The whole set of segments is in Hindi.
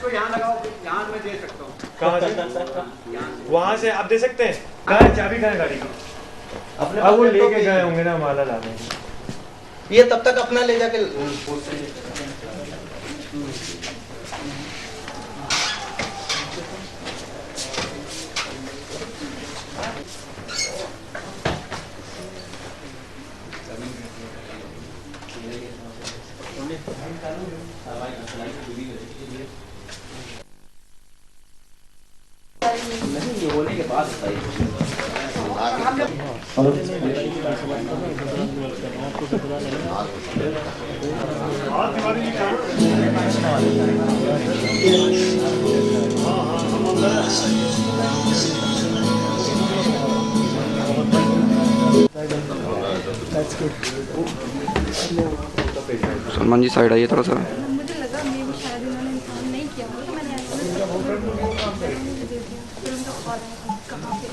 यहाँ लगाओ, यहाँ मैं दे सकता हूँ। कहाँ से? वहाँ से आप दे सकते हैं? कहाँ है चाबी, कहाँ है गाड़ी की? अपने अब वो लेके गए होंगे ना माला लाने। ये तब तक अपना ले जाके नहीं, ये होने के बाद सलमान जी साइड आइए थोड़ा सा। मुझे लगा मे भी शायद इन्होंने इन्फॉर्म नहीं किया होगा, तो मैंने ऐसा दे दिया। फिर उनका कॉल कहाँ पे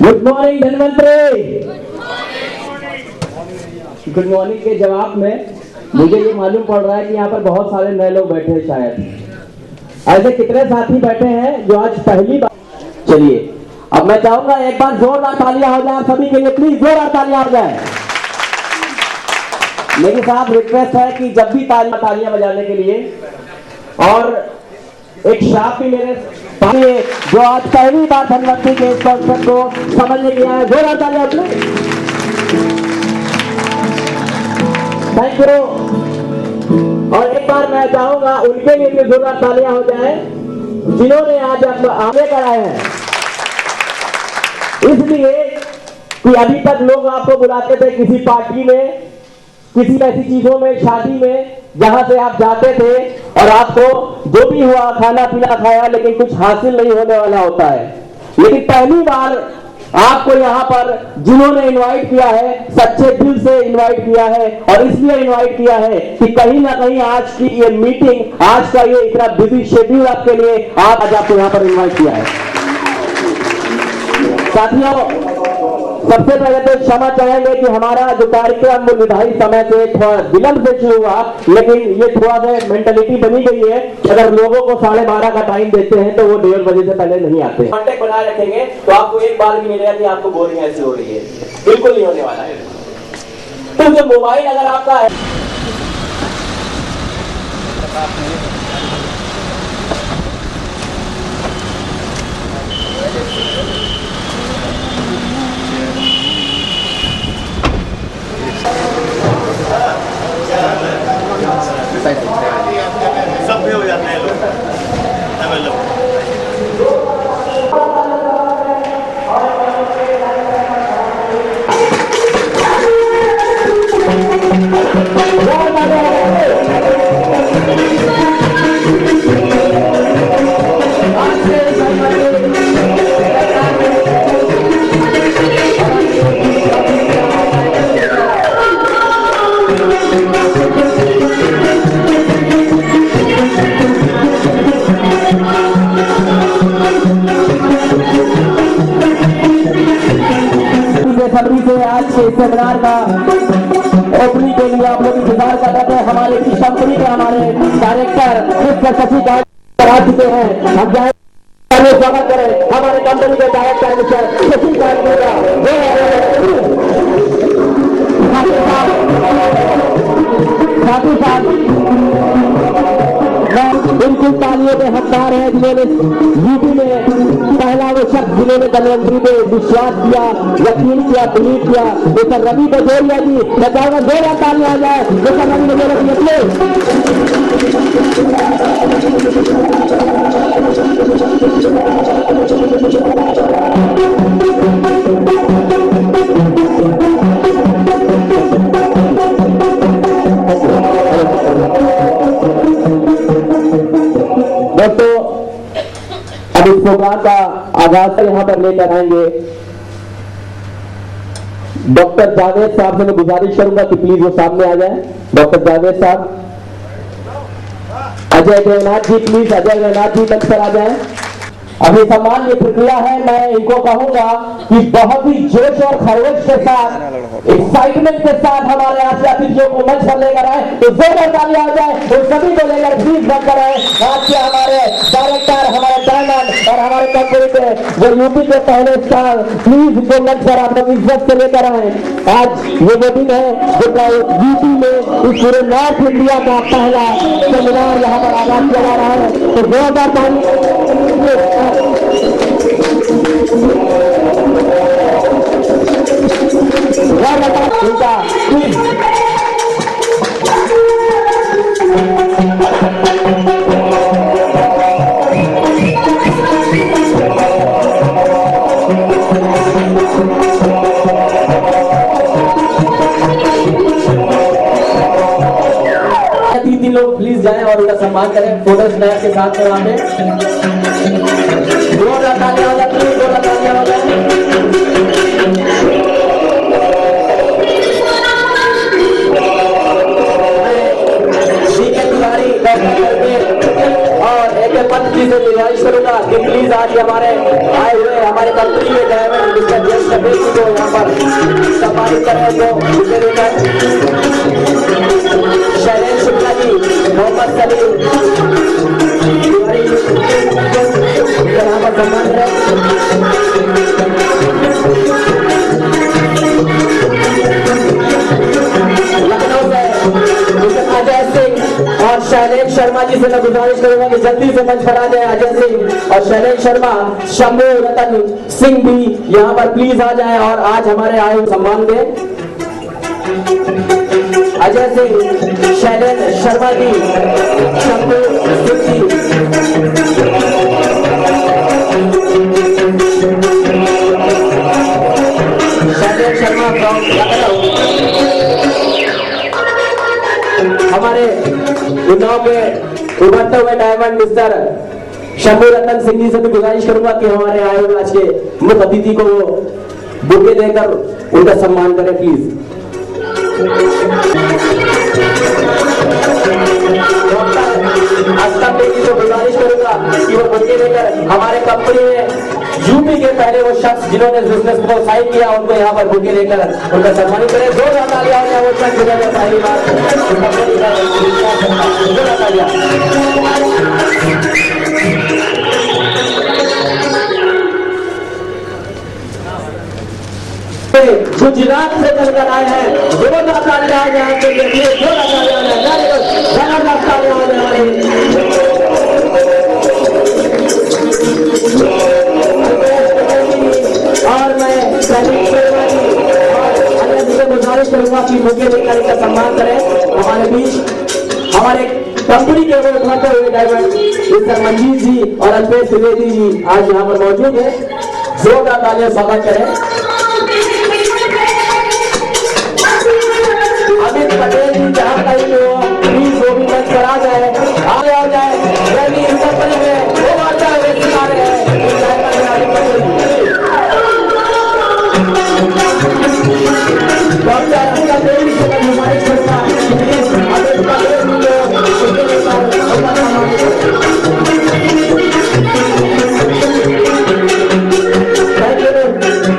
good morning Dhanvantari. Good morning के जवाब में मुझे ये मालूम पड़ रहा है कि यहाँ पर बहुत सारे नए लोग बैठे हैं। शायद ऐसे कितने साथी बैठे हैं जो आज पहली बार। चलिए अब मैं चाहूंगा एक बार जोरदार तालियां हो जाए सभी के लिए, प्लीज जोरदार तालियां हो जाए। मेरी साहब रिक्वेस्ट है कि जब भी तालियां बजाने के लिए, और एक शाप भी मेरे जो आज पहली बार धनवंतरी के इस कॉन्सेप्ट को समझने के लिए आए, जोरदार तालियां प्लीज। Thank you. और एक बार मैं चाहूंगा उनके लिए भी जोरदार तालियां हो जाए जिन्होंने आज आगे कराए हैं। इसलिए कि अभी तक लोग आपको बुलाते थे किसी पार्टी में, किसी ऐसी चीजों में, शादी में, जहां से आप जाते थे और आपको जो भी हुआ खाना पीना खाया लेकिन कुछ हासिल नहीं होने वाला होता है। लेकिन पहली बार आपको यहाँ पर जिन्होंने इनवाइट किया है सच्चे दिल से इनवाइट किया है और इसलिए इनवाइट किया है कि कहीं ना कहीं आज की ये मीटिंग, आज का ये इतना बिजी शेड्यूल आपके लिए आज आपको यहाँ पर इनवाइट किया है। साथियों, सबसे पहले तो क्षमा चाहेंगे कि हमारा जो कार्यक्रम निर्धारित समय से थोड़ा विलंब से शुरू हुआ, लेकिन ये थोड़ा सा मेंटलिटी बनी गई है कि अगर लोगों को 12:30 का टाइम देते हैं तो वो 1:30 बजे से पहले नहीं आते। कांटेक्ट बनाए रखेंगे तो आपको एक बार भी मिलेगा कि आपको बोरिंग ऐसी हो रही है, बिल्कुल नहीं होने वाला है। तो जो मोबाइल अगर आपका है सब भी हो जाते हैं लोग फरवरी से आज के सेमिनार का ओपनिंग के लिए आप लोग इंतजार कर रहे थे। हमारे इस कंपनी के हमारे डायरेक्टर मिस्टर शशि करा चुके हैं। हम जाए स्वागत करें हमारे कंपनी के डायरेक्टर मिस्टर शशि साथ ही साथ बिल्कुल तालियों के हकदार है जिन्होंने यूपी में पहला वो शख्स जिन्होंने धनवंतरी पे विश्वास किया, यकीन किया, बिलीव किया, मिस्टर रवि बजोरिया जी। मैं चाहूंगा 2 तालियां आ जाए मिस्टर रवि बजोरिया दोस्तों, अब इस प्रोग्राम का आगाज यहाँ पर लेकर आएंगे डॉक्टर जावेद साहब से। मैं गुजारिश करूंगा कि प्लीज वो सामने आ जाए। डॉक्टर जावेद साहब, अजय देवनाथ जी, प्लीज अजय देवनाथ जी मंच पर आ जाए। अभी सम्मान ये प्रक्रिया है, मैं इनको कहूंगा कि बहुत ही जोश और खरोश के साथ, एक्साइटमेंट के साथ हमारे आज के अतिथियों को मंच पर लेकर आए। तो जोरदार तालियां आ जाए तो सभी को लेकर प्लीज मंच पर आए। आज के हमारे डायरेक्टर, हमारे डायमंड और हमारे कंपनी के जो यूपी के पहले स्टार, प्लीज इनको मंच पर आप लोग इज्जत से लेकर आए। आज ये मीटिंग है जो यूपी में इस पूरे नॉर्थ इंडिया का पहला सेमिनार यहाँ पर आगाज किया जा रहा है। तो जोरदार तालियां तीन लोग प्लीज जाएं और उनका सम्मान करें फोटो स्नैप के साथ में। वहां पे और एक पंत जी से गुजारिश करूंगा कि प्लीज आज हमारे आए हुए हमारे कंपनी के ड्राइवर मिस्टर जयेश कपेल जी को यहाँ पर सम्मानित करें। शैलेश शुक्ला जी, मोहम्मद सलीम यहाँ पर सम्मान करें। लखनऊ से अजय सिंह और शैलेश शर्मा जी से मैं गुजारिश करूंगा कि जल्दी से मंच पर आ जाए। अजय सिंह और शैलेश शर्मा, शंभू रतन सिंह भी यहाँ पर प्लीज आ जाए और आज हमारे आए सम्मान दें। अजय सिंह, शैलेश शर्मा जी, शंभू सिंह जी, शैलेश शर्मा फ्रॉम लखनऊ। हमारे उन्नाव के उभरते हुए डायमंड मिस्टर शंभू रतन सिंह जी से भी गुजारिश करूंगा कि हमारे आए हुए आज के मुख्य अतिथि को वो बुके देकर उनका सम्मान करें प्लीज। अस्ताब बेटी से गुजारिश करूंगा कि वो बुके देकर हमारे कंपनी में यूपी के पहले वो शख्स जिन्होंने बिजनेस को साइन किया उनको यहाँ पर बुके देकर उनका सम्मान करें। दो तालियां हो जाए वो शख्स जिन्होंने पहली बार कंपनी का तालियां। गुजरात से चलकर आए हैं, जोरदार तालियां हो जाए के लिए, जोरदार तालियां हो जाए, जबरदस्त तालियां हो जाए। और मैं गुजारिश करूंगा कि मुझे लेकर इनका सम्मान करें। हमारे बीच हमारे कंपनी के वो उठाते हुए डायमंड मिस्टर मंजीत जी और अल्पेश त्रिवेदी जी आज यहाँ पर मौजूद है। जोरदार तालियां स्वागत करें। अमित पटेल जी जहाँ कहीं हो प्लीज वो भी मंच पर आ जाए, आगे आ जाए। रैली कंपनी में वो वार्ता व्यक्ति आ रहे हैं।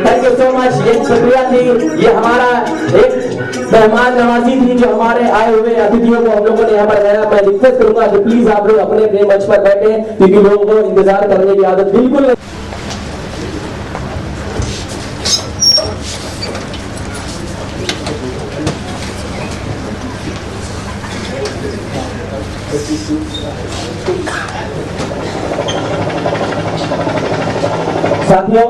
Thank you so much. ये शुक्रिया थी, ये हमारा एक मेहमान नवाजी थी जो हमारे आए हुए अतिथियों को हम लोगों ने यहाँ पर लाया। मैं रिक्वेस्ट करूंगा कि प्लीज आप लोग अपने अपने मंच पर बैठे, क्योंकि लोगों को इंतजार करने की आदत बिल्कुल नहीं। साथियों,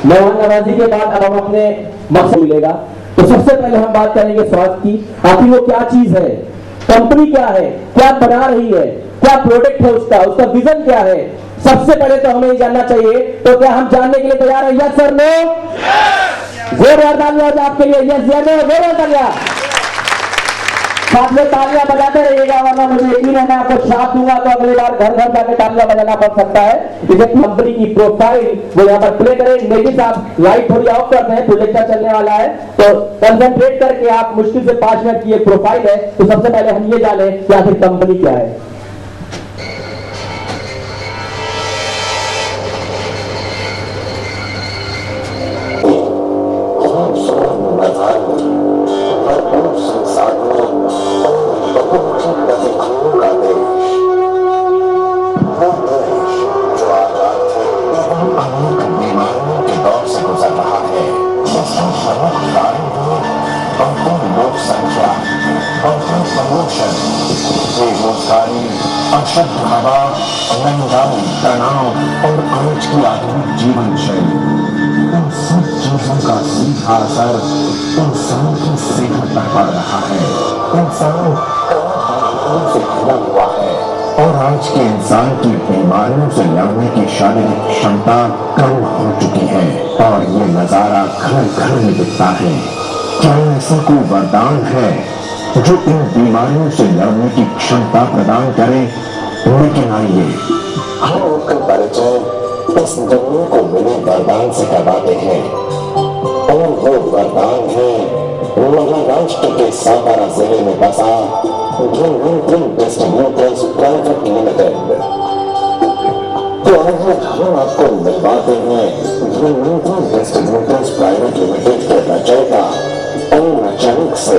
मेहमान नवाजी के बाद अब हम अपने मकसद मिलेगा। तो सबसे पहले हम बात करेंगे स्वास्थ्य की। आखिर वो क्या चीज है, कंपनी क्या है, क्या बना रही है, क्या प्रोडक्ट है, उसका विजन क्या है। सबसे पहले तो हमें जानना चाहिए। तो क्या हम जानने के लिए तैयार हैं? Yes sir, no? जोरदार तालियां आपके लिए। यस या नो? जोरदार तालियां। साथ में तालियां बजाते रहिएगा, वरना मुझे यकीन है मैं आपको श्राप दूंगा तो अगली बार घर घर जाकर तालियां बजाना पड़ सकता है। इसे कंपनी की प्रोफाइल वो यहाँ पर प्ले करें। नेगी साहब लाइट थोड़ी ऑफ करते हैं, प्रोजेक्टर चलने वाला है, तो कंसंट्रेट करके आप मुश्किल से 5 मिनट की एक प्रोफाइल है। तो सबसे पहले हम ये जाने कि आखिर कंपनी क्या है। अशुद्ध हवा, महंगाई, तनाव और आज की आधुनिक जीवन शैली, इन सब चीजों का सीधा असर इंसान की सेहत पर पड़ रहा है। इंसान से घिरा हुआ है और आज के इंसान की बीमारियों से लड़ने की शारीरिक क्षमता कम हो चुकी है और ये नजारा घर घर में दिखता है। क्या ऐसा कोई वरदान है जो इन बीमारियों से लड़ने की क्षमता प्रदान करे? लेकिन आइए हम उनका परिचय इस दुनिया को मिले वरदान से करवाते हैं। और वो वरदान है महाराष्ट्र के सातारा जिले में बसा धनवंतरी डिस्ट्रीब्यूटर्स प्राइवेट लिमिटेड। तो आइए हम आपको मिलवाते हैं धनवंतरी डिस्ट्रीब्यूटर्स प्राइवेट लिमिटेड के रचयिता अचानक से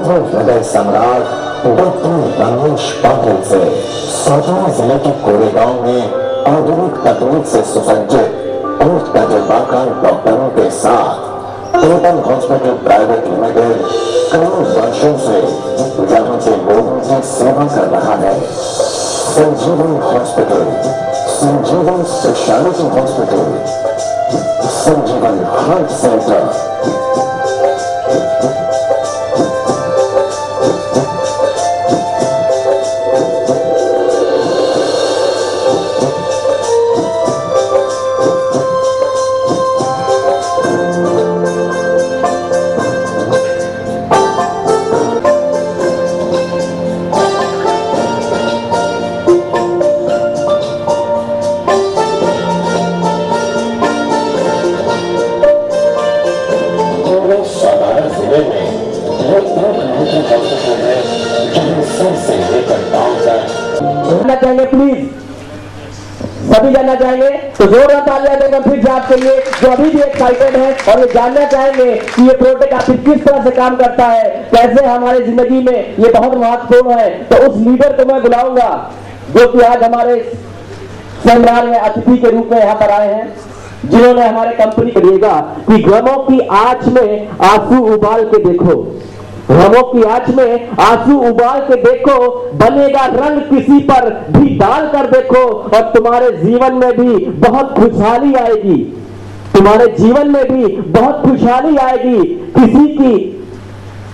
हृदय सम्राट डॉक्टर रमेश पाटिल से सातारा जिले के कोरेगांव में आधुनिक तकनीक से सुसज्जित और तजुर्बाकार डॉक्टरों के साथ एपल हॉस्पिटल प्राइवेट लिमिटेड कई वर्षों से जहां से लोगों की सेवा कर रहा है। संजीवन हॉस्पिटल, संजीवन स्पेशलिटी हॉस्पिटल, संजीवन हार्ट सेंटर। सिर से लेकर पांव तक जानना चाहेंगे प्लीज, सभी जानना चाहेंगे तो जोरदार तालियां देकर फिर से आपके लिए जो अभी भी एक्साइटेड है और ये जानना चाहेंगे कि ये प्रोडक्ट आखिर किस तरह से काम करता है, कैसे हमारे जिंदगी में ये बहुत महत्वपूर्ण है। तो उस लीडर को मैं बुलाऊंगा जो कि आज हमारे सेमिनार में अतिथि के रूप में यहाँ पर आए हैं, जिन्होंने हमारे कंपनी करिएगा कि गमों की आंच में आंसू उबाल के देखो, गमों की आंच में आंसू उबाल के देखो, बनेगा रंग किसी पर भी डाल कर देखो और तुम्हारे जीवन में भी बहुत खुशहाली आएगी, तुम्हारे जीवन में भी बहुत खुशहाली आएगी।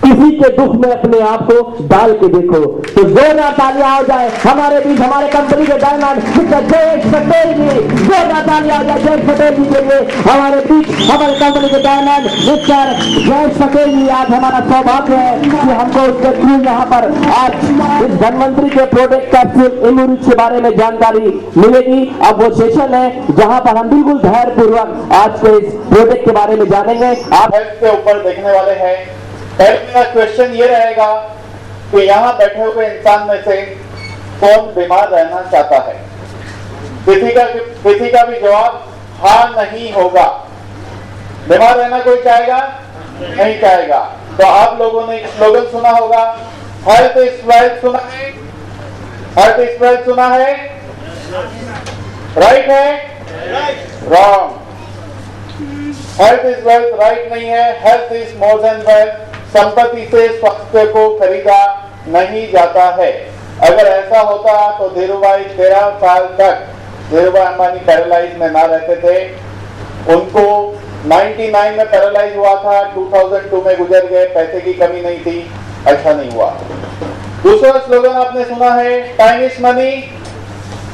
किसी के दुख में अपने आप को डाल के देखो। तो जोरदार तालियां हो जाए हमारे बीच हमारे कंपनी के डायमंड मिस्टर जयेश पटेल जी, जोरदार तालियां हो जाए जयेश पटेल जी के लिए। हमारे बीच हमारे कंपनी के डायमंड मिस्टर जयेश पटेल जी, आज हमारा सौभाग्य है कि हमको उसके थ्रू यहाँ पर आज इस धनवंतरी के प्रोडक्ट कैप्सूल इम्यूनिट के बारे में जानकारी मिलेगी। अब वो सेशन है जहाँ पर हम बिल्कुल धैर्य पूर्वक आज के इस प्रोडक्ट के बारे में जानेंगे। आप हेल्थ के ऊपर देखने वाले हैं। हेल्थ का क्वेश्चन ये रहेगा कि यहाँ बैठे हुए इंसान में से कौन बीमार रहना चाहता है? किसी का भी जवाब हाँ नहीं होगा। बीमार रहना कोई चाहेगा? नहीं चाहेगा। तो आप लोगों ने स्लोगन सुना होगा, हेल्थ इज वेल्थ सुना है? हेल्थ इज वेल्थ सुना है? राइट है? Wrong. Health is wealth right नहीं है। Health is more than wealth. संपत्ति से स्वास्थ्य को खरीदा नहीं जाता है। अगर ऐसा होता तो धीरूभाई 13 साल तक धीरूभाई अंबानी पैरालाइज में ना रहते थे। उनको 99 में पैरालाइज हुआ था, 2002 में गुजर गए। पैसे की कमी नहीं थी, अच्छा नहीं हुआ। दूसरा स्लोगन आपने सुना है, टाइम इज मनी।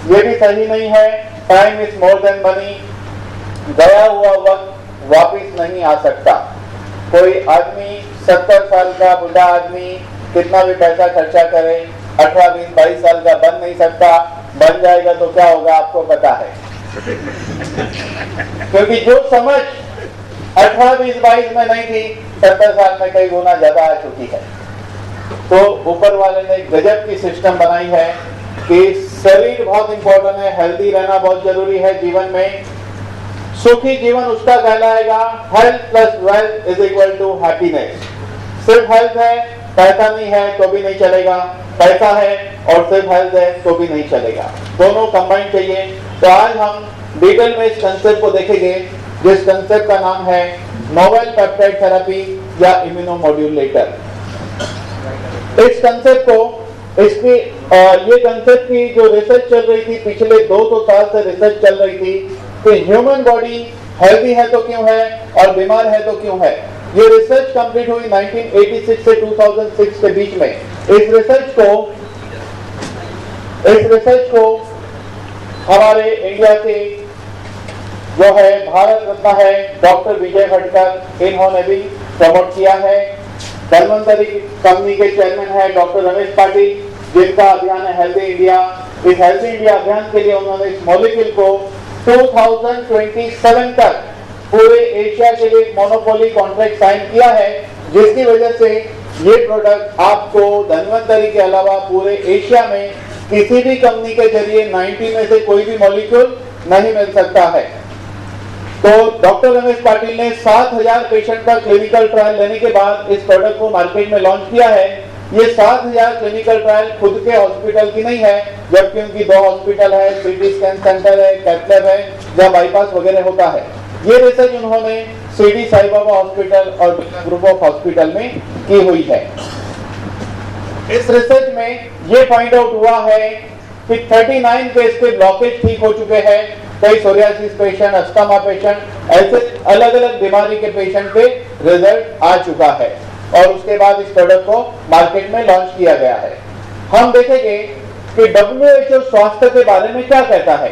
ये भी सही नहीं है। Time is more than money. गया हुआ वक्त वापिस नहीं आ सकता। कोई आदमी 70 साल का बुढ़ा आदमी कितना भी पैसा खर्चा करे 18, 20, 22 साल का बन नहीं सकता। बन जाएगा तो क्या होगा आपको पता है, क्योंकि जो समझ 18, 20, 22 में नहीं थी 70 साल में कई गुना ज्यादा आ चुकी है। तो ऊपर वाले ने गजब की सिस्टम बनाई है कि शरीर बहुत इंपॉर्टेंट है, हेल्दी रहना बहुत जरूरी है जीवन में। सुखी जीवन उसका कहलाएगा health plus wealth is equal to happiness. सिर्फ हेल्थ है, पैसा नहीं है तो भी नहीं चलेगा। पैसा है और सिर्फ हेल्थ है तो भी नहीं चलेगा। दोनों कंबाइन चाहिए। तो आज हम डिटेल में इस कंसेप्ट को देखेंगे, जिस कंसेप्ट का नाम है नोवेल पेप्टाइड थेरेपी या इम्यूनोमोड्यूलेटर। इस कंसेप्ट को ये कंसेप्ट की जो रिसर्च चल रही थी पिछले 200 साल से रिसर्च चल रही थी कि ह्यूमन बॉडी हेल्दी है तो क्यों है और बीमार है तो क्यों है। ये रिसर्च कंप्लीट हुई 1986 से 2006 के बीच में। इस रिसर्च को हमारे इंडिया के जो है भारत रत्न है डॉक्टर विजय भटकर, इन्होंने भी प्रमोट किया है। धनवंतरी कंपनी के चेयरमैन है डॉक्टर रमेश पाटिल, जिनका अभियान है हेल्दी इंडिया। इस हेल्दी इंडिया अभियान के लिए उन्होंने इस मॉलिक्यूल को 2027 तक पूरे एशिया के लिए मोनोपोली कॉन्ट्रैक्ट साइन किया है, जिसकी वजह से ये प्रोडक्ट आपको धनवंतरी के अलावा पूरे एशिया में किसी भी कंपनी के जरिए 90 में से कोई भी मॉलिक्यूल नहीं मिल सकता है। तो डॉक्टर रमेश पाटिल ने 7000 पेशेंट का क्लिनिकल ट्रायल लेने के बाद इस प्रोडक्ट को मार्केट में लॉन्च किया है। ये 7000 क्लिनिकल ट्रायल खुद के हॉस्पिटल की नहीं है, जबकि उनकी 2 हॉस्पिटल है, सीटी स्कैन सेंटर है, कैथ लैब है, जहाँ बाईपास वगैरह होता है। ये रिसर्च उन्होंने शिरडी साई बाबा हॉस्पिटल और ग्रुप ऑफ हॉस्पिटल में की हुई है। इस रिसर्च में ये फाइंड आउट हुआ है कि 39 केस के ब्लॉकेज ठीक हो चुके हैं। कई सोरियासिस पेशेंट, अस्थमा पेशेंट, ऐसे अलग अलग बीमारी के पेशेंट पे रिजल्ट आ चुका है और उसके बाद इस प्रोडक्ट को मार्केट में लॉन्च किया गया है। हम देखेंगे कि WHO स्वास्थ्य के बारे में क्या कहता है।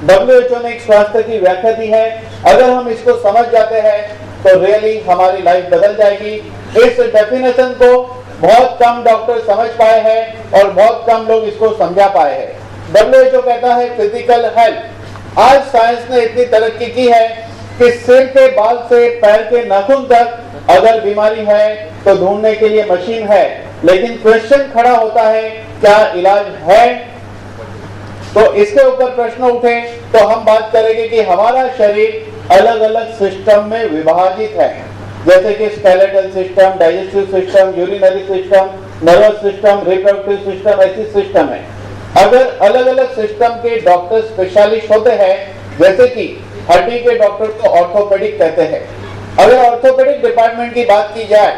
WHO ने एक स्वास्थ्य की व्याख्या दी है। अगर हम इसको समझ जाते हैं तो रियली हमारी लाइफ बदल जाएगी। इस डेफिनेशन को बहुत कम डॉक्टर समझ पाए हैं और बहुत कम लोग इसको समझा पाए हैं। WHO कहता है फिजिकल हेल्थ। आज साइंस ने इतनी तरक्की की है कि सिर के बाल से पैर के नाखून तक अगर बीमारी है तो ढूंढने के लिए मशीन है। लेकिन क्वेश्चन खड़ा होता है क्या इलाज है? तो इसके ऊपर प्रश्न उठे तो हम बात करेंगे कि हमारा शरीर अलग अलग सिस्टम में विभाजित है, जैसे कि skeletal system, digestive system, urinary system, nervous system, reproductive system, ऐसी सिस्टम है। अगर अलग अलग सिस्टम के डॉक्टर स्पेशलिस्ट होते हैं, जैसे कि हड्डी के डॉक्टर को ऑर्थोपेडिक कहते हैं। अगर ऑर्थोपेडिक डिपार्टमेंट की बात की जाए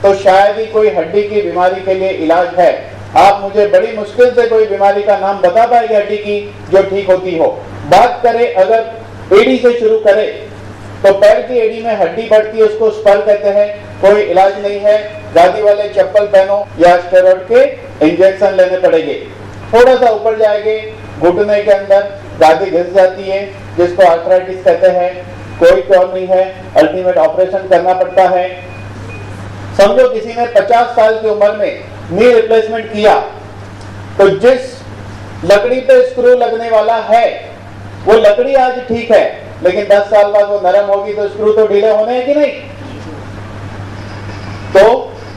तो शायद ही कोई हड्डी की बीमारी के लिए इलाज है। आप मुझे बड़ी मुश्किल से कोई बीमारी का नाम बता पाएंगे हड्डी की जो ठीक होती हो। बात करें अगर एडी से शुरू करें तो पैर की एडी में हड्डी बढ़ती है, उसको स्पर कहते हैं, कोई इलाज नहीं है। गादी वाले चप्पल पहनो या स्टेरॉइड के इंजेक्शन लेने पड़ेंगे। थोड़ा सा ऊपर जाएंगे, घुटने के अंदर गादी घिस जाती है जिसको आर्थराइटिस कहते हैं, कोई क्योर नहीं है, अल्टीमेट ऑपरेशन करना पड़ता है। समझो किसी ने 50 साल की उम्र में नी रिप्लेसमेंट किया तो जिस लकड़ी पे स्क्रू लगने वाला है वो लकड़ी आज ठीक है, लेकिन 10 साल बाद वो नरम होगी तो स्क्रू तो ढीले होने हैं कि नहीं? तो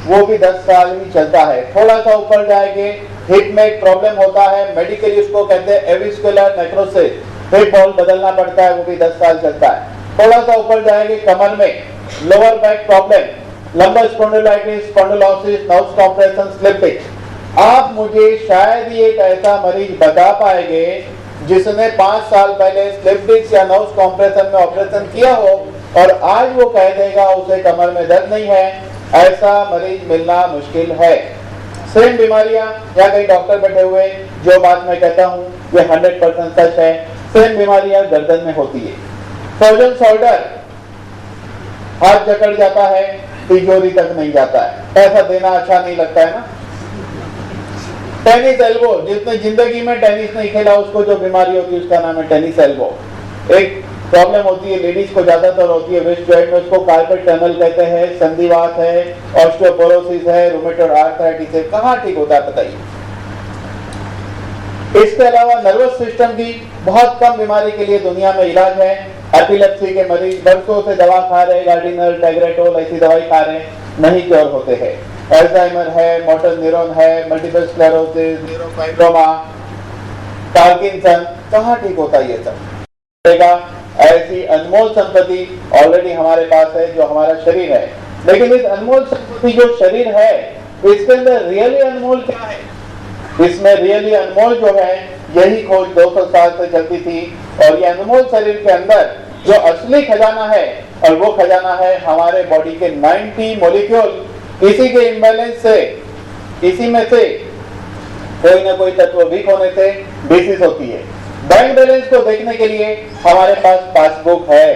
वो भी 10 साल ही चलता है। थोड़ा सा ऊपर जाएंगे, हिप में एक प्रॉब्लम होता है, मेडिकली उसको कहते हैं एविस्कुलर नेक्रोसिस, हिप बॉल बदलना पड़ता है, वो भी 10 साल चलता है। थोड़ा सा ऊपर जाएंगे, कमर में lower back problem, lumbar spondylitis, spondylosis, nerve compression, slipping. आप मुझे शायद ही एक ऐसा मरीज बता पाएंगे जिसने 5 साल पहले स्लिप डिस्क या नर्व कंप्रेशन में ऑपरेशन किया हो और आज वो कह देगा उसे कमर में दर्द नहीं है। ऐसा मरीज मिलना मुश्किल है। सेम बीमारियां, या कई डॉक्टर बैठे हुए, जो बात मैं कहता हूं ये 100% सच है। सेम बीमारियां गर्दन में होती है। फ्रोजन शोल्डर, हाथ जकड़ जाता है, तिजोरी तक नहीं जाता है, पैसा देना अच्छा नहीं लगता है ना। टेनिस एल्बो, जिसने जिंदगी में टेनिस नहीं खेला उसको जो बीमारी होती है उसका नाम है टेनिस एल्बो। एक प्रॉब्लम होती है, लेडीज को ज्यादातर होती है वेस्ट जॉइंट में, उसको कार्पेट टनल कहते हैं, संधिवात है, ऑस्टियोपोरोसिस है, रूमेटॉइड आर्थराइटिस है। कहाँ ठीक होता है बताइए? इसके अलावा नर्वस सिस्टम की बहुत कम बीमारी के लिए दुनिया में इलाज है। एपिलेप्सी के मरीज बरसों से दवा खा रहे, गार्डिनल, टैग्रेटोल ऐसी दवाई खा रहे, नहीं क्योर होते हैं। अल्जाइमर है, मोटर न्यूरॉन है, मल्टीपल स्क्लेरोसिस, न्यूरोफाइब्रोमा, पार्किंसन, कहाँ ठीक होता है ये सब? ऐसी अनमोल संपत्ति ऑलरेडी हमारे पास है जो हमारा शरीर है। लेकिन इस अनमोल संपत्ति जो शरीर है इसके अंदर रियली अनमोल क्या है? इसमें रियली अनमोल जो है यही खोज 200 साल से चलती थी। और ये अनमोल शरीर के अंदर जो असली खजाना है, और वो खजाना है हमारे बॉडी के 90 मॉलिक्यूल। इसी के इम्बैलेंस से, इसी में से कोई ना कोई तत्व वीक होने से डिसीज होती है। बैंक बैलेंस को देखने के लिए हमारे पास पासबुक है।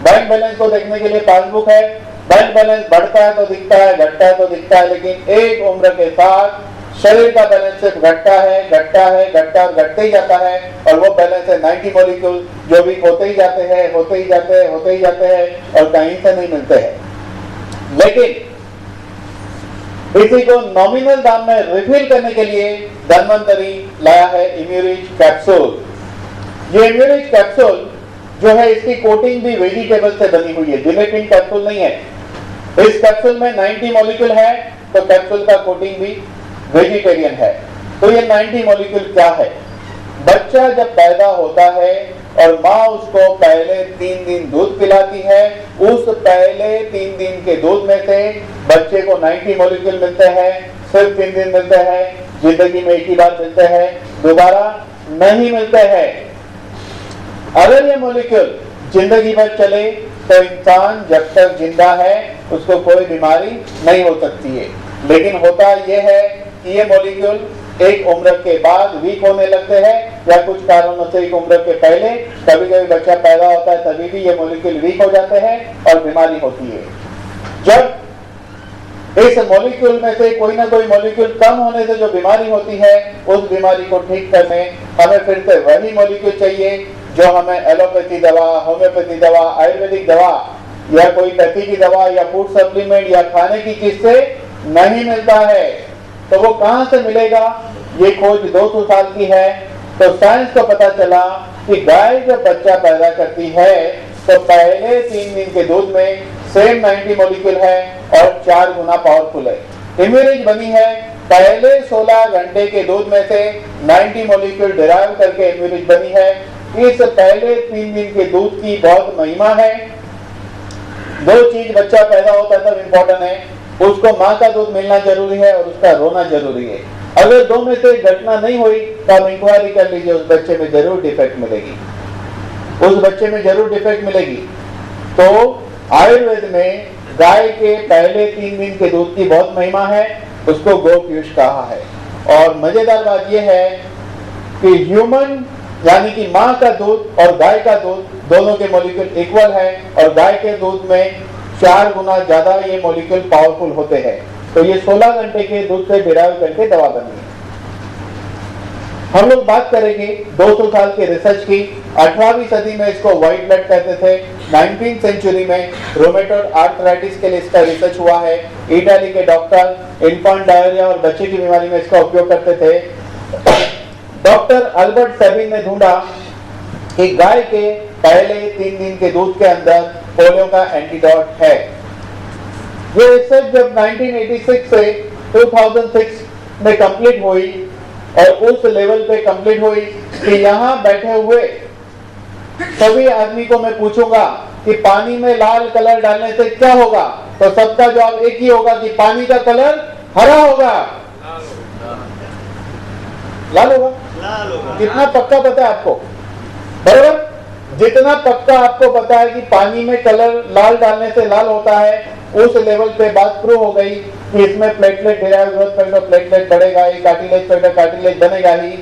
बैंक बैलेंस को देखने के लिए पासबुक है। बैंक बैलेंस बढ़ता है तो दिखता है, घटता है तो दिखता है, लेकिन एक उम्र के साथ शरीर का बैलेंस सिर्फ घटता है, घटता है, घटता और घटते ही जाता है। और वो बैलेंस है 90 मॉलिक्यूल जो भी होते ही जाते हैं, होते ही जाते हैं, होते ही जाते हैं और कहीं से नहीं मिलते हैं। लेकिन इसी को नॉमिनल दाम में रिफिल करने के लिए धन्वंतरी लाया है इम्यूरिज कैप्सूल। ये इम्यूरिज कैप्सूल जो है इसकी कोटिंग भी वेजिटेबल से बनी हुई है, जिलेटिन कैप्सूल नहीं है। इस कैप्सूल में 90 मॉलिक्यूल है तो कैप्सूल का कोटिंग भी वेजिटेरियन है। तो ये 90 मॉलिक्यूल क्या है? बच्चा जब पैदा होता है और माँ उसको पहले 3 दिन दूध पिलाती है, उस पहले 3 दिन के दूध में से बच्चे को 90 मॉलिक्यूल मिलते हैं। सिर्फ 3 दिन मिलते हैं, जिंदगी में एक ही बार मिलते हैं, दोबारा नहीं मिलते हैं। अगर ये मॉलिक्यूल जिंदगी भर चले तो इंसान जब तक जिंदा है उसको कोई बीमारी नहीं हो सकती है। लेकिन होता यह है कि ये मॉलिक्यूल एक उम्र के बाद वीक होने लगते हैं, या कुछ कारणों से एक उम्र के पहले कभी कभी बच्चा पैदा होता है तभी भी ये मॉलिक्यूल वीक हो जाते हैं और बीमारी होती है। जब इस मॉलिक्यूल में से कोई ना कोई मॉलिक्यूल कम होने से जो बीमारी होती है, उस बीमारी को ठीक करने हमें फिर से वही मॉलिक्यूल चाहिए जो हमें एलोपैथी दवा, होम्योपैथी दवा, आयुर्वेदिक दवा या कोई पैथी की दवा या फूड सप्लीमेंट या खाने की चीज से नहीं मिलता है। तो वो कहां से मिलेगा? ये खोज 200 साल की है। तो साइंस को पता चला कि गाय जब बच्चा पैदा करती है तो पहले 3 दिन के दूध में सेम 90 मॉलिक्यूल है और 4 गुना पावरफुल है। इम्यूनिज बनी है पहले 16 घंटे के दूध में से 90 मॉलिक्यूल डिराइव करके इम्यूनिज बनी है। इस पहले 3 दिन के दूध की बहुत महिमा है। दो चीज बच्चा पैदा होता है तब इम्पोर्टेंट है, उसको माँ का दूध मिलना जरूरी है और उसका रोना जरूरी है। अगर दो में से घटना नहीं हुई तो आप इंक्वायरी कर लीजिए, उस बच्चे में जरूर डिफेक्ट मिलेगी, उस बच्चे में जरूर डिफेक्ट मिलेगी। तो आयुर्वेद में गाय के पहले 3 दिन के दूध की बहुत महिमा है, उसको गोपीयूष कहा है। और मजेदार बात यह है कि ह्यूमन यानी कि माँ का दूध और गाय का दूध दोनों के मॉलिक्यूल इक्वल है और गाय के दूध में 4 गुना ज्यादा ये मॉलिक्यूल पावरफुल होते हैं। तो ये 16 घंटे के दूध से डिराइव करके दवा बनी है। हम लोग बात करेंगे 200 साल के रिसर्च की। 18वीं सदी में इसको व्हाइट ब्लड कहते थे। 19th सेंचुरी में रोमेटॉइड आर्थराइटिस के लिए इसका रिसर्च हुआ है। इटाली के डॉक्टर इन्फेंट डायरिया और बच्चे की बीमारी में इसका उपयोग करते थे। डॉक्टर अल्बर्ट सेबिन ने ढूंढा कि गाय के पहले 3 दिन के दूध के अंदर पोलियो का एंटीडोट है। ये रिसर्च जब 1986 से 2006 में कंप्लीट हुई और उस लेवल पे कंप्लीट हुई कि यहाँ बैठे हुए सभी आदमी को मैं पूछूंगा कि पानी में लाल कलर डालने से क्या होगा, तो सबका जवाब एक ही होगा कि पानी का कलर हरा होगा, लाल होगा। कितना पक्का पता है आपको? बराबर, जितना पक्का आपको पता है कि पानी में कलर लाल डालने से लाल होता है, उस लेवल पे बात प्रूव हो गई कि इसमें platelet derive growth factor platelet बढ़ेगा ही, कार्टिलेज फैक्टर कार्टिलेज बनेगा ही।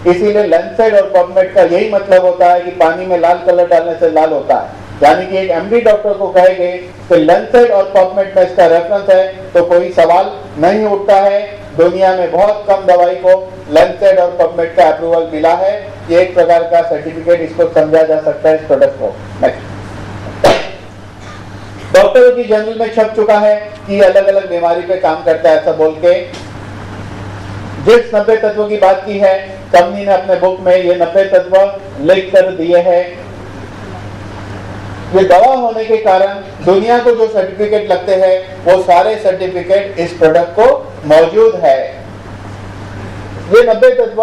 इसीलिए लैंसेट और पबमेड का यही मतलब होता है कि पानी में लाल कलर डालने से लाल होता है। यानी कि एक एमडी डॉक्टर को कहेंगे कि लैंसेट और पबमेड में इसका रेफरेंस है तो कोई सवाल नहीं उठता है। दुनिया में बहुत कम दवाई को लैंसेट और पबमेड का अप्रूवल मिला है। ये एक प्रकार का सर्टिफिकेट, इसको समझा जा सकता है इस प्रोडक्ट को। डॉक्टरों की जर्नल में छप चुका है कि अलग अलग बीमारी पे काम करता है, ऐसा बोल के जिस 90 तत्वों की बात की है कंपनी ने अपने बुक में ये 90 तत्व लिख कर दिए हैं। ये दवा होने के कारण दुनिया को जो सर्टिफिकेट लगते हैं वो सारे सर्टिफिकेट इस प्रोडक्ट को मौजूद है। ये 90 तत्व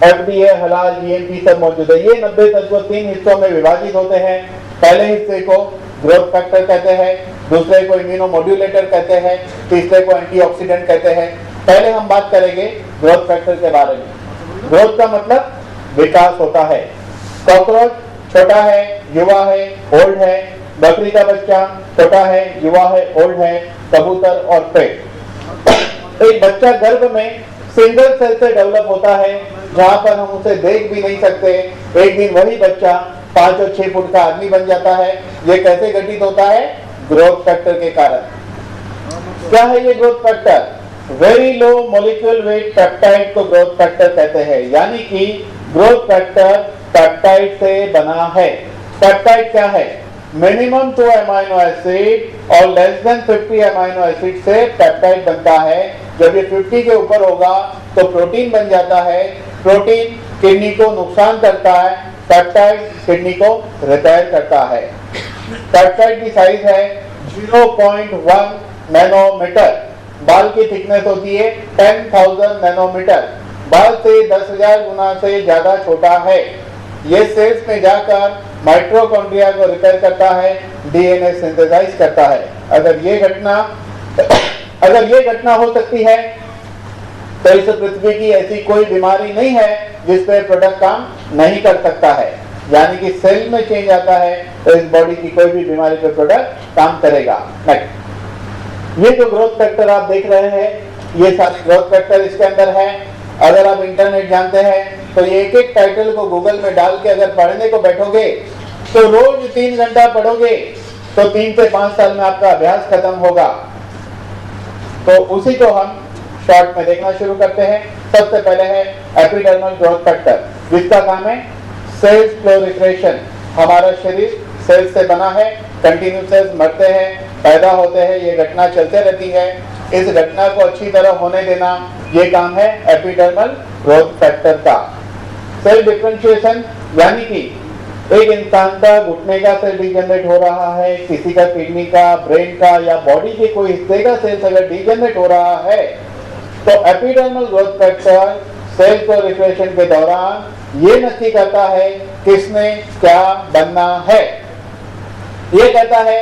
FDA हलाल GMP सब मौजूद है। ये 90 तत्व 3 हिस्सों में विभाजित होते हैं। पहले हिस्से को ग्रोथ फैक्टर कहते हैं, दूसरे को इम्यूनोमोड्यूलेटर कहते हैं, तीसरे को एंटीऑक्सीडेंट कहते हैं। पहले हम बात करेंगे ग्रोथ फैक्टर के बारे में। ग्रोथ का मतलब विकास होता है। कॉकरोच छोटा है, युवा है, ओल्ड है। बकरी का बच्चा छोटा है, युवा है, ओल्ड है। कबूतर और पेट। एक बच्चा गर्भ में सिंगल सेल से डेवलप होता है, जहां पर हम उसे देख भी नहीं सकते। एक दिन वही बच्चा 5 और 6 फुट का आदमी बन जाता है। ये कैसे घटित होता है? ग्रोथ फैक्टर के कारण। क्या है ये growth factor? Very low molecule weight peptide को ग्रोथ फैक्टर कहते हैं। यानी कि ग्रोथ फैक्टर पेप्टाइड से बना है। पेप्टाइड क्या है? मिनिमम 2 अमीनो एसिड और लेस देन 50 अमीनो एसिड से पेप्टाइड बनता है। जब ये 50 के ऊपर होगा तो प्रोटीन बन जाता है। प्रोटीन किडनी को नुकसान करता है, पेप्टाइड किडनी को रिपेयर करता है। पेप्टाइड की साइज है 0.1 नैनोमीटर। बाल की थिकनेस होती है 10,000 नैनोमीटर। बाल से 10,000 गुना से ज्यादा छोटा है। ये सेल्स में जाकर माइटोकॉन्ड्रिया को रिपेयर करता है, डीएनए सिंथेसाइज करता है। अगर ये घटना हो सकती है तो इस पृथ्वी की ऐसी कोई बीमारी नहीं है जिस पे प्रोडक्ट काम नहीं कर सकता है। यानी कि सेल में चेंज आता है तो इस बॉडी की कोई भी बीमारी पे प्रोडक्ट काम करेगा। ये जो ग्रोथ फैक्टर आप देख रहे हैं, ये सारे ग्रोथ फैक्टर इसके अंदर है। अगर आप इंटरनेट जानते हैं तो ये एक टाइटल को गूगल में डाल के अगर पढ़ने को बैठोगे तो रोज 3 घंटा पढ़ोगे तो 3 से 5 साल में आपका अभ्यास खत्म होगा। तो उसी को हम शॉर्ट में देखना शुरू करते हैं। सबसे पहले है एपिडर्मल ग्रोथ फैक्टर, जिसका काम है सेल्स प्रोलिफरेशन। हमारा शरीर सेल्स से बना है, कंटिन्यू सेल्स मरते हैं, पैदा होते हैं, ये घटना चलते रहती है। इस घटना को अच्छी तरह होने देना ये काम है एपिडर्मल ग्रोथ फैक्टर का। सेल डिफरेंशिएशन यानी कि एक इंसान का घुटने का सेल डिजेनरेट हो रहा है, किसी का किडनी का, ब्रेन का या बॉडी के कोई हिस्से का सेल अगर डिजेनरेट हो रहा है तो epidermal growth factor cell proliferation के दौरान ये नक्की करता है किसने क्या बनना है। ये कहता है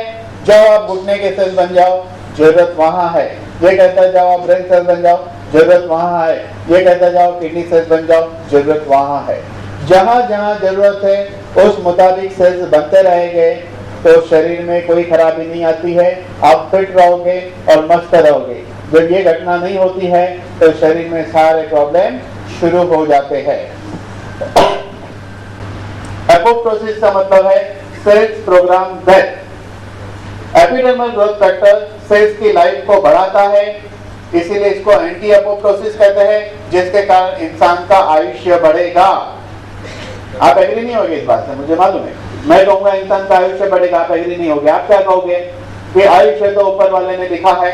जाओ आप घुटने के सेल बन जाओ, जरूरत वहां है। ये कहता है जाओ आप ब्रेन सेल बन जाओ, जरूरत वहां है। ये कहता है जाओ किडनी सेल बन जाओ, जरूरत वहां है। जहां जहां जरूरत है उस मुताबिक सेल्स बनते रहेंगे तो शरीर में कोई खराबी नहीं आती है, आप फिट रहोगे और मस्त रहोगे। जब ये घटना नहीं होती है तो शरीर में सारे प्रॉब्लम शुरू हो जाते हैं। एपोप्टोसिस का मतलब है cells program death. Epidermal growth factor cells की लाइफ को बढ़ाता है, इसीलिए इसको एंटी एपोप्टोसिस कहते हैं, जिसके कारण इंसान का आयुष्य बढ़ेगा। आप एग्री नहीं होगे इस बात से, मुझे मालूम है। मैं कहूंगा इंसान का आयुष्य बढ़ेगा, आप एग्री नहीं होगे। आप क्या कहोगे कि आयुष्य तो ऊपर वाले ने लिखा है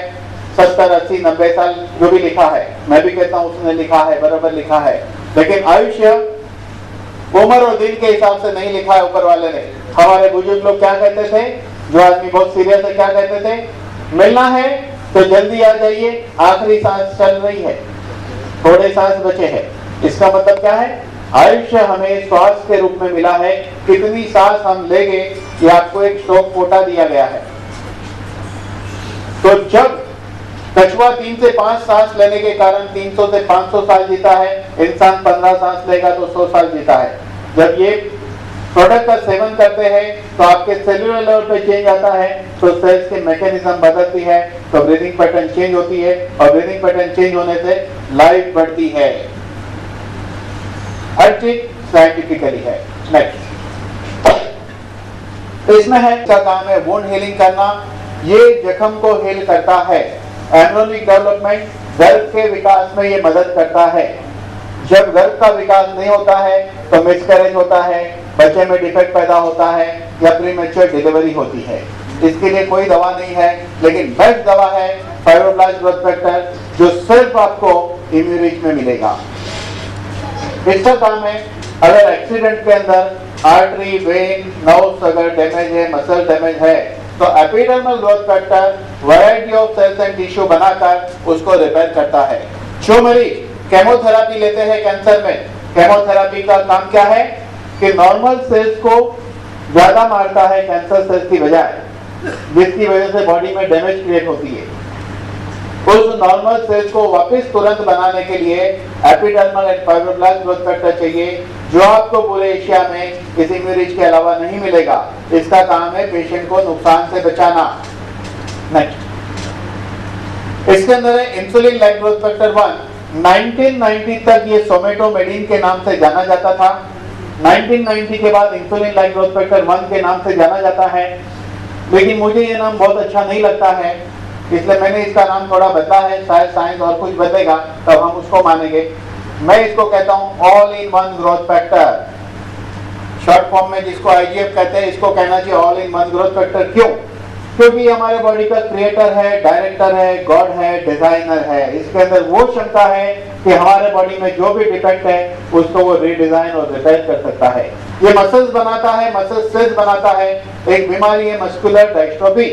70, 80, 90 साल जो भी लिखा है, मैं भी कहता हूं उसने लिखा है, बराबर लिखा है, लेकिन आयुष्य उम्र और दिन के हिसाब से नहीं लिखा है ऊपर वाले ने। हमारे बुजुर्ग लोग क्या कहते थे, जो आदमी बहुत सीरियस है, क्या कहते थे, मिलना है तो जल्दी आ जाइए, आखिरी सांस चल रही है, थोड़े सांस बचे हैं। इसका मतलब क्या है, आयुष्य हमें श्वास के रूप में मिला है, कितनी सांस हम लेंगे ये आपको एक स्टॉक कोटा दिया गया है। तो जब कछुआ 3 से 5 सांस लेने के कारण 300 से 500 साल जीता है, इंसान 15 सांस लेगा तो 100 साल जीता है। जब ये प्रोडक्ट का सेवन करते हैं तो आपके सेलुलर लेवल पे चेंज आता है, तो सेल्स के मैकेनिज्म बदलती है, तो ब्रीदिंग पैटर्न चेंज होती है, और ब्रीदिंग पैटर्न चेंज होने से लाइफ बढ़ती है। हर चीज साइंटिफिकली है। नेक्स्ट इसमें है, इसका काम है वुंड हीलिंग करना, ये जख्म को हील करता है। एम्ब्रियोनिक डेवलपमेंट, गर्भ के विकास में ये मदद करता है। जब गर्भ का विकास नहीं होता है तो मिसकैरेज होता है, बच्चे में डिफेक्ट पैदा होता है या प्रीमेच्योर डिलीवरी होती है। इसके लिए कोई दवा नहीं है, लेकिन बेस्ट दवा है फाइब्रोब्लास्ट ग्रोथ फैक्टर, जो सिर्फ आपको इम्यूनिज में मिलेगा। इसका काम है, अगर एक्सीडेंट के अंदर आर्टरी, वेन, नर्व्स अगर डैमेज है, मसल डैमेज है, तो epidermal growth factor variety of cells and tissue बनाकर उसको रिपेयर करता है। जो मरीज केमोथेरेपी लेते हैं कैंसर में, केमोथेरेपी का काम क्या है कि नॉर्मल सेल्स को ज्यादा मारता है कैंसर सेल्स की बजाय, जिसकी वजह से बॉडी में डैमेज क्रिएट होती है। उस नॉर्मल सेल्स को वापस तुरंत बनाने के लिए epidermal and fibroblast growth factor चाहिए, जो आपको पूरे एशिया में इस इम्यूनिज के अलावा नहीं मिलेगा। इसका काम है पेशेंट को नुकसान से बचाना। नेक्स्ट इसके अंदर है इंसुलिन लाइक ग्रोथ फैक्टर 1। 1990 तक ये सोमेटोमेडिन के नाम से जाना जाता था। 1990 के बाद इंसुलिन लाइक ग्रोथ फैक्टर 1 के नाम से जाना जाता है, लेकिन मुझे ये नाम बहुत अच्छा नहीं लगता है, इसलिए मैंने इसका नाम थोड़ा बदला है। शायद साइंस और कुछ बदलेगा तब हम उसको मानेंगे। मैं इसको कहता हूं all in one growth factor, short form में जिसको आईजीएफ कहते हैं, इसको कहना चाहिए all in one growth factor. क्यों? क्योंकि हमारे बॉडी का क्रिएटर है, डायरेक्टर है, गॉड है, डिजाइनर है। इसके अंदर वो क्षमता है कि हमारे बॉडी में जो भी डिफेक्ट है उसको वो रीडिजाइन और रिपेयर कर सकता है। ये मसल्स बनाता है, मसल सेल्स बनाता है। एक बीमारी है मस्कुलर डिस्ट्रोफी,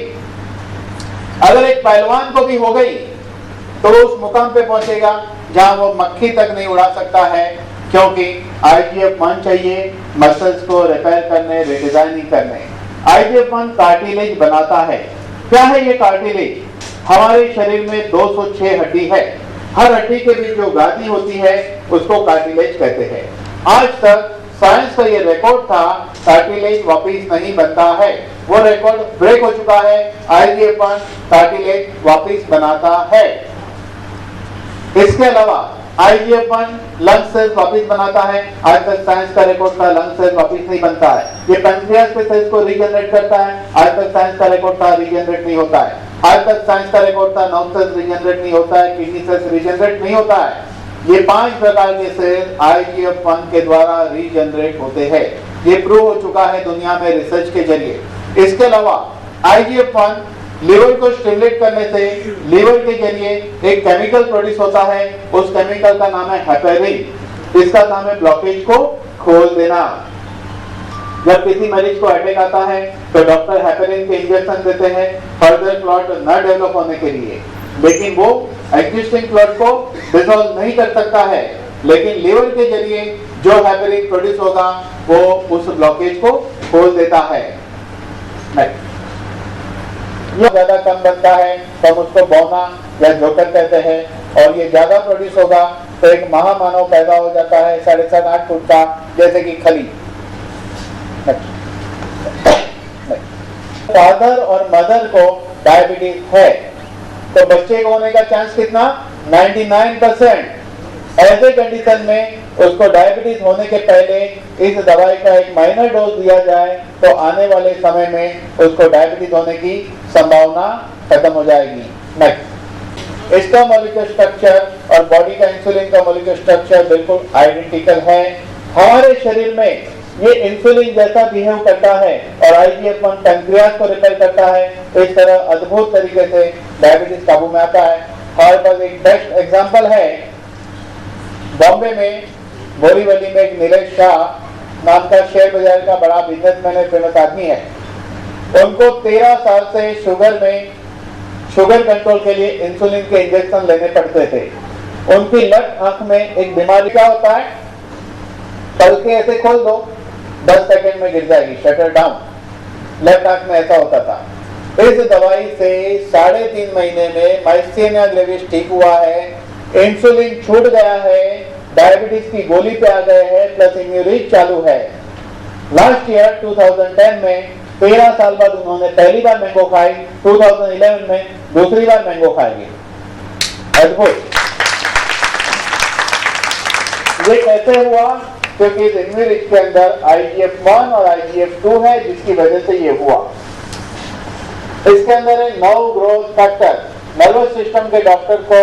अगर एक पहलवान को भी हो गई तो उस मुकाम पे पहुंचेगा जहां वो मक्खी तक नहीं उड़ा सकता है, क्योंकि IGF-1 चाहिए मसल्स को रिपेयर करने, रिडिजाइनिंग करने। IGF-1 कार्टिलेज बनाता है। क्या है ये कार्टिलेज? हमारे शरीर में 206 हड्डी है, हर हड्डी के बीच जो गादी होती है उसको कार्टिलेज कहते हैं। आज तक साइंस का ये रिकॉर्ड था, कार्टिलेज वापिस नहीं बनता है, वो रिकॉर्ड ब्रेक हो चुका है। IGF-1 कार्टिलेज वापिस बनाता है। इसके अलावा IGF-1 लंग सेल्स वापिस बनाता है। आज तक साइंस का रिकॉर्ड था लंग सेल्स वापिस नहीं बनता है। ये पैंक्रियास के सेल्स को रीजनरेट करता है। आज तक साइंस का रिकॉर्ड था रीजनरेट नहीं होता है। आज तक साइंस का रिकॉर्ड था नर्व सेल्स रीजनरेट नहीं होता है, किडनी सेल्स रीजनरेट नहीं होता है। ये 5 प्रकार के सेल IGF-1 के द्वारा रीजनरेट होते हैं। ये प्रूव हो चुका है दुनिया में रिसर्च के जरिए। इसके अलावा IGF-1 लिवर को स्टिमुलेट करने से लिवर के जरिए एक केमिकल प्रोड्यूस होता है, उस केमिकल का नाम है हेपेरिन। इसका नाम है ब्लॉकेज को खोल देना। जब किसी मरीज को अटैक आता है तो डॉक्टर हेपेरिन के इंजेक्शन देते हैं फर्दर क्लॉट न डेवलप होने के लिए, लेकिन वो एग्जिस्टिंग क्लॉट को डिसॉल्व नहीं कर सकता है, लेकिन लीवर के जरिए जो हेपेरिन प्रोड्यूस होगा वो उस ब्लॉकेज को खोल देता है। ये ज्यादा कम बनता है तो हम उसको बौना या जोकर कहते हैं, और ये ज्यादा प्रोड्यूस होगा तो एक महामानव पैदा हो जाता है 7.5-8 फुट का, जैसे कि खली। फादर और मदर को डायबिटीज है तो बच्चे को होने का चांस कितना? 99%। ऐसे कंडीशन में उसको डायबिटीज होने के पहले इस दवाई का एक माइनर डोज दिया जाए तो आने वाले समय में उसको डायबिटीज होने की संभावना खत्म हो जाएगी। नेक्स्ट, इसका मॉलिक्यूलर स्ट्रक्चर और बॉडी का इंसुलिन का मॉलिक्यूलर स्ट्रक्चर बिल्कुल आइडेंटिकल है। हमारे शरीर में ये इंसुलिन जैसा बिहेव करता है और IGF-1 पैंक्रियास को रिपेयर करता है, इस तरह अद्भुत तरीके से डायबिटीज काबू में आता है। हमारे पास एक बेस्ट एग्जांपल है, बॉम्बे में बोरीवली में एक नीलेश शाह नाम का शेयर बाजार का बड़ा बिजनेसमैन है, फेमस आदमी है। उनको 13 साल से शुगर कंट्रोल के लिए इंसुलिन के इंजेक्शन लेने पड़ते थे। उनकी लेफ्ट आंख में एक बीमारी का होता है, पलके ऐसे खोल दो 10 सेकंड में गिर जाएगी, शटर डाउन। लेफ्ट आंख में ऐसा होता था। इस दवाई से 3.5 महीने में माइस्थेनिया ग्रेविस ठीक हुआ है, इंसुलिन छूट गया है, डायबिटीज की गोली पे आ गए हैं, प्लस इम्यूरिज चालू है। लास्ट ईयर 2010 में 13 साल बाद उन्होंने पहली बार मैंगो खाई, 2011 में दूसरी बार मैंगो खाएंगे। अद्भुत। ये कैसे हुआ? क्योंकि इस इम्यूरिज के अंदर IGF-1 और IGF-2 है, जिसकी वजह से ये हुआ। इसके अंदर है nerve growth factor. Nervous system के डॉक्टर को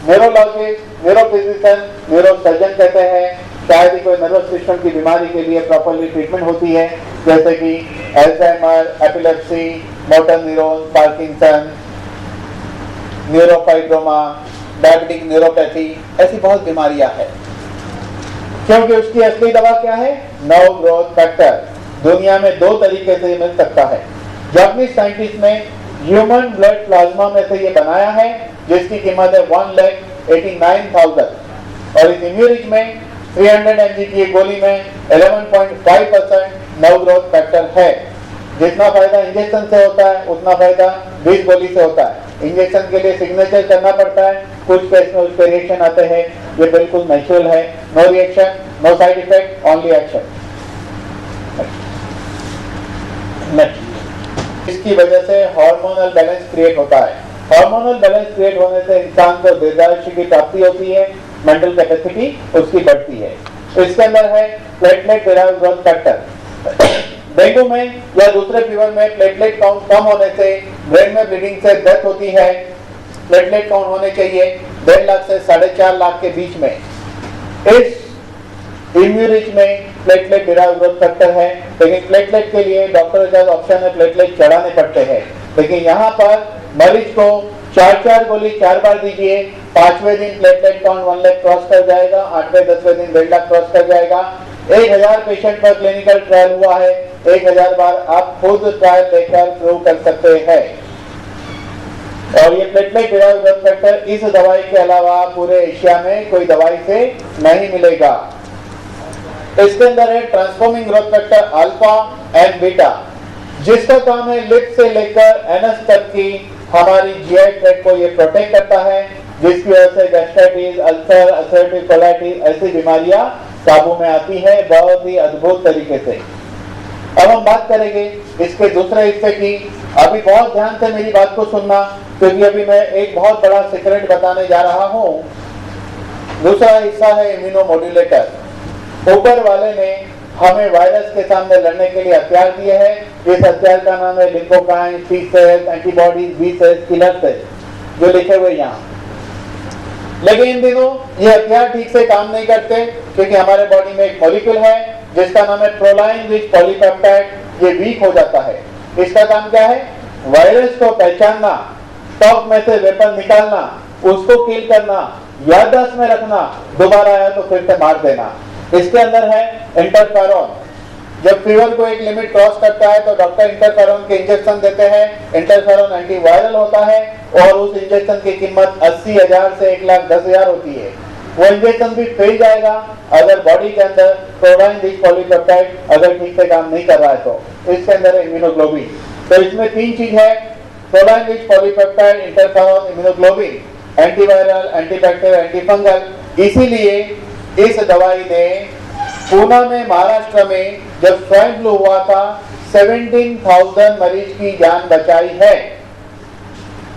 न्यूरोलॉजिस्ट, न्यूरोफिजिशियन, न्यूरोसर्जन कहते हैं। शायद ही कोई नर्वस सिस्टम की बीमारी के लिए प्रॉपर्ली ट्रीटमेंट होती है, जैसे कि Alzheimer, epilepsy, motor neuron, Parkinson, neurofibroma, diabetic neuropathy, ऐसी बहुत बीमारियां हैं। क्योंकि उसकी असली दवा क्या है? Nerve growth factor. दुनिया में 2 तरीके से मिल सकता है। जापानीज साइंटिस्ट ने ह्यूमन ब्लड प्लाज्मा में से ये बनाया है, जिसकी कीमत है 1,89,000, और इस इम्यूरिज में 300 mg की गोली में 11.5% नर्व ग्रोथ फैक्टर है। जितना फायदा इंजेक्शन से होता है उतना फायदा 20 गोली से होता है। इंजेक्शन के लिए सिग्नेचर करना पड़ता है, कुछ केस में उसके रिएक्शन आते हैं, ये बिल्कुल नेचुरल है। No reaction, no side effect, only action. इसकी वजह से हार्मोनल बैलेंस क्रिएट होता है। हार्मोनल बैलेंस क्रिएट होने से इंसान को दीर्घायुष्य की प्राप्ति होती है, मेंटल कैपेसिटी उसकी बढ़ती है। इसके अंदर है platelet derived growth factor. Dengue में या दूसरे फीवर में प्लेटलेट काउंट कम होने से ब्रेन में ब्लीडिंग से डेथ होती है। प्लेटलेट काउंट होने चाहिए 1.5 लाख से 4.5 लाख के बीच में। इस इम्यूरिज में प्लेटलेट डिराइव्ड ग्रोथ फैक्टर है, लेकिन प्लेटलेट के लिए डॉक्टर के पास ऑप्शन है प्लेटलेट चढ़ाने पड़ते हैं। लेकिन यहाँ पर मरीज को 4 गोली 4 बार दीजिए, 5वें दिन प्लेटलेट काउंट 1 लाख क्रॉस कर जाएगा, 8वें 10वें दिन 1.5 लाख क्रॉस कर जाएगा। 1000 पेशेंट पर क्लिनिकल ट्रायल हुआ है, 1000 बार आप खुद ट्रायल लेकर प्रूव कर सकते हैं। और ये प्लेटलेट डिराइव्ड ग्रोथ फैक्टर इस दवाई के अलावा पूरे एशिया में कोई दवाई से नहीं मिलेगा। इसके अंदर है transforming growth factor alpha and beta, जिसका काम है लिप से लेकर एनस तक की हमारी जीआई ट्रैक्ट को ये प्रोटेक्ट करता है, जिसकी वजह से गैस्ट्राइटिस, अल्सर, अल्सरेटिव कोलाइटिस ऐसी बीमारियां काबू में आती है बहुत ही अद्भुत तरीके से। अब हम बात करेंगे इसके दूसरे हिस्से की। अभी बहुत ध्यान से मेरी बात को सुनना, क्योंकि अभी मैं एक बहुत बड़ा सीक्रेट बताने जा रहा हूँ। दूसरा हिस्सा है इम्यूनोमोड्यूलेटर। ऊपर वाले ने हमें वायरस के सामने लड़ने के लिए हथियार दिए हैं। इस हथियार का नाम है lymphokine, T cells, antibodies, B cells, killer cells, जो लिखे हुए यहाँ। लेकिन इन दिनों ये हथियार ठीक से काम नहीं करते, क्योंकि हमारे बॉडी में एक मॉलिक्यूल है जिसका नाम है प्रोलाइन रिच पॉलीपेप्टाइड। ये वीक हो जाता है। इसका काम क्या है? वायरस को पहचानना, स्टॉक में से वेपन निकालना, उसको किल करना, याददाश्त में रखना, दोबारा आया तो फिर से मार देना। इसके अंदर है इंटरफेरॉन। जब फीवर को एक लिमिट क्रॉस करता है तो डॉक्टर इंटरफेरॉन के इंजेक्शन देते हैं। इंटरफेरॉन एंटीवायरल होता है और उस इंजेक्शन की कीमत 80,000 से 1,10,000 होती है। वो इंजेक्शन भी फेल जाएगा अगर बॉडी के अंदर प्रोलाइन रिच पॉलीपेप्टाइड अगर ठीक से काम नहीं कर रहा है तो। इसके अंदर इम्यूनोग्लोबिन, तो इसमें 3 चीज है, proline rich polypeptide, interferon, immunoglobulin, antiviral, antibacterial, antifungal. इसीलिए इस दवाई ने पूना में, महाराष्ट्र में जब स्वाइन फ्लू हुआ था 17,000 मरीज की जान बचाई है।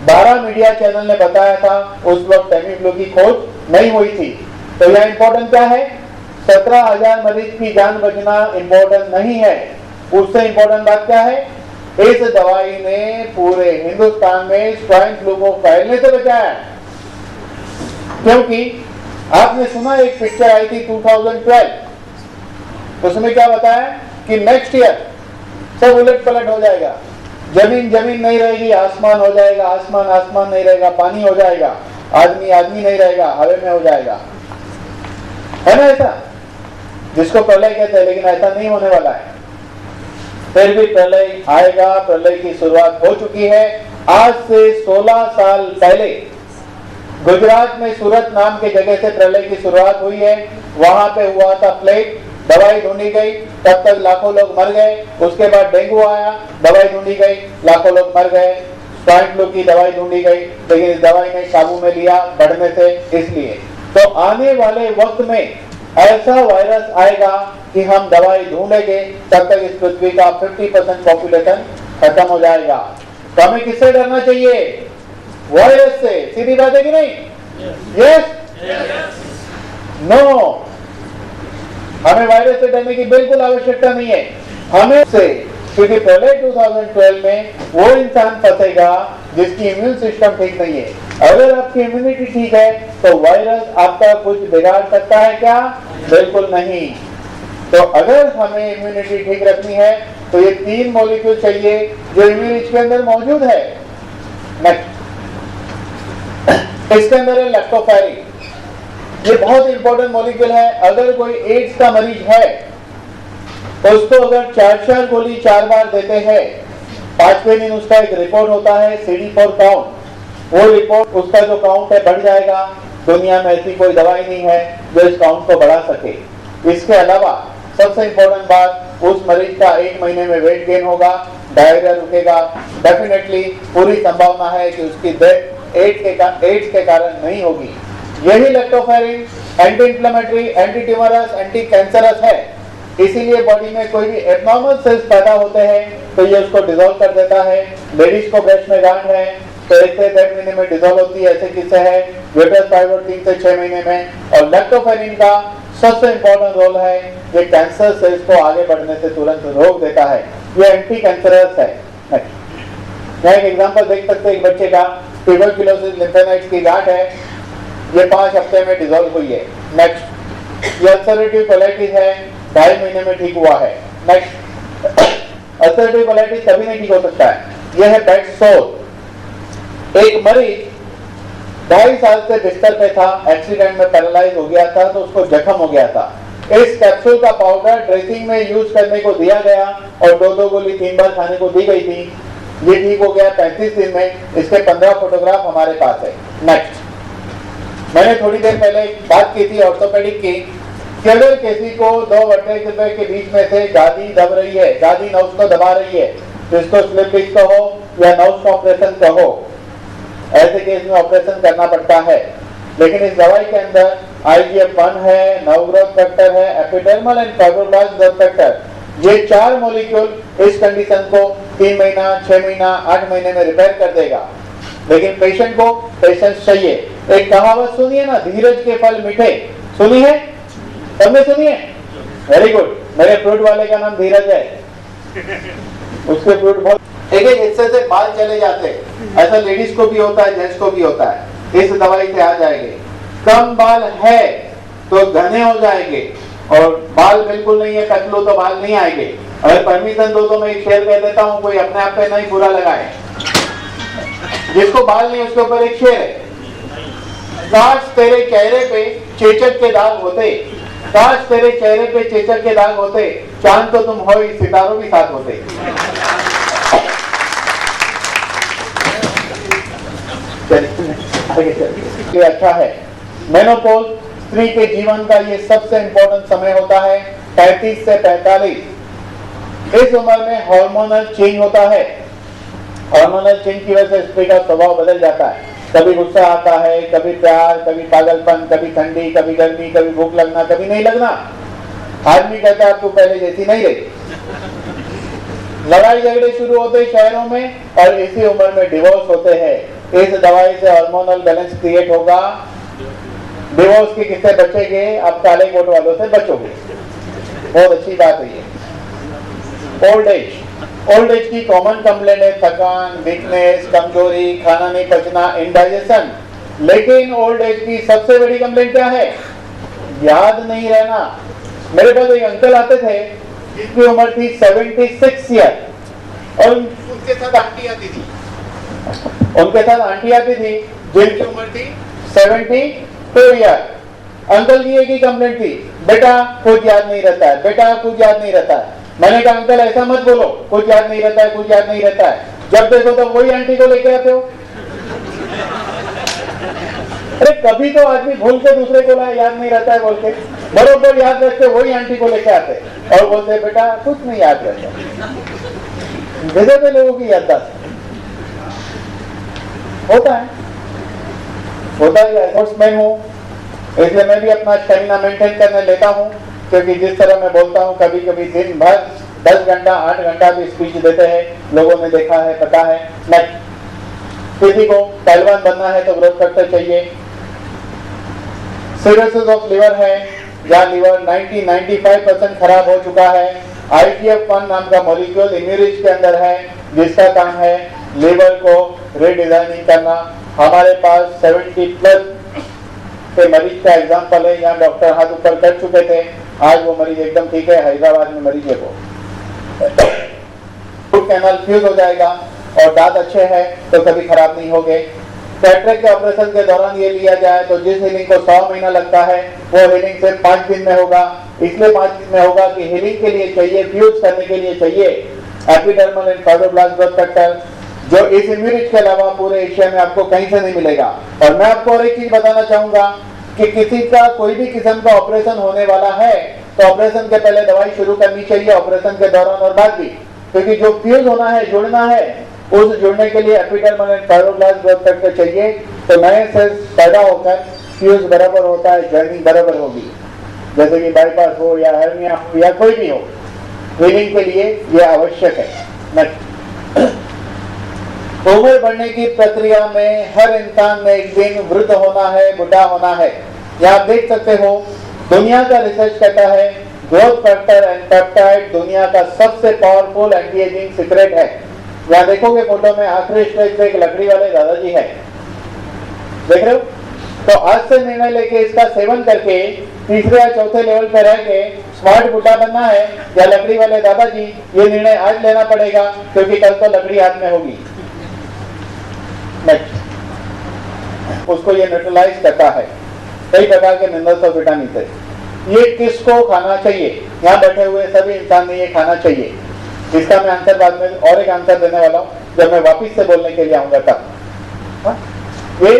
12 मीडिया चैनल ने बताया था, उस वक्त टेमीफ्लू की खोज नहीं हुई थी। तो यह इंपॉर्टेंट क्या है, 17,000 मरीज की जान बचना इंपॉर्टेंट नहीं है, उससे इंपॉर्टेंट बात क्या है, इस दवाई ने पूरे हिंदुस्तान में स्वाइन फ्लू को फैलने से बचाया। क्योंकि आपने सुना एक पिक्चर आई थी 2012, उसमें क्या बताया कि नेक्स्ट ईयर सब उलट पलट हो जाएगा, जमीन जमीन नहीं रहेगी, आसमान हो जाएगा, आसमान आसमान नहीं रहेगा, पानी हो जाएगा, आदमी आदमी नहीं रहेगा, हवा में हो जाएगा, है ना ऐसा, जिसको प्रलय कहते हैं। लेकिन ऐसा नहीं होने वाला है, फिर भी प्रलय आएगा। प्रलय की शुरुआत हो चुकी है। आज से 16 साल पहले गुजरात में सूरत नाम के जगह से प्रलय की शुरुआत हुई है। वहां पे हुआ था प्लेग, दवाई ढूंढी गई, तब तक लाखों लोग मर गए। उसके बाद डेंगू आया, दवाई ढूंढी गई, लाखों लोग मर गए। स्वाइन फ्लू की दवाई ढूंढी गई, लेकिन इस दवाई ने काबू में लिया बढ़ने से। इसलिए तो आने वाले वक्त में ऐसा वायरस आएगा कि हम दवाई ढूंढेंगे, तब तक इस पृथ्वी का 50% पॉपुलेशन खत्म हो जाएगा। तो हमें किससे डरना चाहिए, वायरस से। सीधी बात है कि नहीं, यस नो, हमें वायरस से डरने की बिल्कुल आवश्यकता नहीं है हमें से, क्योंकि पहले 2012 में वो इंसान फंसेगा जिसकी इम्यून सिस्टम ठीक नहीं है। अगर आपकी इम्यूनिटी ठीक है तो वायरस आपका कुछ बिगाड़ सकता है क्या, बिल्कुल नहीं। तो अगर हमें इम्यूनिटी ठीक रखनी है तो ये 3 मॉलिक्यूल चाहिए जो इम्यूनिटी के अंदर मौजूद है। इसके अंदर है लैक्टोफेरिन, ये बहुत इंपॉर्टेंट मॉलिक्यूल है। अगर कोई एड्स का मरीज है तो उसको अगर 4 गोली 4 बार देते हैं, 5वें दिन उसका एक रिपोर्ट होता है CD4 काउंट, वो रिपोर्ट उसका जो काउंट है बढ़ जाएगा। दुनिया में ऐसी कोई दवाई नहीं है जो इस काउंट को बढ़ा सके। इसके अलावा सबसे इंपॉर्टेंट बात, उस मरीज का 1 महीने में वेट गेन होगा, डायरिया रुकेगा, डेफिनेटली पूरी संभावना है कि उसकी डेथ एड्स के कारण नहीं होगी। यही lactoferrin anti inflammatory, anti tumorous, anti cancerous है। इसीलिए बॉडी में कोई भी एब्नॉर्मल सेल्स पैदा होते हैं तो ये उसको डिसॉल्व कर देता है। लेडीज को ब्रेस्ट में गांठ है तो 1 से 1.5 महीने में डिसॉल्व होती है, ऐसे किस्से है। यूट्रस फाइब्रोइड 3 से 6 महीने में। और लैक्टोफेरिन का सबसे इंपॉर्टेंट रोल है, ये कैंसर सेल्स को आगे बढ़ने से तुरंत रोक देता है। ये एंटी कैंसरस है। यहाँ एक एग्जांपल देख सकते हैं, एक बच्चे का ट्यूबरक्लोसिस लिम्फेनाइटिस की गांठ है, ये 5 हफ्ते में डिसॉल्व हुई है। नेक्स्ट, ये अल्सरेटिव कोलाइटिस है, 2.5 महीने में ठीक हुआ है। नेक्स्ट, अल्सरेटिव कोलाइटिस कभी नहीं ठीक हो सकता है। यह है बैक सोर। एक मरीज 2.5 साल से बिस्तर पे था, एक्सीडेंट में पैरालाइज हो गया था, तो उसको जख्म हो गया था। इस कैप्सूल का पाउडर ड्रेसिंग में यूज करने को दिया गया और 2-2 गोली 3 बार खाने को दी गई थी। ये ठीक हो गया 35 दिन में। इसके 15 फोटोग्राफ हमारे पास है। नेक्स्ट, मैंने थोड़ी देर पहले बात की थी ऑर्थोपेडिक की, कि अगर किसी को 2 वर्टेब्रे के बीच में से गादी दब रही है, गादी नर्व्स को दबा रही है, जिसको स्लिप डिस्क कहो या नर्व्स ऑपरेशन कहो, ऐसे केस में ऑपरेशन करना पड़ता है। लेकिन इस दवाई के अंदर IGF-1 है, नर्व ग्रोथ फैक्टर है, epidermal and fibroblast growth factor, ये 4 मॉलिक्यूल इस कंडीशन को 3 महीना, 6 महीना, 8 महीने में रिपेयर कर देगा। लेकिन पेशेंट को पेशेंस चाहिए। एक कहावत सुनिए ना, धीरज के फल मीठे, सुनी है सबने, सुनी है? Very good. मेरे फ्रूट वाले का नाम धीरज है, उसके फ्रूट बहुत, एक हिस्से से बाल चले जाते हैं। ऐसा लेडीज को भी होता है, जेंट्स को भी होता है। इस दवाई से आ जाएंगे। कम बाल है तो घने हो जाएंगे, और बाल बिल्कुल नहीं है, कट लो तो बाल नहीं आएंगे। अगर परमिशन दो तो मैं एक शेर कह देता हूँ, कोई अपने आप पे नहीं बुरा लगाए। जिसको बाल नहीं उसके ऊपर एक शेर है, काश तेरे चेहरे पे चेचक के दाग होते काश तेरे चेहरे पे चेचक के दाग होते, चांद तो तुम हो ही, सितारों भी साथ होते। ये अच्छा है। मेनोपॉज स्त्री के जीवन का ये सबसे इंपॉर्टेंट समय होता है, 35 से 45। इस उम्र में हार्मोनल चेंज होता है। हार्मोनल चेंज की वजह से स्त्री का स्वभाव बदल जाता है। कभी गुस्सा आता है, कभी प्यार, कभी पागलपन, कभी ठंडी, कभी गर्मी, कभी भूख लगना, कभी नहीं लगना। आदमी कहता है तू पहले जैसी नहीं रही। लड़ाई झगड़े शुरू होते शहरों में और इसी उम्र में डिवोर्स होते हैं। इस दवाई से हार्मोनल बैलेंस क्रिएट होगा, डिवोर्स के किस्से बचेंगे, अब काले कोट वालों से बचोगे। बहुत अच्छी बात है ये। ओल्ड एज की कॉमन कंप्लेंट है थकान, वीकनेस, कमजोरी, खाना नहीं पचना, इंडाइजेशन। लेकिन ओल्ड एज की सबसे बड़ी कंप्लेंट क्या है? याद नहीं रहना। मेरे पास एक अंकल आते थे जिनकी उम्र थी 76 ईयर और उनके साथ आंटी आती थी जिनकी उम्र थी 72 ईयर। अंकल की एक ही कंप्लेंट थी, बेटा कुछ याद नहीं रहता है, बेटा कुछ याद नहीं रहता है। मैंने कहा अंकल ऐसा मत बोलो, कुछ याद नहीं रहता है, कुछ याद नहीं रहता है। जब देखो तो वही आंटी को लेके आते हो। अरे कभी तो आदमी भूल के दूसरे को याद नहीं रहता है बोल के, बरोबर याद रखते वही आंटी को लेके आते और बोलते बेटा कुछ नहीं याद रहता। गजब है लोगों की याददाश्त। होता है स्पोर्ट्समैन हूँ, इसलिए मैं भी अपना स्टेमिना मेंटेन करने लेता हूँ, क्योंकि जिस तरह मैं बोलता हूँ कभी कभी दिन भर 10 घंटा 8 घंटा भी स्पीच देते हैं। लोगों ने देखा है, पता है। किसी को पहलवान बनना है तो ग्रोथ फैक्टर चाहिए। सिरोसिस ऑफ लिवर है, जहाँ लिवर 90-95% खराब हो चुका है। IGF-1 नाम का मॉलिक्यूल इम्यूरिज के अंदर है, जिसका काम है लिवर को रीडिजाइनिंग करना। हमारे पास 70+ के मरीज का एग्जाम्पल है, यहाँ डॉक्टर हाथ ऊपर कर चुके थे, आज वो मरीज एकदम ठीक है। हैदराबाद में मरीज है वो। रूट कैनाल फ्यूज हो जाएगा और दांत अच्छे हैं तो कभी खराब नहीं होंगे। कैटरेक्ट के ऑपरेशन के दौरान ये लिया जाए तो जिस हीलिंग को 100 महीना लगता है वो हीलिंग सिर्फ 5 दिन में होगा। इसलिए 5 दिन में होगा कि हीलिंग के लिए चाहिए, फ्यूज करने के लिए चाहिए epidermal and fibroblast growth factor, जो इस इम्यूनिट के अलावा पूरे एशिया में आपको कहीं से नहीं मिलेगा। और मैं आपको और एक चीज बताना चाहूंगा कि किसी का कोई भी किस्म का ऑपरेशन होने वाला है तो ऑपरेशन के पहले दवाई शुरू करनी चाहिए, ऑपरेशन के दौरान और बाद भी, क्योंकि जो फ्यूज होना है, जुड़ना है, उस जुड़ने के लिए epidermal and fibroblast growth factor चाहिए। तो नए सेल्स पैदा होकर फ्यूज बराबर होता है, जॉइनिंग बराबर होगी। जैसे कि बाईपास हो या हर्निया हो या कोई भी हो, हीलिंग के लिए यह आवश्यक है। उम्र बढ़ने की प्रक्रिया में हर इंसान ने एक दिन वृद्ध होना है, बुढ़ा होना है। यहाँ आप देख सकते हो, दुनिया का रिसर्च कहता है ग्रोथ फैक्टर एंड पेप्टाइड दुनिया का सबसे पावरफुल एंटी एजिंग सीक्रेट है। यहाँ देखोगे फोटो में आखिरी स्टेज पे एक लकड़ी वाले दादाजी है, देख रहे हो? तो आज से निर्णय लेके इसका सेवन करके तीसरे या चौथे लेवल पे रह के स्मार्ट बुढ़ा बनना है या लकड़ी वाले दादाजी, ये निर्णय आज लेना पड़ेगा, क्योंकि कल तो लकड़ी हाथ में होगी। उसको ये न्यूट्रलाइज करता है कई प्रकार के मिनरल्स और विटामिन से। ये किसको खाना चाहिए? यहाँ बैठे हुए सभी इंसान ने ये खाना चाहिए। इसका मैं आंसर बाद में और एक आंसर देने वाला हूँ जब मैं वापिस से बोलने के लिए आऊंगा तब। ये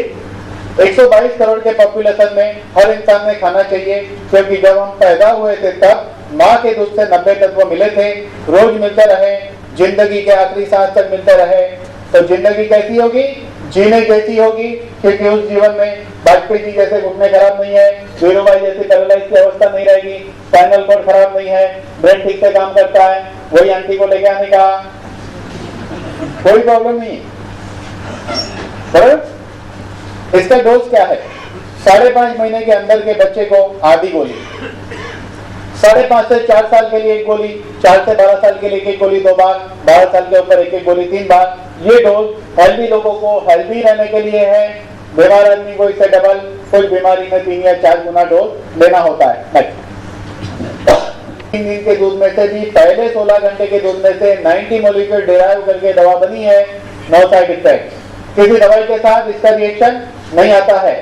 122 करोड़ के पॉपुलेशन में हर इंसान ने खाना चाहिए, क्योंकि जब हम पैदा हुए थे तब माँ के दूध से 90 तत्व मिले थे, रोज मिलते रहे, जिंदगी के आखिरी सांस तक मिलते रहे। तो जिंदगी कैसी होगी? जीने जैसी होगी, क्योंकि उस जीवन में वाजपेयी जी जैसे घुटने खराब नहीं है, वीरूभाई जैसी पैरालाइज की अवस्था नहीं रहेगी, स्पाइनल कॉर्ड खराब नहीं है, ब्रेन ठीक से काम करता है। वही आंटी को लेके आने का कोई प्रॉब्लम नहीं। इसका डोज क्या है? 5.5 महीने के अंदर के बच्चे को आधी गोली, 5.5 से 4 साल के लिए 1 गोली, 4 से 12 साल के लिए 1 गोली 2 बार, 12 साल के ऊपर 1 गोली 3 बार। ये डोज हेल्दी लोगों को हेल्दी रहने के लिए है। बीमार आदमी को इससे डबल, कुछ बीमारी में 3 या 4 गुना डोज लेना होता है। 3 दिन के दूध में से भी पहले 16 घंटे के दूध में से 90 मोलिक्यूल डिराइव करके दवा बनी है। No side effect. किसी दवाई के साथ इसका रिएक्शन नहीं आता है।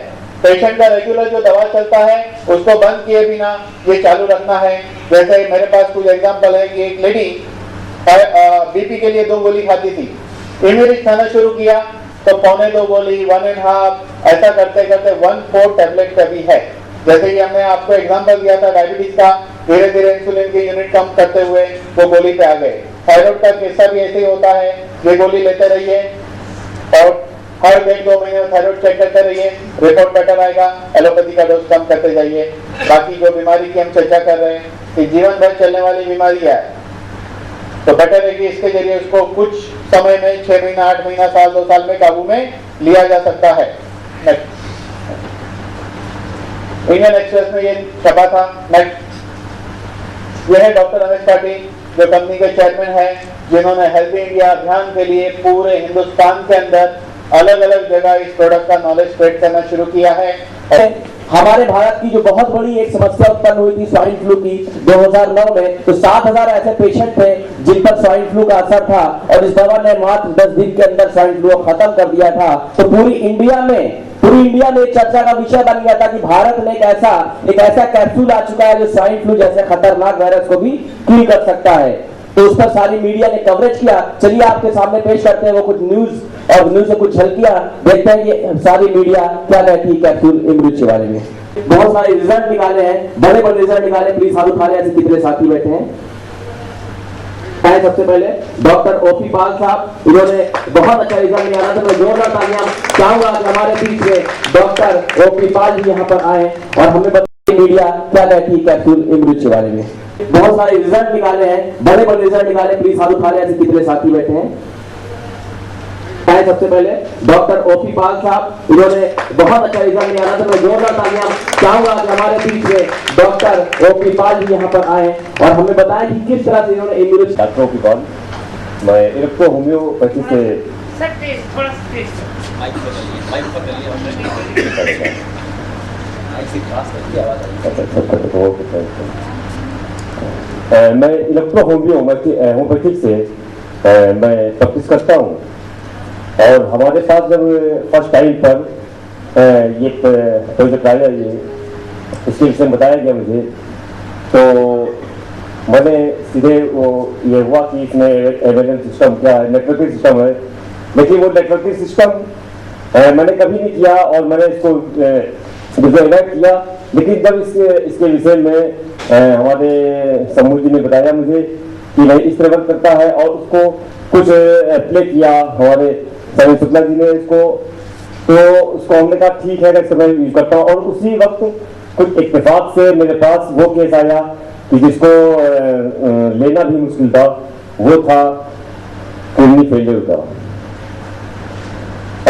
पेशेंट का रेगुलर जो दवा चलता है उसको बंद किए बिना ये चालू रखना है। जैसे मेरे पास कुछ एग्जांपल है कि एक लेडी बीपी के लिए 2 गोली खाती थी, इम्यूनिट खाना शुरू किया तो 1.25 गोली, 1.5, ऐसा करते करते 1/4 टैबलेट का भी है। जैसे कि हमने आपको एग्जांपल दिया था डायबिटीज का, धीरे धीरे इंसुलिन की यूनिट कम करते हुए वो गोली पे आ गए। थायराइड का किस्सा भी ऐसे ही होता है, ये गोली लेते रहिए और हर 1-2 महीने में थायराइड चेक करते रहिए, रिपोर्ट बेटर आएगा, एलोपैथी का डोज कम करते जाइए। बाकी जो बीमारी की हम चर्चा कर रहे हैं कि जीवन भर चलने वाली बीमारी है, तो बेटर है कि इसके जरिए उसको कुछ समय में 6 महीना, 8 महीना, साल, 2 साल में काबू में लिया जा सकता है। इंडियन एक्सप्रेस में ये छपा था। नेक्स्ट, यह है डॉक्टर रमेश पाटिल जो कंपनी के चेयरमैन है, जिन्होंने हेल्दी इंडिया अभियान के लिए पूरे हिंदुस्तान के अंदर अलग अलग जगह इस प्रोडक्ट का नॉलेज स्प्रेड करना शुरू किया है। हमारे भारत की जो बहुत बड़ी एक समस्या उत्पन्न हुई थी स्वाइन फ्लू की 2009 में, तो 7000 ऐसे पेशेंट थे जिन पर स्वाइन फ्लू का असर था और इस दवा ने मात्र 10 दिन के अंदर स्वाइन फ्लू को खत्म कर दिया था। तो पूरी इंडिया में एक चर्चा का विषय बन गया था कि भारत में एक ऐसा कैप्सूल आ चुका है जो स्वाइन फ्लू जैसे खतरनाक वायरस को भी किल कर सकता है। तो उस पर सारी मीडिया ने कवरेज किया। चलिए आपके सामने पेश करते हैं वो कुछ न्यूज और न्यूज से कुछ झलकियां, देखते हैं ये सारी मीडिया क्या कहती है कैप्सूल इमरूद के बारे में। बहुत सारे रिजल्ट निकाले हैं, बड़े बड़े रिजल्ट निकाले, प्लीज हाथ उठा लें, ऐसे कितने साथी बैठे हैं। सबसे पहले डॉक्टर ओपी पाल साहब, इन्होंने बहुत अच्छा रिजल्ट निकाला, तो मैं जोरदार तालियां चाहूंगा कि हमारे बीच में डॉक्टर ओपी पाल जी यहाँ पर आए और हमें बताइए मीडिया क्या कहती है कैप्सूल इमरूद के बारे में। बहुत सारे रिजल्ट निकाले हैं, बड़े बड़े रिजल्ट निकाले, प्लीज हाथ उठा लें, ऐसे कितने साथी बैठे हैं। सबसे पहले डॉक्टर ओपी पाल साहब, इन्होंने बहुत अच्छा रिजल्ट निकाला, तो मैं जोरदार तालियां चाहूंगा कि हमारे बीच में डॉक्टर ओपी पाल जी यहाँ पर आए और हमें बताएं कि किस तरह से इन्होंने इम्यूनिटी। डॉक्टर ओपी पाल, मैं इलेक्ट्रो होम्योपैथी से मैं इलेक्ट्रो होम्योपैथी से मैं प्रैक्टिस करता हूँ और हमारे पास जब फर्स्ट टाइम पर ये प्रोजेक्ट आया, ये इसके विषय में बताया गया मुझे, तो मैंने सीधे वो ये हुआ कि इसमें एवेलेंस सिस्टम क्या है, नेटवर्किंग सिस्टम है, लेकिन वो नेटवर्किंग सिस्टम मैंने कभी नहीं किया और मैंने इसको विजुअलाइज किया। लेकिन जब इसके विषय में हमारे समूह जी ने बताया मुझे कि नहीं इस तरह वर्क करता है और उसको कुछ प्ले किया हमारे सनी शुक्ला जी ने इसको, तो उसको हमने कहा ठीक है नेक्स्ट मैं यूज करता हूँ। और उसी वक्त कुछ इत्तेफाक से मेरे पास वो केस आया कि जिसको लेना भी मुश्किल था, वो था किडनी फेलियर का।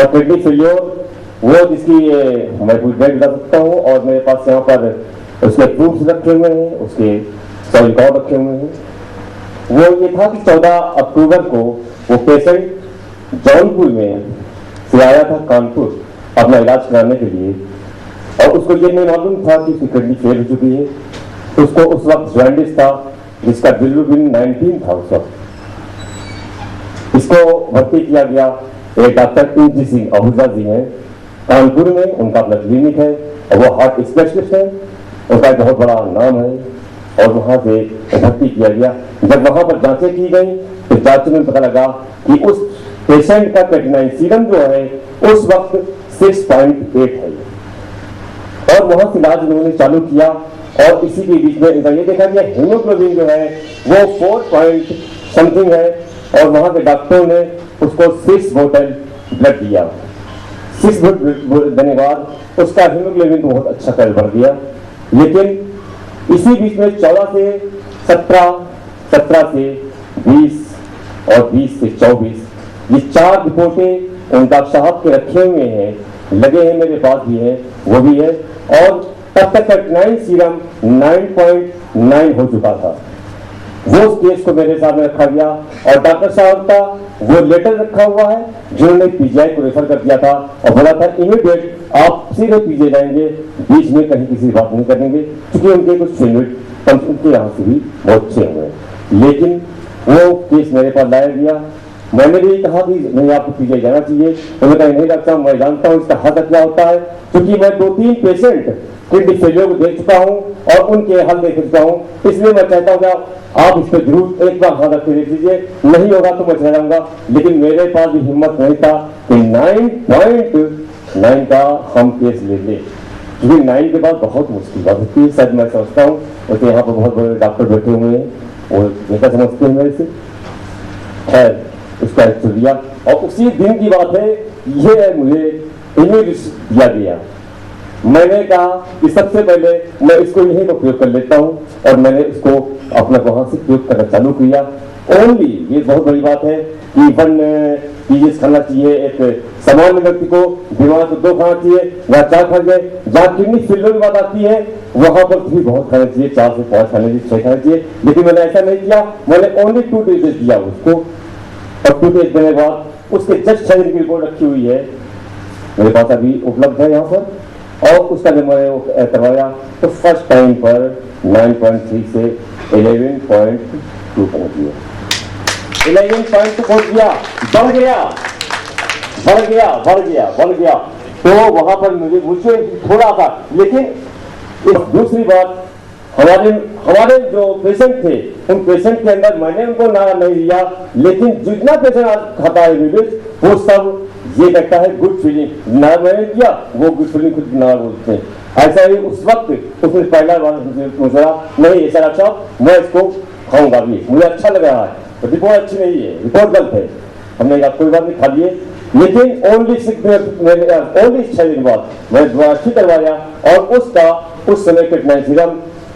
और किडनी फेलियर वो जिसकी मैं कुछ डेट बता सकता हूँ और मेरे पास यहाँ पर उसके प्रूफ्स रखे हुए हैं, उसके सब रिकॉर्ड रखे हुए हैं। वो ये था कि 14 अक्टूबर को वो पेशेंट जौनपुर में से आया था कानपुर अपना इलाज कराने के लिए और उसको ये नहीं मालूम था कि उसकी किडनी फेल हो चुकी है। उसको उस वक्त जॉन्डिस था जिसका बिल्रुबिन 19 था उस वक्त। इसको भर्ती किया गया। एक डॉक्टर इंजी सिंह आहूजा जी हैं कानपुर में, उनका अपना क्लिनिक है और वो हार्ट स्पेशलिस्ट है, उसका एक बहुत बड़ा नाम है और वहां से भर्ती किया गया। जब वहां पर जांचें की गई तो जांच में पता लगा कि उस पेशेंट का क्रिएटिनिन सीरम जो है उस वक्त 6.8 है और वहां से इलाज उन्होंने चालू किया और इसी के बीच में ये देखा गया हीमोग्लोबिन जो है वो 4 पॉइंट समथिंग है और वहां के डॉक्टरों ने उसको 6 बोतल ब्लड दिया। 6 बोतल देने बाद उसका हीमोग्लोबिन बहुत अच्छा कर बढ़ गया। लेकिन इसी बीच में 14 से 17, 17 से 20 और 20 से 24 ये 4 रिपोर्टें उनका साहब के रखे हुए हैं, लगे हैं, मेरे पास भी है, वो भी है। और तब तक क्रिएटिनिन सीरम 9.9 हो चुका था। वो उस केस को मेरे सामने रखा गया और डॉक्टर साहब का वो लेटर रखा हुआ है जिन्होंने पीजीआई को रेफर कर दिया था और बोला था इमीडिएट आप सीधे पीजीआई जाएंगे, बीच में कहीं किसी बात नहीं करेंगे, क्योंकि उनके कुछ फेवरेट उनके यहाँ से भी बहुत अच्छे हुए। लेकिन वो केस मेरे पास लाया गया मैंने भी कहा कि नहीं, आपको पीजीआई जाना चाहिए। उन्होंने कहा नहीं डॉक्टर साहब, मैं जानता हूँ इसका हल क्या होता है, क्योंकि मैं 2-3 पेशेंट किडनी फेलियर को देख चुका हूँ और उनके हल देख चुका हूँ। इसलिए मैं चाहता हूँ कि आप इस पर जरूर एक बार हाथ रख के देख लीजिए, नहीं होगा तो मैं चला जाऊंगा। लेकिन मेरे पास भी हिम्मत नहीं था कि 9.9 का हम केस ले लें, क्योंकि 9 के बाद बहुत मुश्किल बात होती है। शायद मैं समझता हूँ तो यहाँ पर बहुत बड़े डॉक्टर बैठे हुए हैं, वो बेहतर समझते हैं मेरे से। खैर, उसका दिया और उसी दिन की बात है, ये मुझे इमेज दिया गया। मैंने कहा कि सबसे पहले मैं इसको यहीं पर प्रयोग कर लेता हूँ और मैंने इसको अपना वहां से प्रयोग करना चालू किया। ओनली, ये बहुत बड़ी बात है कि 1 पीजीएस खाना चाहिए एक सामान्य व्यक्ति को, बीमार को 2 खाना चाहिए, वहाँ 4 खा जाए। जहाँ किडनी फेलियर की बात आती है वहां पर भी बहुत खाना चाहिए, 4 से 5 खाने चाहिए, 6 खाना चाहिए। लेकिन मैंने ऐसा नहीं किया, मैंने ओनली 2 डेज दिया उसको, और 2 डेज देने के बाद उसके जस्ट शरीर की रिपोर्ट रखी हुई है मेरे पास, अभी उपलब्ध है यहाँ पर। और उसका जब मैंने करवाया तो फर्स्ट टाइम पर 9.3 से 11.2 पहुंच गया। 11.2 पहुंच गया, बढ़ गया। तो वहां पर मुझे थोड़ा था। लेकिन दूसरी बात, हमारे जो पेशेंट थे, उन पेशेंट के अंदर मैंने उनको नारा नहीं दिया, लेकिन जितना पेशेंट खाता है वो सब ये कहता है गुड फीलिंग। ना मैंने किया, वो गुड फीलिंग खुद ना बोलते हैं। ऐसा ही उस वक्त उसने पहला बार पूछा, नहीं ऐसा अच्छा, मैं इसको खाऊंगा भी, मुझे अच्छा लग रहा है। रिपोर्ट अच्छी नहीं है, रिपोर्ट गलत है। हमने कहा कोई बात नहीं, खा लिए। लेकिन ओनली 6 दिन के बाद मैंने दोबारा ठीक करवाया और उसका उस समय कितना सीरम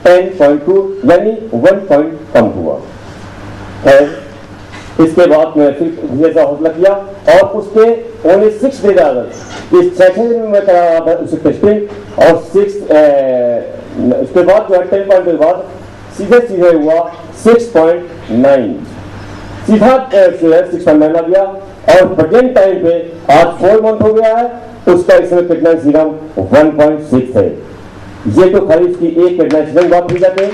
10.2 यानी 1 पॉइंट कम हुआ है। इसके बाद मैं फिर जैसा हौसला किया और उसके ओनली 6 डेज आगे इस 6 दिन में मैं करा रहा था उसकी टेस्टिंग, और 6 उसके बाद जो है 10 के बाद सीधे हुआ 6.9, सीधा 6.9 आ गया। और प्रेजेंट टाइम पे आज 4 मंथ हो गया है, उसका इसमें कितना सीरम 1.6 है। ये तो खाली इसकी एक कितना सीरम बात हो जाते हैं।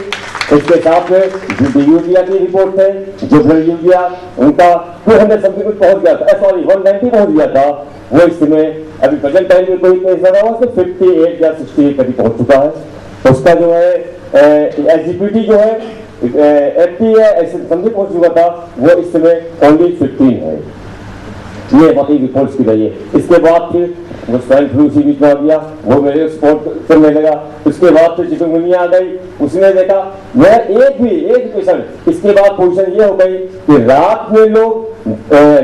उसके साथ में जो यूरिया की रिपोर्ट है, जो ब्लड यूरिया उनका 200 समथिंग कुछ पहुंच गया था, सॉरी 190 पहुंच गया था। वो इस समय अभी प्रेजेंट टाइम में कोई केस लगा हुआ 58 या 68 कभी पहुंच चुका है। उसका जो है एसजीपीटी जो है 80 या ऐसे समथिंग पहुंच चुका था, वो इस समय ओनली 15 है। ये बाकी रिपोर्ट्स की रही है। इसके बाद फिर वो स्वाइन फ्लू सी बीच में आ गया, वो मेरे स्पॉट करने लगा। उसके बाद फिर चिकनगुनिया आ गई, उसने देखा मैं एक पेशेंट। इसके बाद पोजीशन ये हो गई कि रात में लोग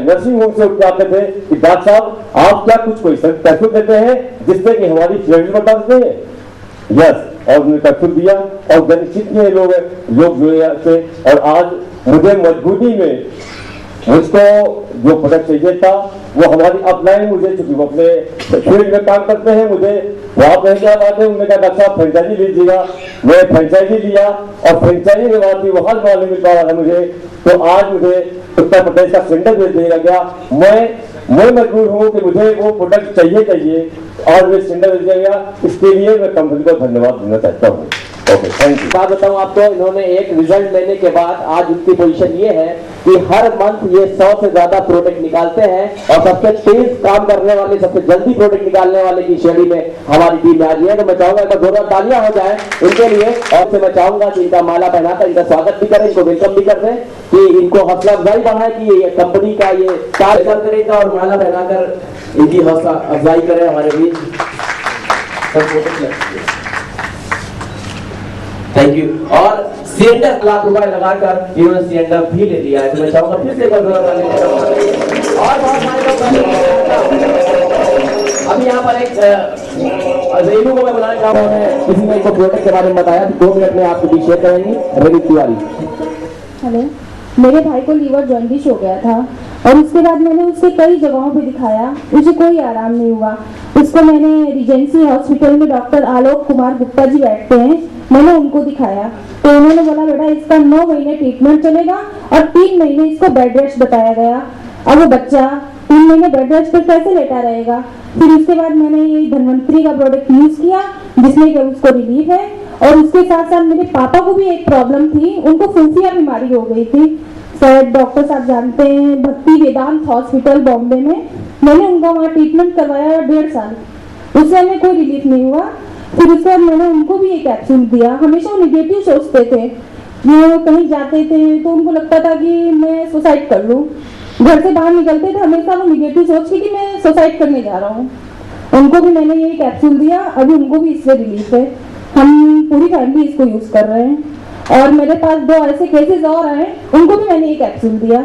नर्सिंग होम से उठ जाते थे कि डॉक्टर साहब आप क्या कुछ कोई कर्फ्यू देते हैं जिससे कि हमारी फ्लैट बता सकते हैं। यस, और उन्होंने कर्फ्यू दिया और कितने लोग जुड़े थे। और आज मुझे मजबूरी में मुझको जो प्रोडक्ट चाहिए था वो हमारी अपलाइन मुझे, चूंकि वो अपने फील्ड में काम करते हैं, मुझे वहां पर क्या बात है, उन्होंने कहा अच्छा फ्रेंचाइजी लीजिएगा। मैं फ्रेंचाइजी लिया और फ्रेंचाइजी के बाद भी वहां माल नहीं मिल पा रहा था मुझे। तो आज मुझे उत्तर प्रदेश का सिलेंडर भेज दिया गया। मैं मजबूर हूँ कि मुझे वो प्रोडक्ट चाहिए और वे सिलेंडर भेज दिया गया। इसके लिए मैं कंपनी को धन्यवाद देना चाहता हूँ। Okay, thank you. बात बताऊं आपको, इन्होंने एक रिजल्ट लेने के बाद आज उनकी पोजीशन ये है कि हर मंथ ये 100 से ज्यादा प्रोडक्ट निकालते हैं और सबसे तेज काम करने वाले, सबसे जल्दी प्रोडक्ट निकालने वाले की श्रेणी में हमारी टीम आज है। तो मैं चाहूंगा कि जोरदार तालियां हो जाए इनके लिए। और से मैं चाहूंगा कि इनका माला पहनाकर इनका स्वागत भी करें, इनको वेलकम भी कर दें, कि इनको हौसला अफजाई बढ़ाए कि ये कंपनी का ये कार्य करेगा और माला पहनाकर इनकी हौसला अफजाई करें हमारे बीच। Thank you. और सिलेंडर ₹1 लाख लगाकर इन्होंने सिलेंडर भी ले लिया है। तो मैं चाहूंगा फिर से और बहुत सारे अभी यहाँ पर एक रेनू को मैं बुलाना चाहता हूँ। किसी ने इनको प्रोडक्ट के बारे में बताया, 2 मिनट में आपको भी शेयर करेंगी। रेनू तिवारी। हेलो, मेरे भाई को लीवर जॉन्डिस हो गया था और उसके बाद मैंने उसके कई जगहों पे दिखाया, मुझे कोई आराम नहीं हुआ। उसको मैंने रिजेंसी हॉस्पिटल में डॉक्टर आलोक कुमार गुप्ता जी बैठते हैं, मैंने उनको दिखाया। तो उन्होंने बोला बेटा इसका 9 महीने ट्रीटमेंट चलेगा और 3 महीने इसको बेड रेस्ट बताया गया। अब वो बच्चा 3 महीने बेड रेस्ट पर कैसे लेटा रहेगा। फिर उसके बाद मैंने ये धन्वंतरी का प्रोडक्ट यूज किया जिसमें कि उसको रिलीफ है। और उसके साथ साथ मेरे पापा को भी एक प्रॉब्लम थी, उनको फुंसिया बीमारी हो गई थी। शायद डॉक्टर साहब जानते हैं, भक्ति वेदांत हॉस्पिटल बॉम्बे में। मैंने उनका वहाँ ट्रीटमेंट करवाया 1.5 साल, उससे हमें कोई रिलीफ नहीं हुआ। फिर उसके बाद मैंने उनको भी एक कैप्सूल दिया। हमेशा वो निगेटिव सोचते थे, वो कहीं जाते थे तो उनको लगता था कि मैं सुसाइड कर लूँ। घर से बाहर निकलते थे हमेशा वो निगेटिव सोच के कि मैं सुसाइड करने जा रहा हूँ। उनको भी मैंने ये कैप्सूल दिया, अभी उनको भी इससे रिलीफ है। हम पूरी फैमिली इसको यूज कर रहे हैं। और मेरे पास 2 ऐसे केसेस और आए, उनको भी मैंने ये कैप्सूल दिया।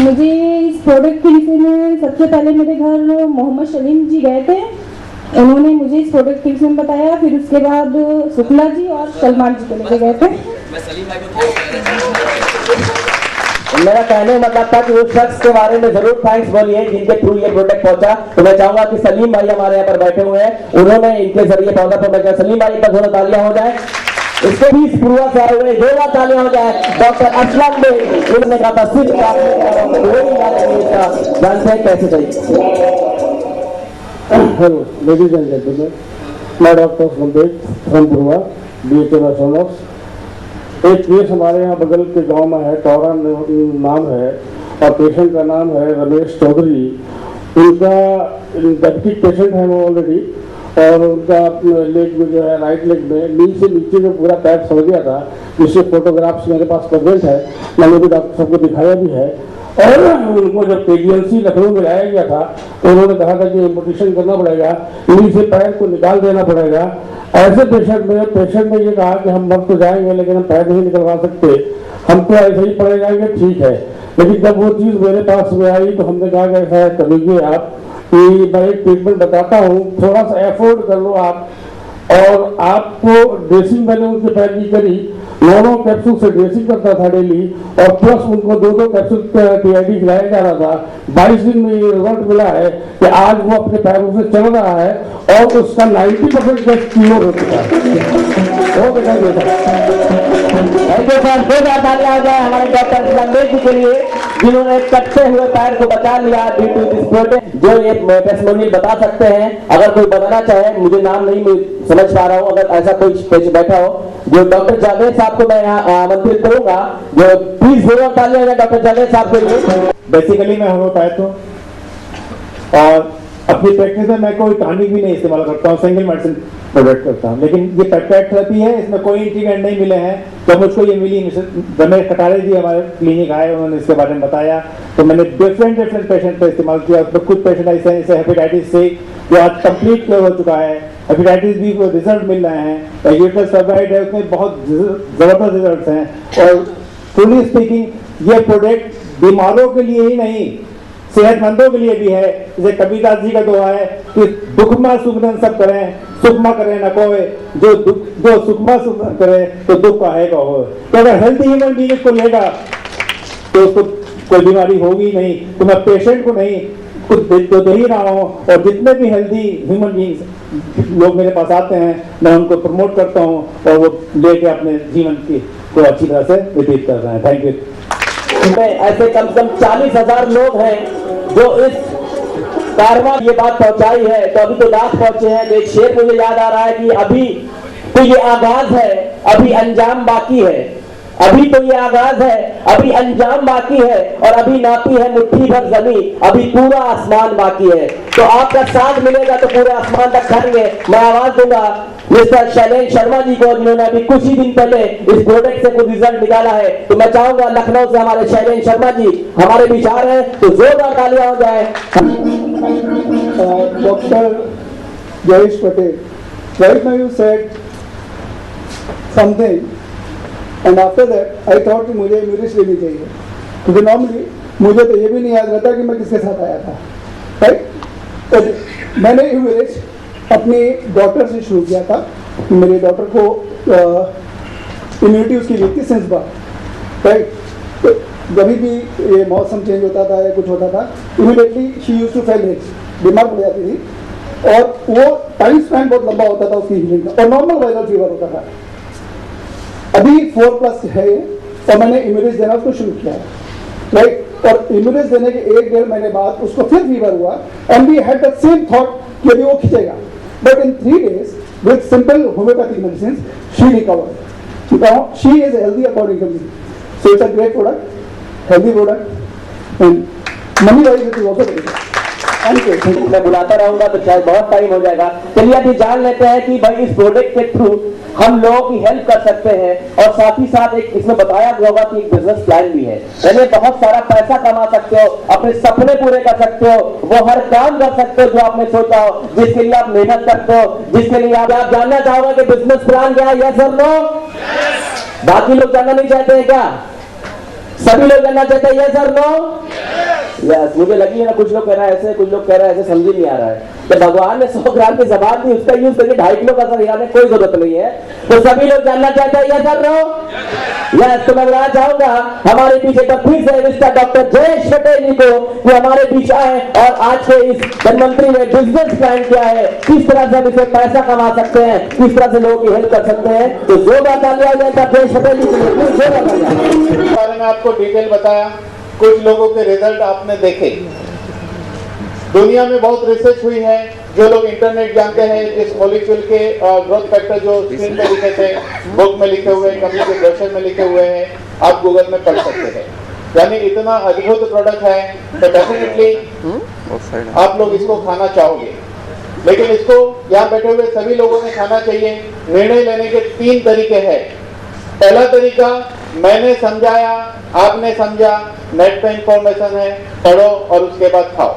मुझे इस प्रोडक्ट के विषय में सबसे पहले मेरे घर मोहम्मद सलीम जी गए थे, उन्होंने मुझे इस प्रोडक्ट के विषय में बताया। फिर उसके बाद शुक्ला जी और सलमान जी को लेके गए थे। मेरा कहने का मतलब था कि उस शख्स के बारे में जरूर थैंक्स बोलिए जिनके थ्रू ये प्रोडक्ट पहुंचा। तो मैं चाहूंगा कि सलीम भाई हमारे यहाँ पर बैठे हुए हैं, उन्होंने इनके जरिए पौधा पहुंचा। सलीम भाई पर थोड़ा तालियां हो जाए, इसको भी इस पूर्वा से आए हुए 2 बार तालियां हो जाए। डॉक्टर असलम ने उन्होंने कहा था सिर्फ जानते हैं कैसे चाहिए। हेलो लेडीज एंड जेंटलमैन, मैं डॉक्टर संदेश फ्रॉम पूर्वा BHMS। एक केस हमारे यहाँ बगल के गांव में है, टौरा नाम है और पेशेंट का नाम है रमेश चौधरी। उनका डायबिटिक पेशेंट है वो ऑलरेडी, और उनका लेग में जो है राइट लेग में नी से नीचे जो पूरा पैर फंस गया था, जिससे फोटोग्राफ्स मेरे पास प्रेजेंट है, मैंने भी डॉक्टर साहब को दिखाया भी है। और उनको जब KGMC लखनऊ में लाया गया था तो उन्होंने कहा था कि एम्पुटेशन करना पड़ेगा, नी से पैर को निकाल देना पड़ेगा। ऐसे पेशेंट ने ये कहा कि हम मर तो जाएंगे लेकिन हम पैर नहीं निकलवा सकते, हम तो ऐसे ही पड़े जाएंगे। ठीक है, लेकिन जब वो चीज़ मेरे पास में आई तो हमने कहा कि ऐसा कर लीजिए आप कि मैं एक ट्रीटमेंट बताता हूँ, थोड़ा सा एफोर्ड कर लो आप। और आपको ड्रेसिंग मैंने उनके पैर की करी, 9 कैप्सूल से ड्रेसिंग करता था डेली, और प्लस उनको 2 कैप्सूल TID खिलाया जा रहा था। 22 दिन में ये रिजल्ट मिला है कि आज वो अपने पैरों से चल रहा है और उसका 90% टेस्ट क्लियर हो चुका है। वो दिखाई देता है। हमारे डॉक्टर संदेश जी के लिए जिन्होंने कटते हुए पैर को बचा लिया ड्यू टू दिस प्रोडक्ट, जो ये टेस्टिमोनियल बता सकते हैं। अगर कोई बताना चाहे, मुझे नाम नहीं समझ पा रहा हूँ, अगर ऐसा कोई पेशेंट बैठा हो, जो डॉक्टर जावेद साहब को मैं यहाँ आमंत्रित करूंगा, जो प्लीज जोरदार तालियां हो डॉक्टर जावेद साहब के लिए। बेसिकली मैं होम्योपैथ हूँ और अपनी प्रैक्टिस में मैं कोई टॉनिक भी नहीं इस्तेमाल करता हूँ, सिंगल मेडिसिन प्रोडक्ट करता हूँ। लेकिन ये पेप्टाइड थेरेपी है, इसमें कोई इंटीग्रेंट नहीं मिले हैं। जब मुझको ये मिली, रमेश कटारे जी हमारे क्लिनिक आए, उन्होंने इसके बारे में बताया, तो मैंने डिफरेंट पेशेंट पे इस्तेमाल किया। उसमें कुछ पेशेंट ऐसे हैं जैसे हेपेटाइटिस से जो आज कंप्लीट क्योर हो चुका है, हेपेटाइटिस बी को रिजल्ट मिल रहे हैं, यूट्रस फीब्रॉइड है उसमें बहुत जबरदस्त रिजल्ट हैं। और ट्रूली स्पीकिंग ये प्रोडक्ट बीमारों के लिए ही नहीं, सेहतमंदों के लिए भी है। जैसे कबीरदास जी का दोहा है कि दुखमा सुखनन सब करें, सुखमा करें न कोई, जो सुखमा सुखनन करे तो दुख का है का हो। तो अगर हेल्थी ह्यूमन बीइंग को लेगा तो उसको कोई बीमारी होगी नहीं। तो मैं पेशेंट को नहीं, कुछ तो दे ही रहा हूँ, और जितने भी हेल्थी ह्यूमन बीइंग्स लोग मेरे पास आते हैं, मैं उनको प्रमोट करता हूँ और वो लेके अपने जीवन की को अच्छी तरह से व्यतीत कर रहे हैं। Thank you. ऐसे कम से कम 40,000 लोग हैं जो इस कारवां ये बात पहुंचाई है। तो अभी तो लाख पहुंचे हैं। तो एक शेर मुझे याद आ रहा है कि अभी तो ये आगाज है, अभी अंजाम बाकी है। अभी तो ये आगाज है, अभी अंजाम बाकी है, और अभी नापी है मुट्ठी भर जमी, अभी पूरा आसमान बाकी है। तो आपका साथ मिलेगा तो पूरे आसमान तक खाएंगे। मैं आवाज दूंगा मिस्टर शैलेश शर्मा जी को, जिन्होंने अभी कुछ ही दिन पहले इस प्रोडक्ट से कुछ रिजल्ट निकाला है। तो मैं चाहूंगा लखनऊ से हमारे शैलेश शर्मा जी हमारे विचार है, तो जोरदार तालियां हो जाए। Doctor Jayesh Patel, right now you said something and after that I thought कि मुझे इम्यूनिस लेनी चाहिए, क्योंकि नॉर्मली मुझे तो ये भी नहीं याद रहता कि मैं किसके साथ आया था, राइट। तो मैंने इम्यूनिस अपनी डॉटर से शुरू किया था। मेरे डॉटर को इम्यूनिटी उसकी वीक थी सिंस बर्थ, राइट। तो जब भी ये मौसम चेंज होता था या कुछ होता था, immediately she used to fell hits, बीमार पड़ जाती थी, और वो टाइम स्पैन बहुत लंबा होता था उसकी हीलिंग का, और नॉर्मल वायरल फीवर होता था। अभी 4+ है और मैंने इम्यूनिस देना उसको शुरू किया, राइट। और इम्यूनिस देने के 1-1.5 महीने बाद उसको फिर फीवर हुआ, and we had the same thought कि अभी वो खींचेगा, but in 3 days with simple homeopathic medicine she recovered. Now she is healthy according to me. So it's a great product, healthy product, and money wise it is also very good. Thank you. मैं बुलाता रहूंगा तो शायद बहुत टाइम हो जाएगा। चलिए अभी जान लेते हैं कि भाई इस प्रोडक्ट के थ्रू हम लोगों की हेल्प कर सकते हैं और साथ ही साथ एक इसमें बताया गया होगा कि एक बिजनेस प्लान भी है, यानी बहुत सारा पैसा कमा सकते हो, अपने सपने पूरे कर सकते हो, वो हर काम कर सकते हो जो आपने सोचा हो, जिसके लिए आप मेहनत करते हो, जिसके लिए आप जानना चाहोगे कि बिजनेस प्लान क्या है? यस और नो? बाकी लोग जानना नहीं चाहते हैं क्या? सभी लोग जानना चाहते हैं यस और नो? यस। मुझे लगी है ना, कुछ लोग कह रहे हैं ऐसे, कुछ लोग कह रहे हैं ऐसे, समझ ही नहीं आ रहा है। तो भगवान ने 100 ग्राम की जबान दी, उसका यूज करके 2.5 किलो का असर हिलाने कोई जरूरत नहीं है। तो सभी लोग जानना चाहते हैं यस और नो? यस। तो मैं बताना चाहूंगा हमारे पीछे तो फिर से मिस्टर डॉक्टर जयेश पटेल जी को, वो हमारे पीछे आए और आज के इस धनवंतरी में बिजनेस प्लान क्या है, किस तरह से हम इससे पैसा कमा सकते हैं, किस तरह से लोगों की हेल्प कर सकते हैं। तो जो बात लिया जाए जयेश पटेल जी के बारे में आपको डिटेल बताया, कुछ लोगों के रिजल्ट आपने देखे। दुनिया में बहुत रिसर्च हुई है, जो लोग इंटरनेट जानते हैं इस मॉलिक्यूल के ग्रोथ फैक्टर जो स्क्रीन पे लिखे थे, बुक में लिखे हुए हैं, कभी के ब्रोशर में लिखे हुए हैं, आप गूगल में पढ़ सकते हैं। यानी इतना अद्भुत प्रोडक्ट है, तो डेफिनेटली आप लोग इसको खाना चाहोगे। लेकिन इसको यहाँ बैठे हुए सभी लोगों ने खाना चाहिए। निर्णय लेने के 3 तरीके हैं। पहला तरीका मैंने समझाया, आपने समझा, नेट पे इंफॉर्मेशन है, पढ़ो और उसके बाद खाओ,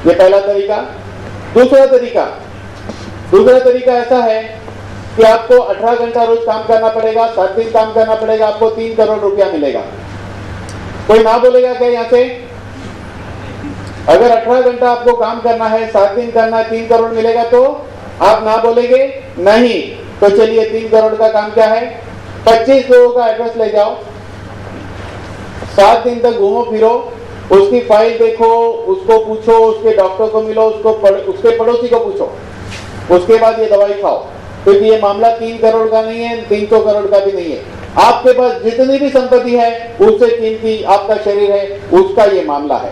ये पहला तरीका। दूसरा तरीका ऐसा है कि आपको 18 घंटा रोज काम करना पड़ेगा, 7 दिन काम करना पड़ेगा, आपको 3 करोड़ रुपया मिलेगा। कोई ना बोलेगा क्या यहाँ से? अगर 18 घंटा आपको काम करना है, 7 दिन करना है, 3 करोड़ मिलेगा, तो आप ना बोलेंगे नहीं। तो चलिए 3 करोड़ का काम क्या है? 25 लोगों का एड्रेस ले जाओ, 7 दिन तक घूमो फिरो, उसकी फाइल देखो, उसको पूछो, उसके डॉक्टर को मिलो, उसके पड़ोसी को पूछो, उसके बाद ये दवाई खाओ। क्योंकि ये मामला 3 करोड़ का नहीं है, 300 करोड़ का भी नहीं है। आपके पास जितनी भी संपत्ति है उससे कीमती आपका शरीर है, उसका ये मामला है।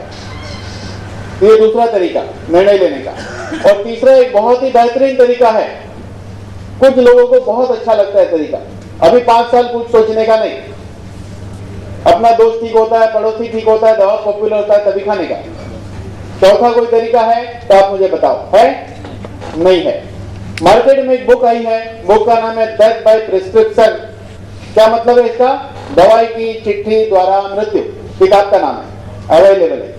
ये दूसरा तरीका निर्णय लेने का। और तीसरा एक बहुत ही बेहतरीन तरीका है, कुछ लोगों को बहुत अच्छा लगता है तरीका। अभी 5 साल कुछ सोचने का नहीं, अपना दोस्त ठीक होता है, पड़ोसी ठीक होता है, दवा पॉपुलर होता है, तभी खाने का। चौथा कोई तरीका है तो आप मुझे बताओ, है? नहीं है। मार्केट में एक बुक आई है, बुक का नाम है डेथ बाय प्रिस्क्रिप्शन। क्या मतलब है इसका? दवाई की चिट्ठी द्वारा मृत्यु, किताब का नाम है, अवेलेबल है।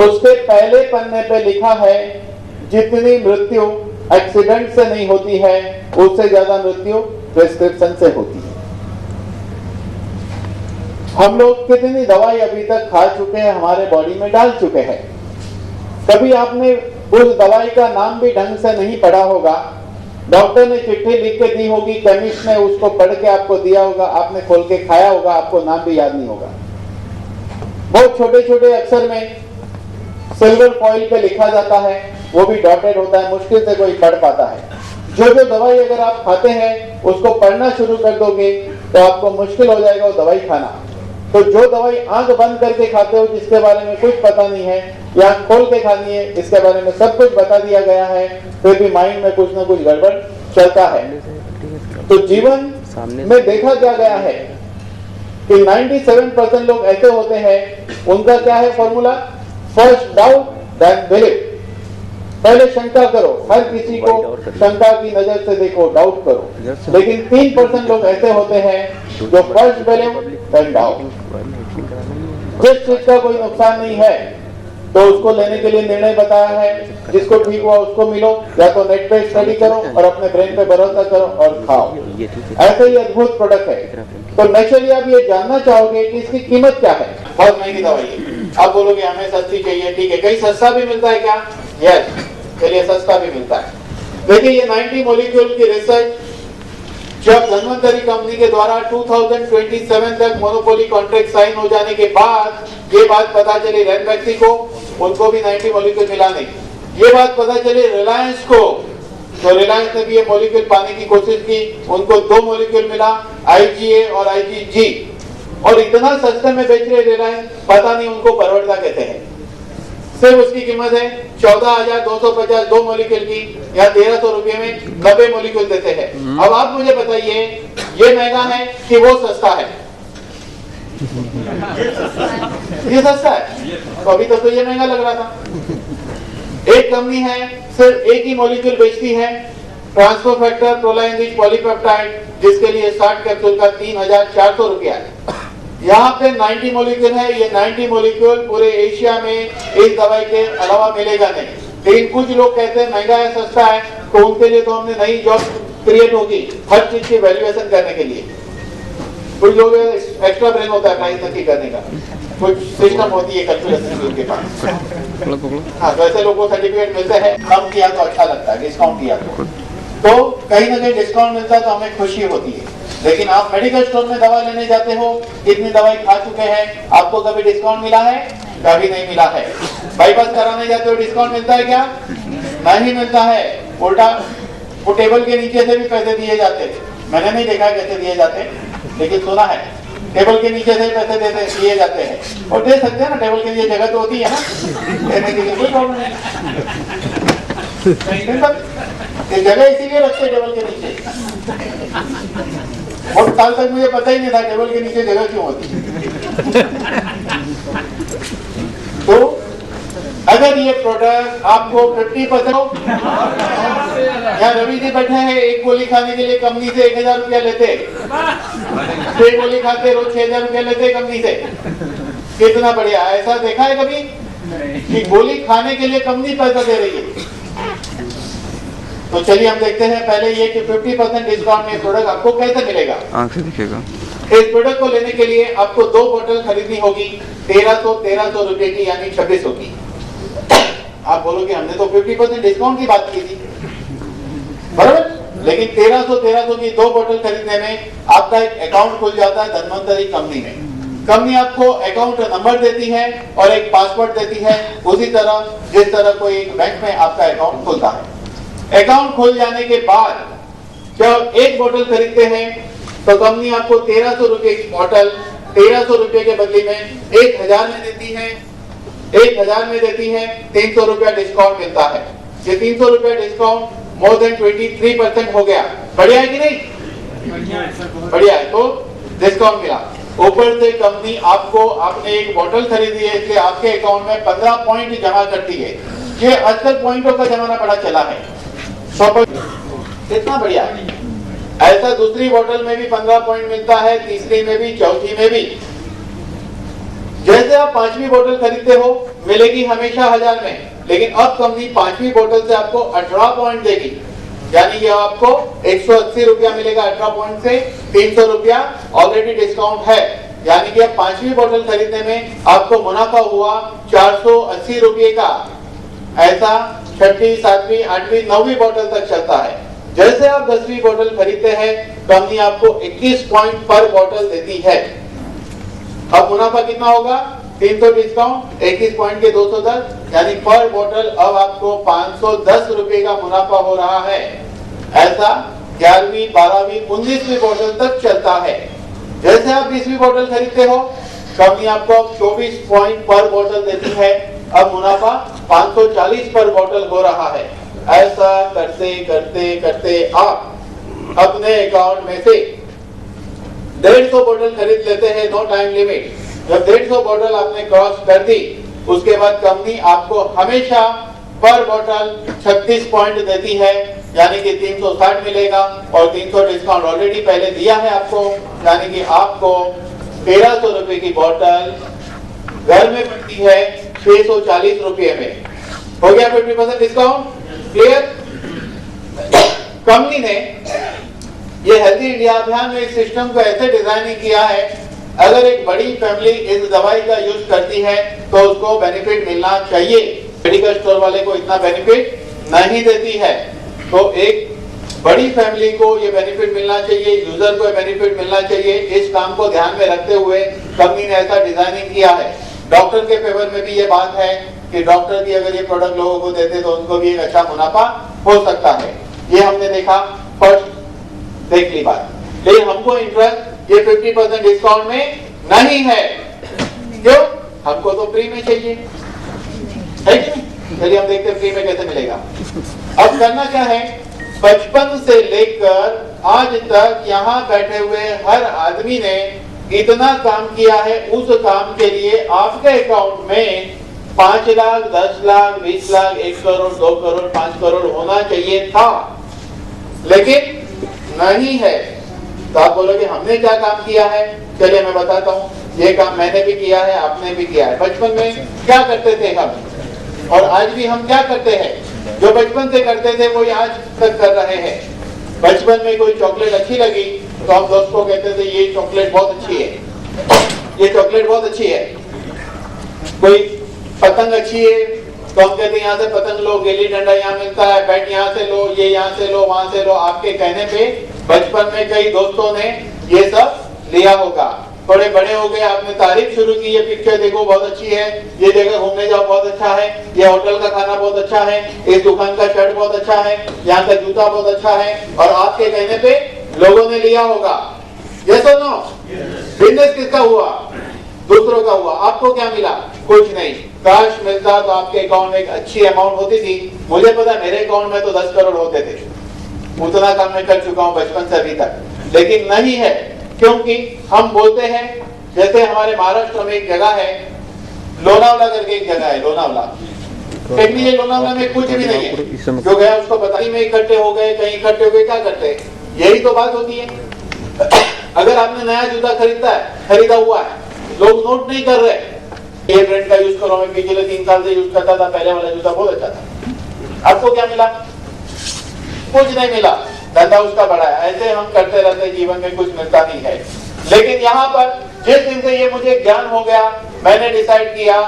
उसके पहले पन्ने पे लिखा है जितनी मृत्यु एक्सीडेंट से नहीं होती है, उससे ज्यादा मृत्यु प्रिस्क्रिप्शन से होती है। हम लोग कितनी दवाई अभी तक खा चुके हैं, हमारे बॉडी में डाल चुके हैं। कभी आपने उस दवाई का नाम भी ढंग से नहीं पढ़ा होगा, डॉक्टर ने चिट्ठी लिख के दी होगी, केमिस्ट ने उसको पढ़ के आपको दिया होगा, आपने खोल के खाया होगा, आपको नाम भी याद नहीं होगा। बहुत छोटे छोटे अक्षर में सिल्वर फॉइल पे लिखा जाता है, वो भी डॉटेड होता है, मुश्किल से कोई पढ़ पाता है। जो दवाई अगर आप खाते हैं उसको पढ़ना शुरू कर दोगे तो आपको मुश्किल हो जाएगा वो दवाई खाना। तो जो दवाई आंख बंद करके खाते हो, जिसके बारे में कुछ पता नहीं है, या खोल के खानी है, इसके बारे में सब कुछ बता दिया गया है, फिर भी माइंड में कुछ ना कुछ गड़बड़ चलता है। तो जीवन में देखा क्या गया है कि 97% लोग ऐसे होते हैं, उनका क्या है formula? First doubt then believe. पहले शंका करो, हर किसी को शंका की नजर से देखो, डाउट करो। लेकिन 3% लोग ऐसे होते हैं जो फर्स्ट बिलीव देन डाउट। जिस चीज का कोई नुकसान नहीं है तो उसको लेने के लिए निर्णय बताया है, जिसको ठीक हुआ उसको मिलो, या तो नेट पे स्टडी करो और अपने ब्रेन पे भरोसा करो और खाओ। ऐसे ही अद्भुत प्रोडक्ट है। तो नेचुरली आप ये जानना चाहोगे कि इसकी कीमत क्या है। बहुत महंगी दवाई है, आप बोलोगे हमें सस्ती चाहिए, ठीक है, कहीं सस्ता भी मिलता है क्या? यस, चलिए सस्ता भी मिलता है। देखिए ये 90 मॉलिक्यूल की रिसर्च जब धन्वंतरी कंपनी के द्वारा 2027 तक मोनोपोली कॉन्ट्रैक्ट साइन हो जाने के बाद ये बात पता चली रैनबैक्सी को, उनको भी 90 मॉलिक्यूल मिला नहीं। ये बात पता चली रिलायंस को, तो रिलायंस ने भी ये मॉलिक्यूल पाने की कोशिश की, उनको 2 मॉलिक्यूल मिला, IGA और IGG, और इतना सस्ते में बेच रहे रिलायंस, पता नहीं उनको परवड़ता कहते हैं। सिर्फ उसकी कीमत है 14,250 2 मॉलिक्यूल की, या 1,300 रुपए में 90 मॉलिक्यूल देते हैं। अब आप मुझे बताइए ये महंगा है कि वो सस्ता है? ये सस्ता है। तो अभी तक तो ये महंगा लग रहा था। एक कंपनी है सिर्फ एक ही मॉलिक्यूल बेचती है, ट्रांसफर फैक्टर प्रोलाइन पॉलीपेप्टाइड, जिसके लिए 60 कैप्सूल का 3,400 रुपया है। यहाँ पे 90 मॉलिक्यूल है। ये 90 मॉलिक्यूल पूरे एशिया में इस दवाई के अलावा मिलेगा नहीं। लेकिन कुछ लोग कहते हैं महंगा है सस्ता है, तो उनके लिए तो हमने नई जॉब क्रिएट होगी हर चीज की वैल्यूएशन करने के लिए। कुछ लोग एक्स्ट्रा ब्रेन होता है प्राइस नक्की करने का, कुछ सिस्टम होती है कैलकुलेशन उनके पास। हाँ, तो ऐसे लोगों को सर्टिफिकेट मिलते हैं, कम किया तो अच्छा लगता है, डिस्काउंट किया तो कहीं ना कहीं डिस्काउंट मिलता है तो हमें खुशी होती है। लेकिन आप मेडिकल स्टोर में दवा लेने जाते हो, इतनी दवाई खा चुके हैं, आपको कभी डिस्काउंट मिला है? कभी नहीं मिला है। बाईपास कराने जाते हो डिस्काउंट मिलता है क्या? नहीं मिलता है। उल्टा वो टेबल के नीचे से भी पैसे दिए जाते हैं। मैंने नहीं देखा कैसे दिए जाते, लेकिन सुना है टेबल के नीचे से पैसे दिए जाते हैं। और दे सकते हैं ना, टेबल के लिए जगह तो होती है ना, देने के लिए कोई प्रॉब्लम नहीं। जगह इसीलिए रखते हैं टेबल के नीचे। बहुत साल तक मुझे पता ही नहीं था टेबल के नीचे जगह क्यों होती। तो अगर ये प्रोडक्ट आपको 50%, यहाँ रवि जी बैठे हैं, एक गोली खाने के लिए कंपनी से 1,000 रुपया लेते, 6 गोली खाते रोज 6,000 रुपया लेते कंपनी से। कितना बढ़िया। ऐसा देखा है कभी कि गोली खाने के लिए कंपनी पैसा दे रही है? तो चलिए हम देखते हैं पहले ये कि 50% डिस्काउंट में प्रोडक्ट आपको कैसे मिलेगा। आंख से दिखेगा। इस प्रोडक्ट को लेने के लिए आपको 2 बोतल खरीदनी होगी 1300 रुपए की, यानी 2600 की। आप बोलोगे हमने तो 50% डिस्काउंट की बात की थी, बराबर, लेकिन 1300 की 2 बोतल खरीदने में आपका एक अकाउंट खुल जाता है धन्वंतरी कंपनी में। कंपनी आपको अकाउंट नंबर देती है और एक पासवर्ड देती है, उसी तरह जिस तरह कोई एक बैंक में आपका अकाउंट खुलता है। अकाउंट खुल जाने के बाद जब एक बोतल खरीदते हैं तो कंपनी आपको 1300 रुपए की बोतल 1300 रुपए के बदले में 1,000 में देती है। 1,000 में देती है, 300 रुपया डिस्काउंट मिलता है। ये 300 रुपया डिस्काउंट मोर देन 23% हो गया। बढ़िया है कि नहीं? बढ़िया है। तो डिस्काउंट मिला, ऊपर से कंपनी आपको, आपने एक बोतल खरीदी है इसलिए आपके अकाउंट में 15 पॉइंट जमा करती है। ये आजकल पॉइंटों का जमाना बड़ा चला है, कितना बढ़िया है। ऐसा दूसरी बोतल में भी 15 पॉइंट मिलता है, तीसरी में भी, चौथी में भी। जैसे आप 5वीं बोतल खरीदते हो मिलेगी हमेशा 1,000 में, लेकिन अब कंपनी 5वीं बोतल से आपको 18 पॉइंट देगी, यानी कि आपको 180 रुपया मिलेगा 18 पॉइंट से। 300 रुपया ऑलरेडी डिस्काउंट है, यानी कि अब 5वीं बोतल खरीदने में आपको मुनाफा हुआ 480 रुपये का। ऐसा 6वीं, 7वीं, 8वीं, 9वीं बोतल तक चलता है। जैसे आप 10वीं बोतल खरीदते हैं कंपनी आपको 21 पॉइंट पर बोतल देती है। अब मुनाफा कितना होगा? 300 डिस्काउंट, 21 पॉइंट के 210, यानी पर बोतल अब आपको 510 रुपए का मुनाफा हो रहा है। ऐसा 11वीं, 12वीं, 19वीं बोतल तक चलता है। जैसे आप 20वीं बोतल खरीदते हो कंपनी आपको 24 पॉइंट पर बोतल देती है, अब मुनाफा 540 पर बोतल हो रहा है। ऐसा करते करते करते आप अपने अकाउंट में से 150 बोतल खरीद लेते हैं, नो टाइम लिमिट। जब 150 बोतल आपने क्रॉस कर दी उसके बाद कंपनी आपको हमेशा पर बोतल 36 पॉइंट देती है, यानी कि 360 मिलेगा, और 300 डिस्काउंट ऑलरेडी पहले दिया है आपको, यानी कि आपको 1300 रुपए की बोतल घर में पड़ती है 640 रुपये में। हो गया 50% डिस्काउंट। क्लियर? कंपनी ने ये हेल्दी इंडिया अभियान में इस सिस्टम को ऐसे डिजाइन किया है, अगर एक बड़ी फैमिली इस दवाई का यूज करती है तो उसको बेनिफिट मिलना चाहिए। मेडिकल स्टोर वाले को इतना बेनिफिट नहीं देती है, तो एक बड़ी फैमिली को ये बेनिफिट मिलना चाहिए, यूजर को बेनिफिट मिलना चाहिए। इस काम को ध्यान में रखते हुए कंपनी ने ऐसा डिजाइनिंग किया है। डॉक्टर के फेवर में भी ये बात है कि डॉक्टर भी अगर ये प्रोडक्ट लोगों को देते तो उनको भी एक अच्छा मुनाफा हो सकता है। ये हमने देखा, फर्स्ट देख ली बात। लेकिन हमको इंटरेस्ट ये 50% डिस्काउंट में नहीं है। क्यों? हमको तो फ्री में चाहिए। है कि नहीं? चलिए हम देखते हैं फ्री में कैसे मिलेगा। अब करना क्या है, बचपन से लेकर आज तक यहाँ बैठे हुए हर आदमी ने इतना काम किया है, उस काम के लिए आपके अकाउंट में 5 लाख, 10 लाख, 20 लाख, 1 करोड़, 2 करोड़, 5 करोड़ होना चाहिए था, लेकिन नहीं है। तो आप बोलोगे हमने क्या काम किया है? चलिए मैं बताता हूँ। ये काम मैंने भी किया है, आपने भी किया है। बचपन में क्या करते थे हम, और आज भी हम क्या करते हैं? जो बचपन से करते थे वही आज तक कर रहे हैं। बचपन में कोई चॉकलेट अच्छी लगी तो हम दोस्त को कहते थे ये चॉकलेट बहुत अच्छी है, ये चॉकलेट बहुत अच्छी है। कोई पतंग अच्छी है तो हम कहते हैं यहाँ से पतंग लो, गिल्ली डंडा यहाँ मिलता है, बैट यहाँ से लो, ये यहाँ से लो, वहां से लो। आपके कहने पे बचपन में कई दोस्तों ने ये सब लिया होगा। थोड़े बड़े हो गए, आपने तारीफ शुरू की, ये पिक्चर देखो बहुत अच्छी है, ये जगह घूमने जाओ बहुत अच्छा है, ये होटल का खाना बहुत अच्छा है, इस दुकान का शर्ट बहुत अच्छा है, यहाँ का जूता बहुत अच्छा है, और आपके कहने पे लोगों ने लिया होगा। यस और नो? बिजनेस किसका हुआ? दूसरों का हुआ। आपको क्या मिला? कुछ नहीं। काश मिलता तो आपके अकाउंट में एक अच्छी अमाउंट होती थी। मुझे पता मेरे अकाउंट में तो 10 करोड़ होते थे, उतना काम मैं कर चुका हूँ बचपन से अभी तक, लेकिन नहीं है। क्योंकि हम बोलते हैं, जैसे हमारे महाराष्ट्र में एक जगह है लोनावला करके, एक जगह है लोनावला। टेक्निकली लोनावला में कुछ भी नहीं है, जो गया उसको बताने में इकट्ठे हो गए, कहीं इकट्ठे हो गए, क्या करते हैं? यही तो बात होती है। अगर आपने नया जूता खरीदा हुआ है, लोग नोट नहीं कर रहे, ये ब्रांड का यूज करो, मैं पिछले 3 साल से यूज करता था, पहले वाला जूता बहुत अच्छा था। आपको क्या मिला? कुछ नहीं मिला, धंधा उसका बढ़ा है। ऐसे हम करते रहते, जीवन में कुछ मिलता नहीं है। लेकिन यहाँ पर जिस दिन से ये मुझे ज्ञान हो गया, मैंने डिसाइड किया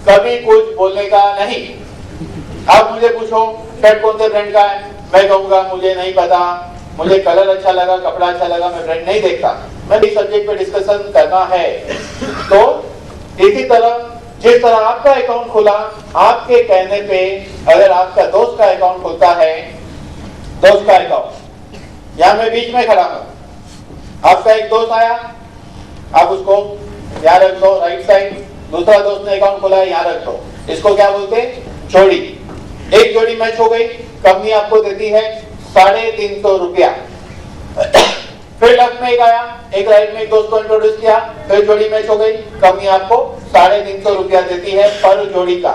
कभी कुछ बोलने का नहीं। आप मुझे पूछो शर्ट कौन से ब्रांड का है, मैं कहूंगा मुझे नहीं पता, मुझे कलर अच्छा लगा, कपड़ा अच्छा लगा, मैं ब्रांड नहीं देखता। मैं इस सब्जेक्ट पे डिस्कशन करना है। तो इसी तरह जिस तरह आपका अकाउंट खुला, आपके कहने पे अगर आपका दोस्त का अकाउंट खुलता है, दोस्त का अकाउंट, यहाँ मैं बीच में खड़ा हूं, आपका एक दोस्त आया, आप उसको यहाँ रख दो राइट साइड, दूसरा दोस्त ने अकाउंट खोला है, यहाँ रख दो। इसको क्या बोलते हैं? जोड़ी। एक जोड़ी मैच हो गई, कंपनी आपको देती है 350 रुपया। फिर लेफ्ट में एक आया, एक राइट में एक दोस्त को इंट्रोड्यूस किया, फिर जोड़ी मैच हो गई, कंपनी आपको 350 रुपया देती है पर जोड़ी का।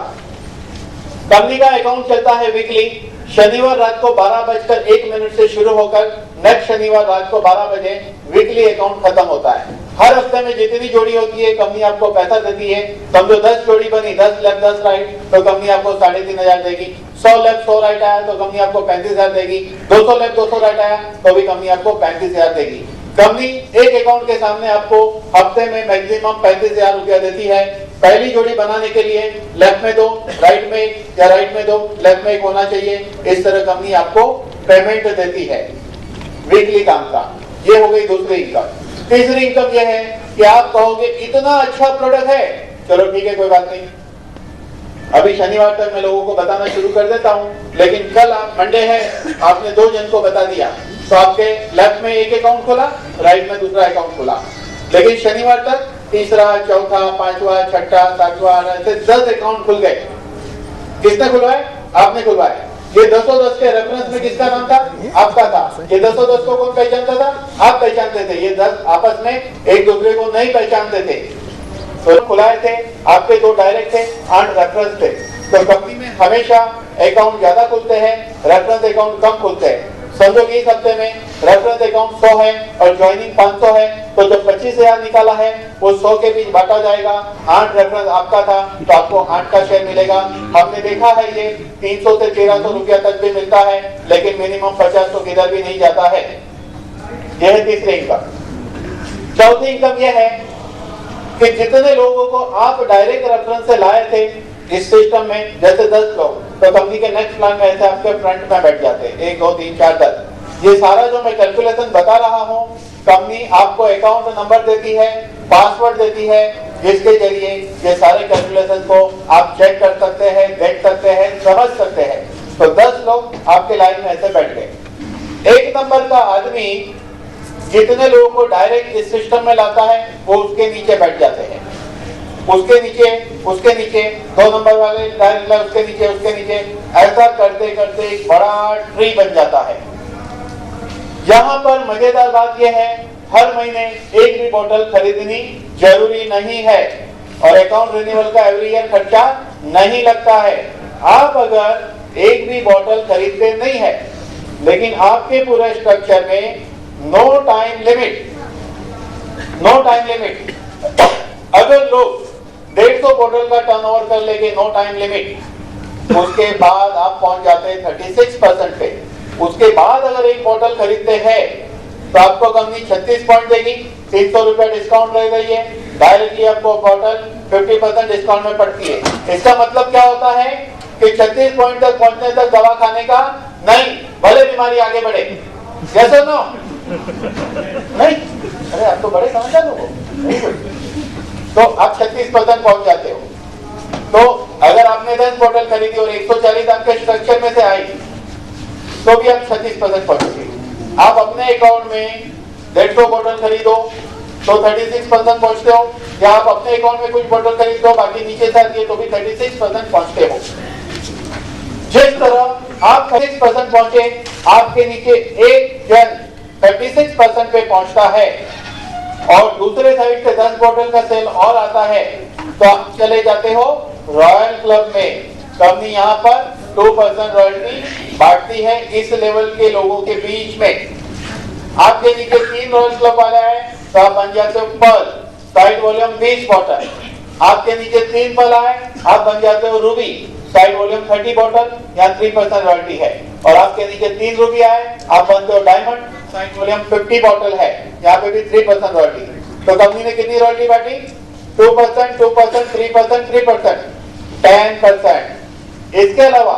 कंपनी का अकाउंट चलता है वीकली, शनिवार रात को 12:01 से शुरू होकर नेक्स्ट शनिवार रात को 12 बजे वीकली अकाउंट खत्म होता है। हर हफ्ते में जितनी जोड़ी होती है कंपनी आपको पैसा देती है। समझो 10 जोड़ी बनी, 10 लेफ्ट 10 राइट, तो कंपनी आपको 3,500 देगी। 100 लेफ्ट 100 राइट आया तो कंपनी आपको 35,000 देगी। 200 लेफ्ट 200 राइट आया तो भी कंपनी आपको 35,000 देगी। कंपनी एक अकाउंट के सामने आपको हफ्ते में मैक्सिमम 35,000 रुपया देती है। पहली जोड़ी बनाने के लिए लेफ्ट में 2 राइट में 1 या राइट में 2 लेफ्ट में 1 होना चाहिए। इस तरह कंपनी आपको पेमेंट देती है वीकली काम का। ये हो गई दूसरी इनकम। तीसरी इनकम ये है कि आप कहोगे इतना अच्छा प्रोडक्ट है, चलो ठीक है कोई बात नहीं, अभी शनिवार तक मैं लोगों को बताना शुरू कर देता हूँ, लेकिन कल आप मंडे है, आपने 2 जन को बता दिया तो आपके लेफ्ट में एक अकाउंट खोला, राइट में दूसरा अकाउंट खोला। लेकिन शनिवार तक तीसरा, चौथा, 5वां, 6वां, 7वां ऐसे 10 अकाउंट खुल गए। किसने खुलवाए? आपने खुलवाए। ये 10 के रेफरेंस में किसका नाम था? आपका था। ये 10 को कौन पहचानता था? आप पहचानते थे। ये 10 आपस में एक दूसरे को नहीं पहचानते थे, तो खुलाए थे। आपके 2 डायरेक्ट थे, 8 रेफरेंस थे। तो कंपनी में हमेशा अकाउंट ज्यादा खुलते हैं, रेफरेंस अकाउंट कम खुलते हैं। समझो कि इस हफ्ते में रेफरेंस अकाउंट 100 है और ज्वाइनिंग 500 है, तो जो 25,000 निकाला है वो 100 के बीच बांटा जाएगा। 8 रेफरेंस आपका था तो आपको 8 का शेयर मिलेगा। हमने देखा है ये 300 से 1300 रुपया तक भी मिलता है, लेकिन मिनिमम 50 तो किधर भी नहीं जाता है। यह है तीसरी इनकम। चौथी इनकम यह है कि जितने लोगों को आप डायरेक्ट रेफरेंस से लाए थे इस सिस्टम में, जैसे 10 लोग, तो कंपनी के नेक्स्ट प्लान में ऐसे आपके फ्रंट में बैठ जाते हैं 1 2 3 4 10। ये सारा जो मैं कैलकुलेशन बता रहा हूँ, कंपनी आपको अकाउंट नंबर देती है, पासवर्ड देती है, जिसके जरिए ये सारे कैलकुलेशन को आप चेक कर सकते हैं, देख सकते हैं, समझ सकते हैं। तो 10 लोग आपके लाइन में ऐसे बैठ गए। 1 नंबर का आदमी जितने लोगों को डायरेक्ट इस सिस्टम में लाता है वो उसके नीचे बैठ जाते हैं। उसके नीचे 2 नंबर वाले टायर उसके नीचे ऐसा करते करते एक बड़ा ट्री बन जाता है। यहाँ पर मजेदार बात यह है, हर महीने एक भी बोतल खरीदनी जरूरी नहीं है और अकाउंट रिन्यूअल का एवरी ईयर खर्चा नहीं लगता है। आप अगर एक भी बोतल खरीदते नहीं है, लेकिन आपके पूरे स्ट्रक्चर में नो टाइम लिमिट अगर लोग 150 बोतल का टर्नओवर कर लेंगे, नो टाइम लिमिट, उसके बाद आप पहुंच जाते हैं 36% पे। उसके बाद अगर एक बोतल खरीदते हैं तो आपको कंपनी 36 पॉइंट देगी, 300 रुपया डिस्काउंट रह रही है, डायरेक्टली आपको बोतल 50% डिस्काउंट में पड़ती है। इसका मतलब क्या होता है कि 36 पॉइंट तक पहुंचने तक दवा खाने का नहीं, भले बीमारी आगे बढ़े। जैसे नो नहीं, अरे आप तो बड़े समझदार लोग हो, तो आप 36% पहुंच जाते हो। तो अगर आपने 10 बोतल खरीदी और 140 आपके स्ट्रक्चर में से आई तो भी आप 36% पहुंचोगे। आप अपने अकाउंट में 150 बोतल खरीदो तो 36% पहुंचते हो, या आप अपने अकाउंट में कुछ बोतल खरीदो बाकी नीचे से आती है तो भी 36% पहुंचते हो। जिस तरह आप 36% पहुंचे, आपके नीचे एक जन 36% पे पहुंचता है और दूसरे साइड से 10 बोतल का सेल और आता है तो आप चले जाते हो रॉयल क्लब में। कंपनी यहाँ पर 2% रॉयल्टी बांटती है इस लेवल के लोगों के बीच में। आपके नीचे 3 रॉयल क्लब वाला है तो आप बन जाते हो पर्ल, साइड वॉल्यूम 20 बोतल। आपके नीचे 3 पर्ल है, आप बन जाते हो रूबी, साइड वॉल्यूम 30 बोतल, यहाँ 3% रॉयल्टी है। और आपके नीचे 3 रूबी आए, आप बनते हो डायमंड, साइड वॉल्यूम 50 बोतल है, यहाँ पे भी 3% रॉयल्टी। तो कंपनी ने कितनी रॉयल्टी बांटी? 2%, 2%, 3%, 3%, 10%। इसके अलावा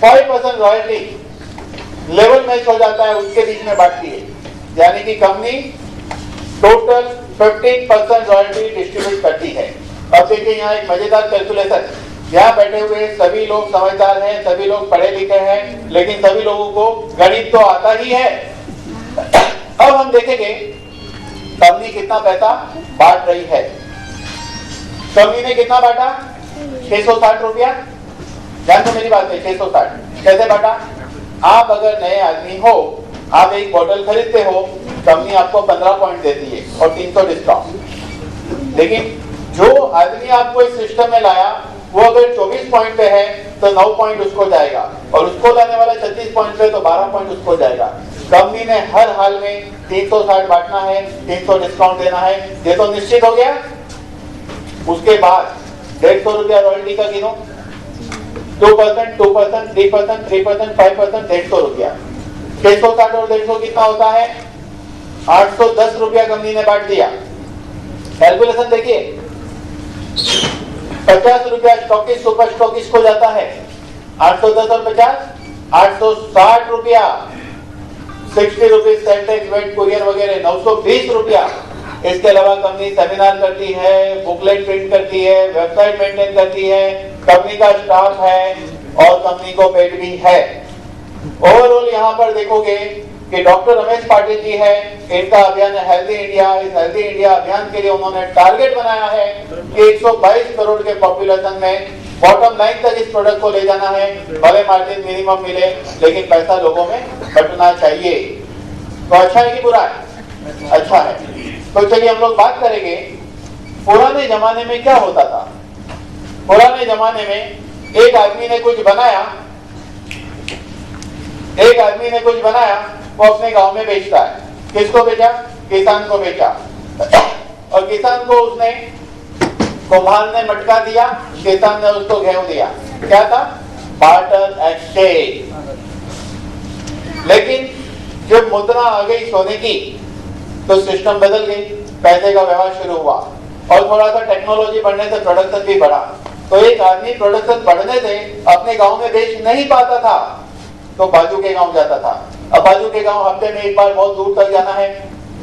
5% रॉयल्टी लेवल मैच हो जाता है, उसके बीच में बांटती है, यानी कि कंपनी टोटल 15% रॉयल्टी डिस्ट्रीब्यूट करती है। अब देखिए यहाँ एक मजेदार कैलकुलेशन, यहाँ बैठे हुए सभी लोग समझदार हैं, सभी लोग पढ़े लिखे हैं, लेकिन सभी लोगों को गणित तो आता ही है। अब हम देखेंगे कंपनी कितना पैसा बांट रही है। कंपनी ने कितना बांटा? 660 रुपया। ध्यान तो मेरी बात है, 660 कैसे बांटा? आप अगर नए आदमी हो, आप एक बोतल खरीदते हो, कंपनी आपको 15 पॉइंट देती है और 300 डिस्काउंट। लेकिन जो आदमी आपको इस सिस्टम में लाया वो अगर 24 पॉइंट पे है तो 9 पॉइंट उसको जाएगा, और उसको लाने वाला 36 पॉइंट पे तो 12 पॉइंट उसको जाएगा। कंपनी ने हर हाल में 360 बांटना है, 300 डिस्काउंट देना है, ये तो निश्चित हो गया। उसके बाद 150 रुपया रॉयल्टी का गिनो, 2%, 2%, 3%, 3%, 5%, 150 रुपया। 660 और 150 कितना होता है? 810 रुपया कंपनी ने बांट दिया। कैलकुलेशन देखिए, 50 रुपया स्टॉकिस्ट सुपर स्टॉकिस्ट को जाता है, 810 और 50 860 रुपया, 60 रुपीज सेंटेक्स वेट कुरियर वगैरह 920 रुपया। इसके अलावा कंपनी सेमिनार करती है, बुकलेट प्रिंट करती है, वेबसाइट मेंटेन करती है, कंपनी का स्टाफ है और कंपनी को पेड भी है। ओवरऑल यहाँ पर देखोगे कि डॉक्टर रमेश पाटिल जी है, इनका अभियान है हेल्दी इंडिया। इस हेल्दी इंडिया अभियान के लिए उन्होंने टारगेट बनाया है कि 122 करोड़ के पॉपुलेशन में बॉटम लाइन तक इस प्रोडक्ट को ले जाना है। भले मार्जिन मिनिमम मिले, लेकिन पैसा लोगों में बटना चाहिए। तो अच्छा है कि बुरा है? अच्छा है। तो चलिए हम लोग बात करेंगे पुराने जमाने में क्या होता था। पुराने जमाने में एक आदमी ने कुछ बनाया, वो अपने गांव में बेचता है। किसको बेचा? किसान को बेचा। और किसान को उसने, कुम्हार ने मटका दिया, किसान ने उसको गेहूं दिया। क्या था? Barter exchange. लेकिन जब मुद्रा आ गई सोने की तो सिस्टम बदल गई, पैसे का व्यवहार शुरू हुआ और थोड़ा सा टेक्नोलॉजी बढ़ने से प्रोडक्शन भी बढ़ा। तो एक आदमी प्रोडक्शन बढ़ने से अपने गांव में बेच नहीं पाता था तो बाजू के गांव जाता था। अब बाजू के गांव हफ्ते में एक बार बहुत दूर तक जाना है,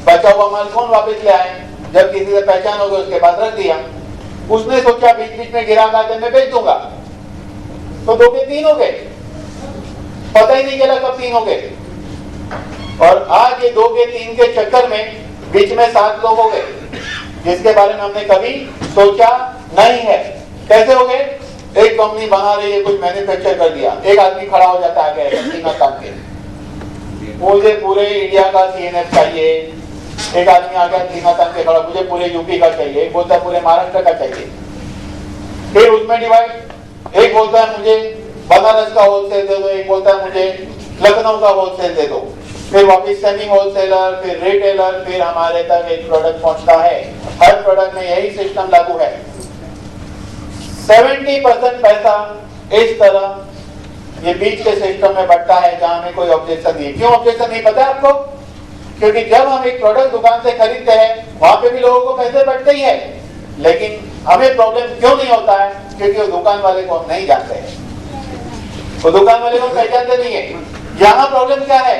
बचा हुआ माल कौन वापस ले आए? जब किसी से पहचान हो गई उसके बाद रख दिया। उसने सोचा बीच बीच में गिरा आते मैं बेच दूंगा, तो 2 के 3 हो गए, पता ही नहीं चला कब 3 हो गए। और आज ये 2 के 3 के चक्कर में बीच में 7 लोग हो गए, जिसके बारे में हमने कभी सोचा नहीं है। कैसे हो गए? एक कंपनी बना रही है, कुछ मैन्युफैक्चर कर दिया, एक आदमी खड़ा हो जाता है आगे कंपनी काम के, मुझे पूरे इंडिया का CNF चाहिए। एक आदमी आ गया सीना तान के खड़ा, मुझे पूरे यूपी का चाहिए, एक बोलता है पूरे महाराष्ट्र का चाहिए। फिर उसमें डिवाइड, एक बोलता है मुझे बनारस का होलसेल दे दो, एक बोलता है मुझे लखनऊ का होलसेल दे दो, फिर वापिस सेमी होलसेलर, फिर रिटेलर, फिर हमारे तक एक प्रोडक्ट पहुंचता है। हर प्रोडक्ट में यही सिस्टम लागू है। 70% पैसा इस तरह ये बीच के सिस्टम में बढ़ता है जहां में कोई ऑब्जेक्शन नहीं। क्यों ऑब्जेक्शन नहीं पता है आपको? क्योंकि जब हम एक प्रोडक्ट दुकान से खरीदते हैं वहां पे भी लोगों को पैसे बढ़ते ही है, लेकिन हमें प्रॉब्लम क्यों नहीं होता है? क्योंकि वो दुकान वाले को हम नहीं जानते हैं, वो दुकान वाले को पहचानते नहीं है। यहाँ प्रॉब्लम क्या है?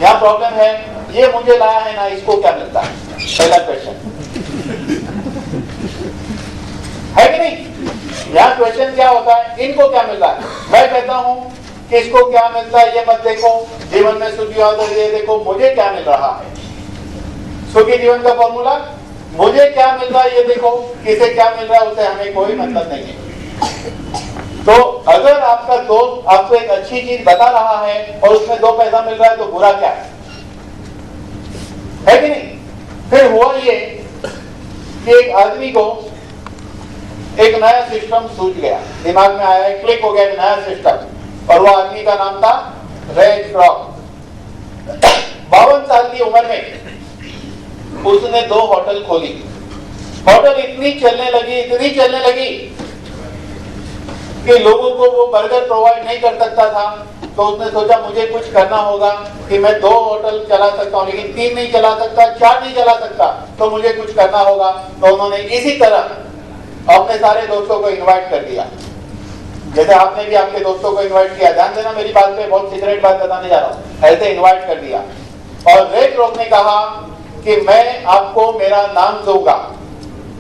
यहाँ प्रॉब्लम है ये मुझे लाया है ना, इसको क्या मिलता है? पहला क्वेश्चन है कि नहीं? यहाँ क्वेश्चन क्या होता है, इनको क्या मिल रहा है? मैं कहता हूँ किसको क्या मिलता है ये मत देखो, जीवन में सुखी हो तो ये देखो मुझे क्या मिल रहा है। सुखी जीवन का फॉर्मूला, मुझे क्या मिल रहा है ये देखो, किसे क्या मिल रहा है उसे हमें कोई मतलब नहीं है। तो अगर आपका दोस्त आपको एक अच्छी चीज बता रहा है और उसमें 2 पैसा मिल रहा है तो बुरा क्या है कि नहीं? फिर हुआ ये कि एक आदमी को एक नया सिस्टम सूझ गया, दिमाग में आया, क्लिक हो गया एक नया सिस्टम, और वो आदमी का नाम था रेड क्रॉप। 52 साल की उम्र में उसने 2 होटल खोली। होटल इतनी चलने लगी कि लोगों को वो बर्गर प्रोवाइड नहीं कर सकता था, तो उसने सोचा मुझे कुछ करना होगा कि मैं 2 होटल चला सकता हूँ लेकिन 3 नहीं चला सकता, 4 नहीं चला सकता, तो मुझे कुछ करना होगा। तो उन्होंने इसी तरह अपने सारे दोस्तों को इनवाइट कर दिया, जैसे आपने भी आपके दोस्तों को इनवाइट किया। ध्यान देना मेरी बात पे, बहुत सीक्रेट बात बताने जा रहा हूँ। ऐसे इनवाइट कर दिया और रेड क्रॉप ने कहा कि मैं आपको मेरा नाम दूंगा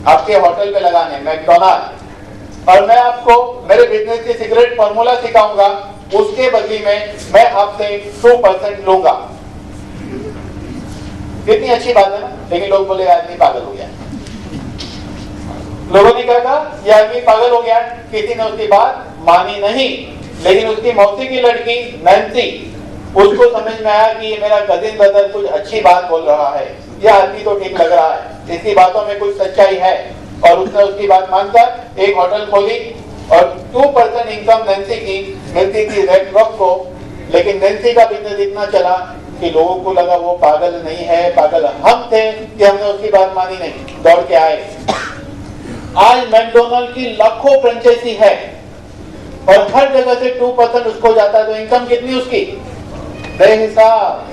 आपके होटल पे लगाने, मैकडोनाल्ड, और मैं आपको मेरे बिजनेस की सीक्रेट फॉर्मूला सिखाऊंगा, उसके बदले में मैं आपसे 2% लूंगा। कितनी अच्छी बात है ना? लेकिन लोग बोले आदमी पागल हो गया। लोगों ने कहा ये आदमी पागल हो गया। किसी ने उसकी बात मानी नहीं, लेकिन उसकी मौसी की लड़की नैन्सी, उसको समझ में आया कि ये मेरा कजिन ब्रदर कुछ अच्छी बात बोल रहा है, यह आदमी तो ठीक लग रहा है, इसकी बातों में कुछ सच्चाई है, और उसने उसकी बात मानकर एक होटल खोली और 2% इनकम नैन्सी की मिलती थी रेड क्रॉप को। लेकिन नैन्सी का बिजनेस इतना चला कि लोगों को लगा वो पागल नहीं है, पागल हम थे कि हमने उसकी बात मानी नहीं, दौड़ के आए। आज मैकडोनल्ड की लाखों फ्रेंचाइजी है और हर जगह से 2% उसको जाता है, तो इनकम कितनी उसकी? बेहिसाब,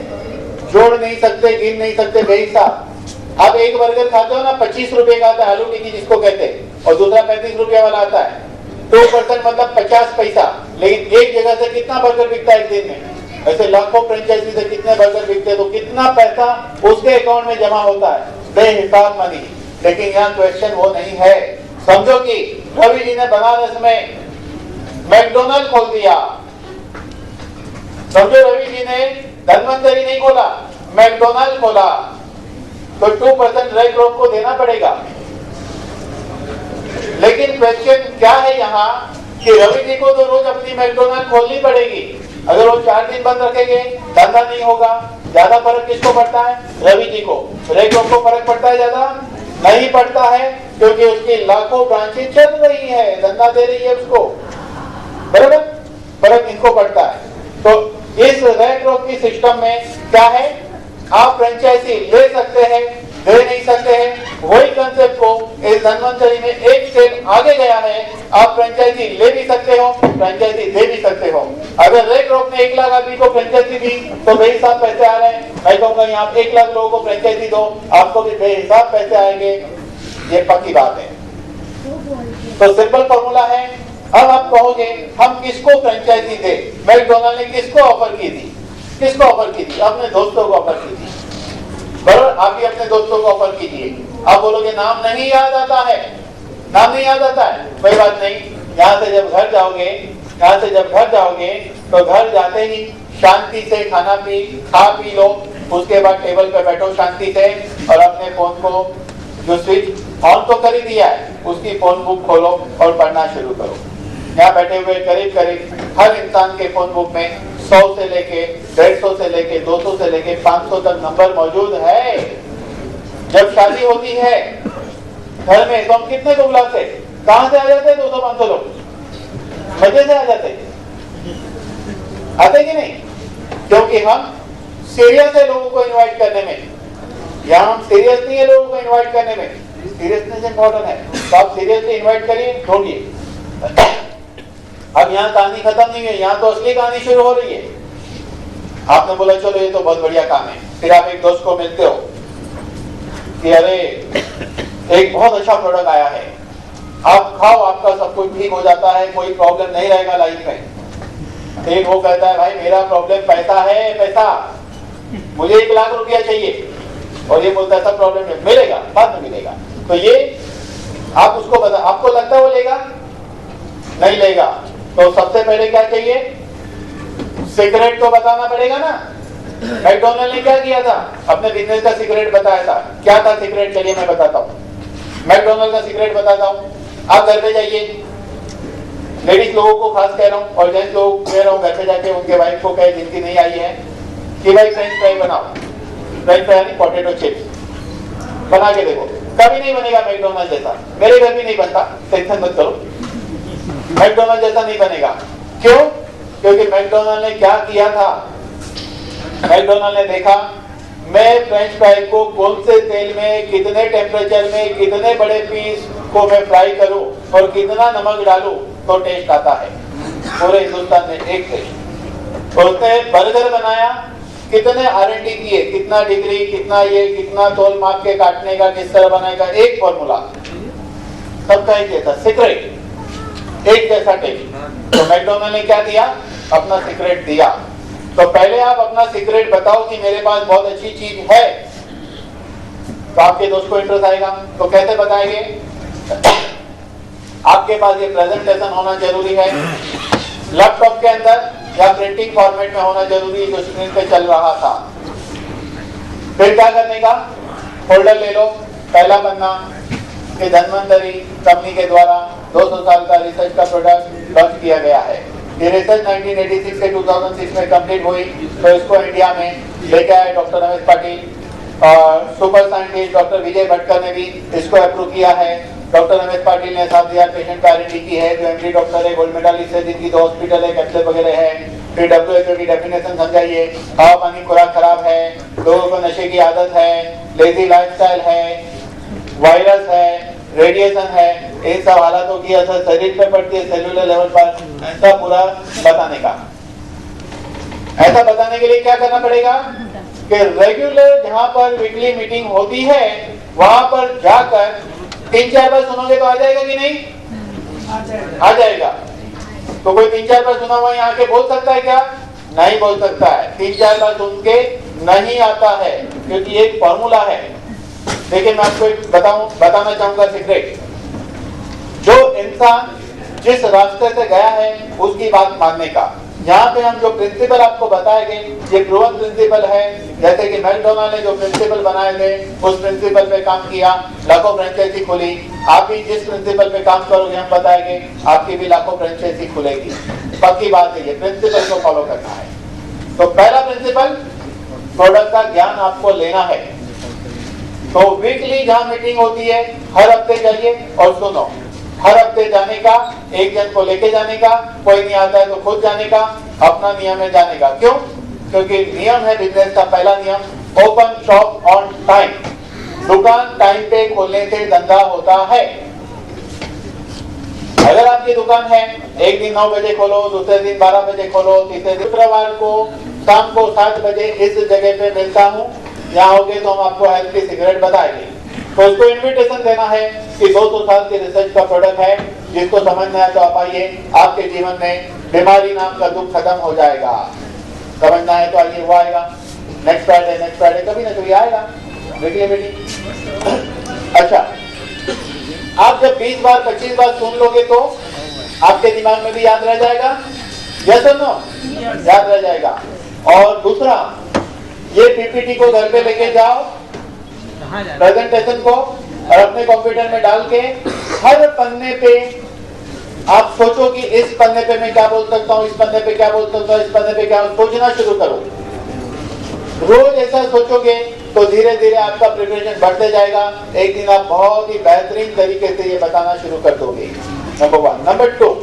जोड़ नहीं सकते, गिन नहीं सकते, बेहिसाब। आप एक बर्गर खाते हो ना, 25 रुपए का आता है, आलू टिक्की जिसको कहते हैं, और दूसरा 35 रुपए वाला आता है। 2% मतलब 50 पैसा, लेकिन एक जगह से कितना बर्गर बिकता है एक दिन में? ऐसे लाखों फ्रेंचाइजी से कितने बर्गर बिकते हैं, तो कितना पैसा उसके अकाउंट में जमा होता है? बेहिसाब मनी। लेकिन यहाँ क्वेश्चन वो नहीं है। समझो कि रवि जी ने बनारस में मैकडोनल्ड खोल दिया, समझो रवि जी ने धन्वंतरी नहीं खोला, मैकडोनल्ड खोला, तो 2% रेड क्रॉप को देना पड़ेगा। लेकिन क्वेश्चन क्या है यहाँ कि रवि जी को तो रोज अपनी मैकडोनल्ड खोलनी पड़ेगी। अगर वो 4 दिन बंद रखेंगे धंधा नहीं होगा। ज्यादा फर्क किसको पड़ता है? रवि जी को। रेड क्रॉप को फर्क पड़ता है? ज्यादा नहीं पड़ता है, क्योंकि उसकी लाखों ब्रांचें चल रही है, धंधा दे रही है उसको, बराबर? फर्क इनको पड़ता है। तो इस रेड क्रॉप की सिस्टम में क्या है? आप फ्रेंचाइजी ले सकते हैं, दे नहीं सकते हैं। वही कंसेप्ट को इस धन्वंतरी में एक स्टेप आगे गया है। आप फ्रेंचाइजी ले भी सकते हो, फ्रेंचाइजी दे भी सकते हो। अगर रेड क्रॉप ने 1 लाख आदमी को फ्रेंचाइजी दी तो बेहिसाब पैसे आ रहे हैं। मैं कहूँगा यहाँ 1 लाख लोगों को फ्रेंचाइजी दो, आपको भी बेहिसाब पैसे आएंगे, ये पक्की बात है। तो सिंपल फॉर्मूला है। अब आप कहोगे हम किसको फ्रेंचाइजी दे? मैकडोनल्ड ने किसको ऑफर की थी? किसको ऑफर की थी? अपने दोस्तों को ऑफर की थी, बराबर? आप भी अपने दोस्तों को ऑफर कीजिए। आप बोलोगे नाम नहीं याद आता है, नाम नहीं याद आता है, कोई बात नहीं। यहाँ से जब घर जाओगे तो घर जाते ही शांति से खा पी लो, उसके बाद टेबल पे बैठो शांति से और अपने फोन को जो स्विच ऑन तो कर ही दिया है, उसकी फोन बुक खोलो और पढ़ना शुरू करो। यहाँ बैठे हुए करीब करीब हर इंसान के फोन बुक में 100 से लेके 150 से लेके 200 से लेके 500 तक नंबर मौजूद है। जब शादी होती है घर में तो हम कितने को बुलाते, कहां से आ जाते हैं? 200-500 लोग मजे से आ जाते, आते कि नहीं? क्योंकि हम सीरियस है लोगों को इनवाइट करने में। यहाँ हम सीरियस नहीं है लोगों को इनवाइट करने में, सीरियसनेस इंपॉर्टेंट है। तो आप सीरियसली इनवाइट करिए, ढूंढिए। अब यहाँ कहानी खत्म नहीं है, यहाँ तो असली कहानी शुरू हो रही है। आपने बोला चलो ये तो बहुत बढ़िया काम है, फिर आप एक दोस्त को मिलते हो कि अरे एक बहुत अच्छा प्रोडक्ट आया है, आप खाओ, आपका सब कुछ ठीक हो जाता है, कोई प्रॉब्लम नहीं रहेगा लाइफ में। एक वो कहता है भाई मेरा प्रॉब्लम पैसा है, पैसा, मुझे 1 लाख रुपया चाहिए, और ये बोलता है सब प्रॉब्लम मिलेगा, बाद में मिलेगा। तो ये आप उसको बता, आपको लगता है वो लेगा? नहीं लेगा। तो सबसे पहले क्या चाहिए? सीक्रेट तो बताना पड़ेगा ना। मैकडॉनल्ड ने क्या किया था? अपने बिजनेस का सीक्रेट बताया था। क्या था सीक्रेट? चलिए मैं बताता हूँ। मैकडॉनल्ड का सीक्रेट बताता हूँ। आप घर पे जाइए, लेडीज लोगों को खास कह रहा हूँ और जेंट्स लोगों को कह रहा हूँ, घर पे जाके उनके वाइफ को कहे जिनकी नहीं आई है कि भाई फ्रेंच फ्राई बनाओ। फ्रेंच फ्राई यानी पोटैटो चिप्स बना के देखो, कभी नहीं बनेगा मैकडॉनल्ड जैसा। मेरे घर भी नहीं बनता, टेंशन मत करो, मैकडॉनल्ड जैसा नहीं बनेगा। क्यों? क्योंकि मैकडॉनल्ड ने क्या किया था? मैकडॉनल्ड ने देखा मैं फ्रेंच फ्राई को कौन से तेल में, कितने टेम्परेचर में, कितने बड़े पीस को मैं फ्राई करूं और कितना नमक डालूं तो टेस्ट आता है। पूरे हिंदुस्तान में एक टेस्ट। उसने बर्गर बनाया, कितने R&D किए, कितना डिग्री, कितना ये, कितना तोल माप के काटने का, किस तरह बनाएगा, एक फॉर्मूला, सबका एक जैसा सीक्रेट, एक जैसा टेस्ट। तो मैकडॉनल्ड ने क्या दिया? अपना सीक्रेट दिया। तो पहले आप अपना सीक्रेट बताओ कि मेरे पास बहुत अच्छी चीज है, तो आपके दोस्त को इंटरेस्ट आएगा। तो कैसे बताएंगे? आपके पास ये प्रेजेंटेशन होना जरूरी है, लैपटॉप के अंदर या प्रिंटिंग फॉर्मेट में होना जरूरी है जो स्क्रीन पे चल रहा था। फिर क्या करने का? फोल्डर ले लो, पहला पन्ना कि धन्वंतरी कंपनी के द्वारा 200 साल का रिसर्च का प्रोडक्ट लॉन्च किया गया है। ये रिसर्च 1986 से 2006 में कंप्लीट हुई, तो इसको इंडिया में लेके आए डॉक्टर रमेश पाटिल और super scientist doctor Vijay Bhatkar ने भी इसको अप्रूव किया है। डॉक्टर रमेश पाटिल ने 7000 पेशेंट का R&D की है, जो MD डॉक्टर है, गोल्ड मेडलिस्ट है, जिनकी 2 हॉस्पिटल है, कैप्सूल वगैरह है। फिर WHO की डेफिनेशन समझाइए, हवा पानी खुराक खराब है, लोगों को नशे की आदत है, लेजी लाइफस्टाइल है, वायरस है, रेडिएशन है, इन सब हालातों की असर शरीर पे पड़ती है सेलुलर लेवल पर, ऐसा पूरा बताने का। ऐसा बताने के लिए क्या करना पड़ेगा कि रेगुलर जहां पर वीकली मीटिंग होती है वहां पर जाकर 3-4 बार सुनोगे तो आ जाएगा कि नहीं? आ जाएगा। तो कोई 3-4 बार सुना हुआ यहाँ के बोल सकता है क्या? नहीं बोल सकता है। 3-4 बार सुन के नहीं आता है, क्योंकि एक फॉर्मूला है। लेकिन मैं आपको बताना चाहूंगा सीक्रेट। जो इंसान जिस रास्ते से गया है उसकी बात मानने का। यहाँ पे हम जो प्रिंसिपल आपको बताएंगे ये प्रूवन प्रिंसिपल है। जैसे कि मैकडॉनल्ड ने जो प्रिंसिपल बनाए थे उस प्रिंसिपल पे काम किया, लाखों फ्रेंचाइजी खुली। आप भी जिस प्रिंसिपल पे काम करोगे हम बताएंगे, आपकी भी लाखों फ्रेंचाइजी खुलेगी। पक्की बात है, ये प्रिंसिपल को फॉलो करना है। तो पहला प्रिंसिपल, प्रोडक्ट का ज्ञान आपको लेना है। तो वीकली जहाँ मीटिंग होती है हर हफ्ते जाइए और सुनो। हर हफ्ते जाने का, एक जन को लेके जाने का, कोई नहीं आता है तो खुद जाने का, अपना नियम है जाने का। क्यों? क्योंकि नियम है बिजनेस का पहला नियम, ओपन शॉप ऑन टाइम। दुकान टाइम पे खोलने से धंधा होता है। अगर आपकी दुकान है, एक दिन 9 बजे खोलो, दूसरे दिन 12 बजे खोलो, तीसरे दिन शुक्रवार को शाम को 7 बजे इस जगह पे मिलता हूँ, यहाँ होगे तो हम आपको हेल्थ की सिगरेट बताएंगे। तो उसको इन्विटेशन देना है कि 200 साल के रिसर्च का प्रोडक्ट है, जिसको समझना है तो आप आइए, आपके जीवन में बीमारी नाम का दुख खत्म हो जाएगा। समझना है तो आइए, वो आएगा नेक्स्ट फ्राइडे कभी ना कभी आएगा। बेटी अच्छा, आप जब 20 बार 25 बार सुन लोगे तो आपके दिमाग में भी याद रह जाएगा। यस और नो? याद रह जाएगा। और दूसरा, ये PPT को घर पे लेके जाओ, प्रेजेंटेशन को और अपने कंप्यूटर में डाल के हर पन्ने पे आप सोचो कि इस पन्ने पे मैं क्या बोल सकता हूँ, इस पन्ने पे क्या बोल सकता हूँ, इस पन्ने पे क्या सोचना शुरू करो। रोज ऐसा सोचोगे तो धीरे धीरे आपका प्रिपरेशन बढ़ते जाएगा। एक दिन आप बहुत ही बेहतरीन तरीके से ये बताना शुरू कर दोगे। नंबर 1। नंबर 2,